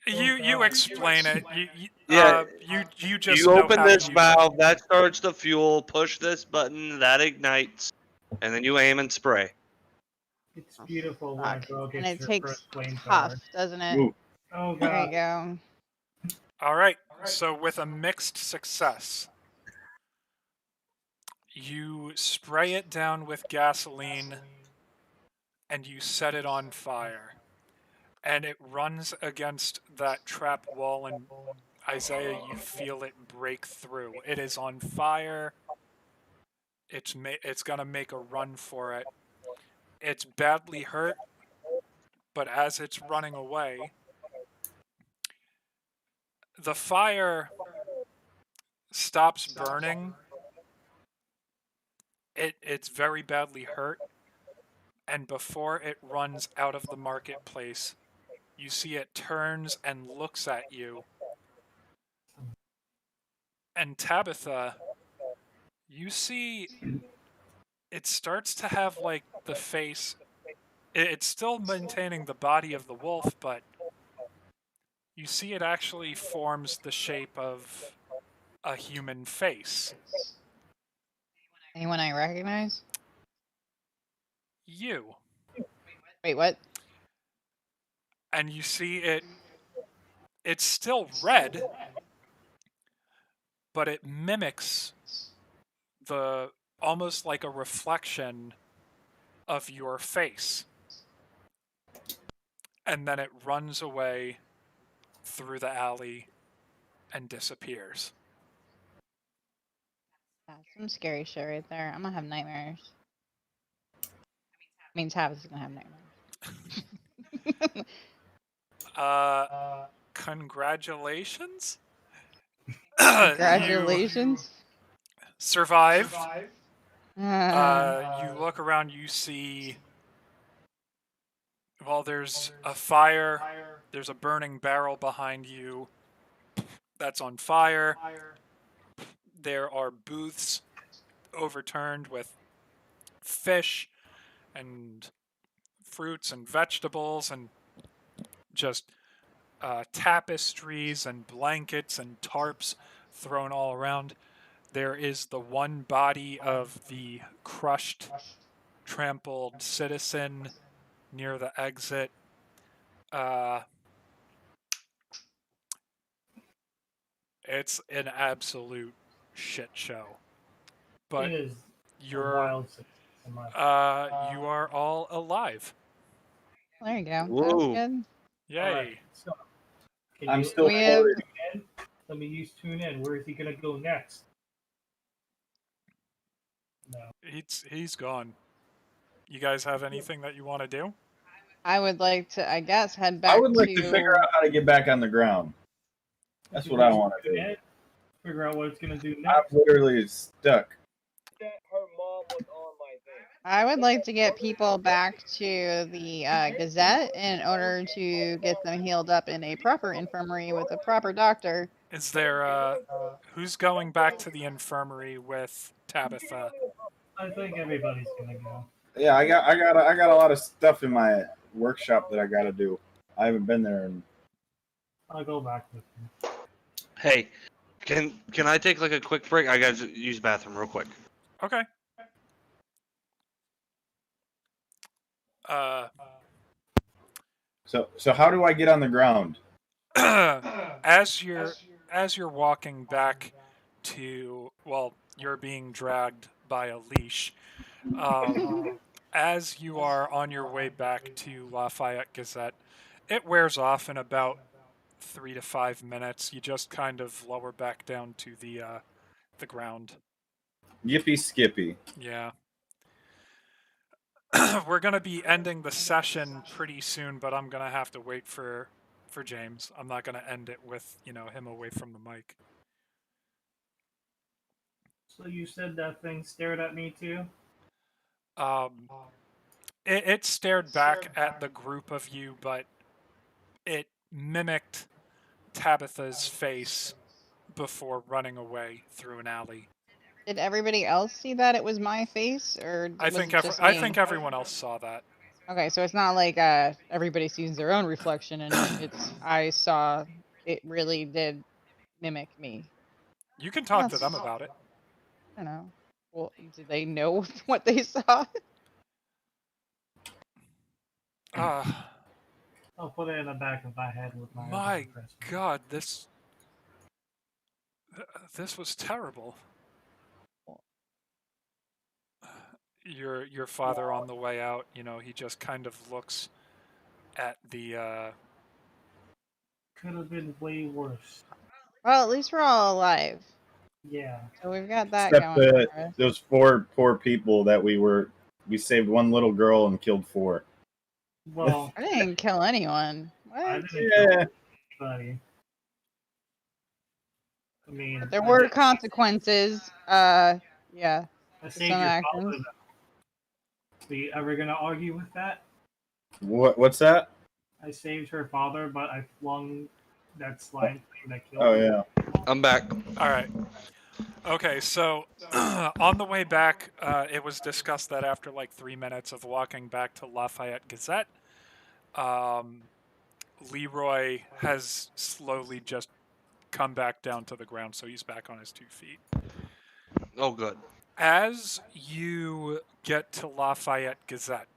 You explain it. Yeah. You just You know open how to this use valve, that starts the fuel, push this button, that ignites, and then you aim and spray. It's beautiful when a Fuck. girl And gets it her takes first flamethrower. tough, doesn't it? Ooh. Oh There you god. go. All right. So with a mixed success, you spray it down with gasoline and you set it on fire. And it runs against that trap wall, and Isaiah, you feel it break through. It is on fire. It's gonna make a run for it. It's badly hurt, but as it's running away, the fire stops burning. It's very badly hurt, and before it runs out of the marketplace, you see it turns and looks at you. And Tabitha, you see it starts to have like the face. It's still maintaining the body of the wolf, but you see it actually forms the shape of a human face. Anyone I recognize? You. Wait, what? And you see it's still red, but it mimics the almost like a reflection of your face. And then it runs away through the alley and disappears. That's some scary shit right there. I'm gonna have nightmares. I mean, Tabitha's gonna have nightmares. Congratulations. Congratulations. You survived. You Uh, look around, you see, well, there's a fire, there's a burning barrel behind you that's on fire. There are booths overturned with fish and fruits and vegetables and just tapestries and blankets and tarps thrown all around. There is the one body of the crushed, trampled citizen near the exit. It's an absolute shit show. But It is you're wild success in my you are all alive. there you go. Whoa. That's good. Yay. Alright, so can I'm you still We have- floating. let me use tune in. Where is he gonna go next? No. He's gone. You guys have anything that you want to do? I would like to, I guess, head back I would like to figure out how to get back on the ground. That's what I want to do. Figure out what it's gonna do I'm next. literally stuck. I would like to get people back to the Gazette in order to get them healed up in a proper infirmary with a proper doctor. Is there who's going back to the infirmary with Tabitha? I think everybody's gonna go. Yeah, I got a lot of stuff in my workshop that I got to do. I haven't been there, and I'll go back with you. Hey, can I take like a quick break? I gotta use the bathroom real quick. Okay. so how do I get on the ground? as you're walking back to, well, you're being dragged by a leash. As you are on your way back to Lafayette Gazette, it wears off in about 3 to 5 minutes. You just kind of lower back down to the ground. Yippee skippy. Yeah. We're gonna be ending the session pretty soon, but I'm gonna have to wait for James. I'm not gonna end it with him away from the mic. So you said that thing stared at me too? It stared back at the group of you, but it mimicked Tabitha's face before running away through an alley. Did everybody else see that it was my face, or I was think it just me? I think everyone else saw that. Okay, so it's not like everybody sees their own reflection in it. It's I saw it really did mimic me. You can talk to them about it. I don't know. Well, did they know what they saw? I'll put it in the back of my head with my God, this was terrible. Your father on the way out, he just kind of looks at the Could have been way worse. Well, at least we're all alive. Yeah. So we've got that Except going for us. those 4 poor people that we saved one little girl and killed 4. Well, I didn't kill anyone. What? I didn't kill anybody. I mean, But there were consequences. Yeah. I saved some your actions. father. Are you ever gonna argue with that? What's that? I saved her father, but I flung that slime thing that killed Oh her. yeah. I'm back. All right. Okay, so on the way back, it was discussed that after like 3 minutes of walking back to Lafayette Gazette, Leroy has slowly just come back down to the ground, so he's back on his 2 feet. Oh, good. As you get to Lafayette Gazette,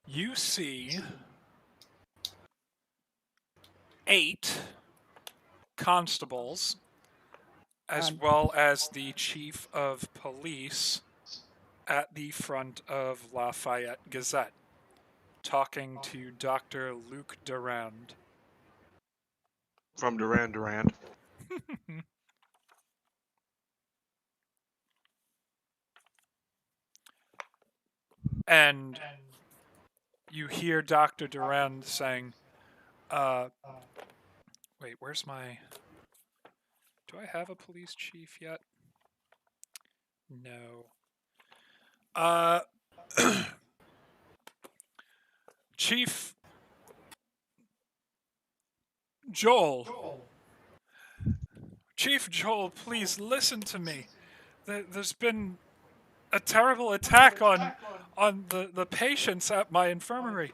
you see 8 constables, as well as the chief of police, at the front of Lafayette Gazette, talking to Dr. Luc Durand. From Durand. And you hear Dr. Durand saying, wait, where's my... Do I have a police chief yet? No. Chief Joel. Chief Joel, please listen to me. There's been a terrible attack on the patients at my infirmary.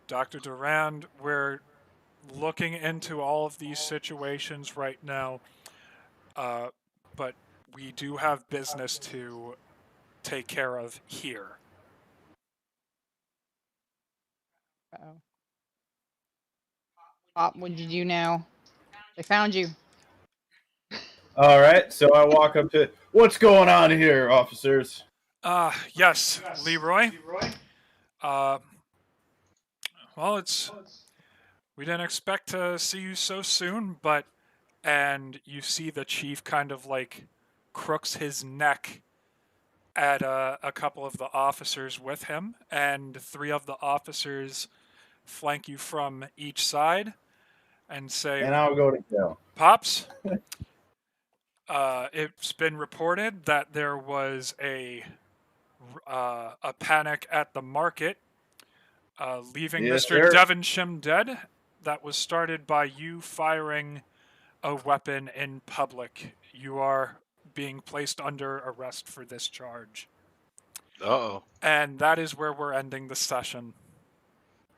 Dr. Durand, we're looking into all of these situations right now, but we do have business to take care of here. Uh-oh. Pop, what'd you do now? They found you. All right, so I walk up to, what's going on here, officers? Yes, Leroy. Well, we didn't expect to see you so soon, and you see the chief kind of like crooks his neck add a couple of the officers with him, and 3 of the officers flank you from each side and say, And I'll go to jail. Pops, it's been reported that there was a panic at the market, leaving Yes, Mr. sir. Devonsham dead. That was started by you firing a weapon in public. You are being placed under arrest for this charge. Uh-oh. And that is where we're ending the session.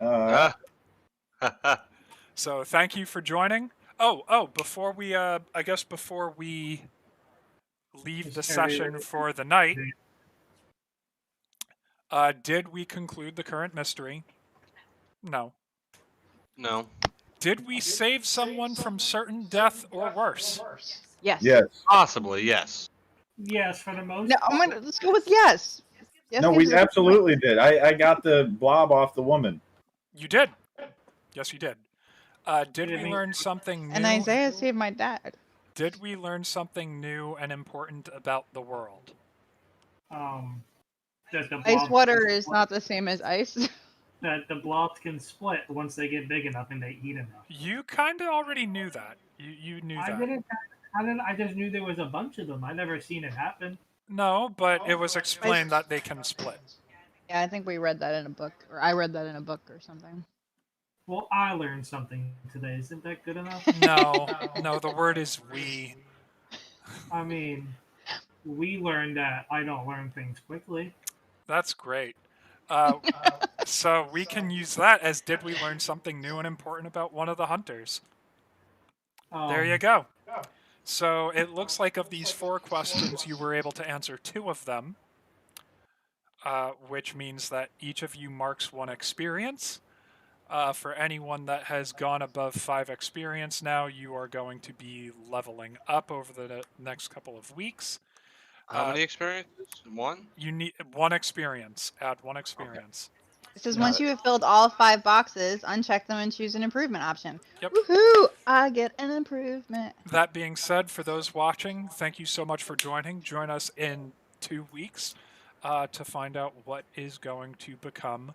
Uh, So thank you for joining. Before we before we leave the session for the night, did we conclude the current mystery? No. No. Did we save someone from certain death or worse? Yes. yes. Possibly, yes. Yes, for the most No, part. let's go with yes. Yes No, gives we us a good absolutely did. I got the blob off the woman. You did. Yes, you did. Did we Didn't learn something point. new? And Isaiah saved my dad. Did we learn something new and important about the world? That the Ice blobs water can is split- not the same as ice. that the blobs can split once they get big enough and they eat enough. You kind of already knew that. You knew I that. didn't. I just knew there was a bunch of them. I never seen it happen. No, but it was explained that they can split. Yeah, I think we read that in a book, or I read that in a book or something. Well, I learned something today. Isn't that good enough? No, the word is we. I mean, we learned that I don't learn things quickly. That's great. So we can use that as did we learn something new and important about one of the hunters? There you go. So it looks like of these 4 questions, you were able to answer 2 of them, which means that each of you marks 1 experience. For anyone that has gone above 5 experience now, you are going to be leveling up over the next couple of weeks. How many experiences? 1? You need 1 experience. Add 1 experience. It says once you have filled all 5 boxes, uncheck them and choose an improvement option. Yep. Woohoo! I get an improvement. That being said, for those watching, thank you so much for joining. Join us in 2 weeks to find out what is going to become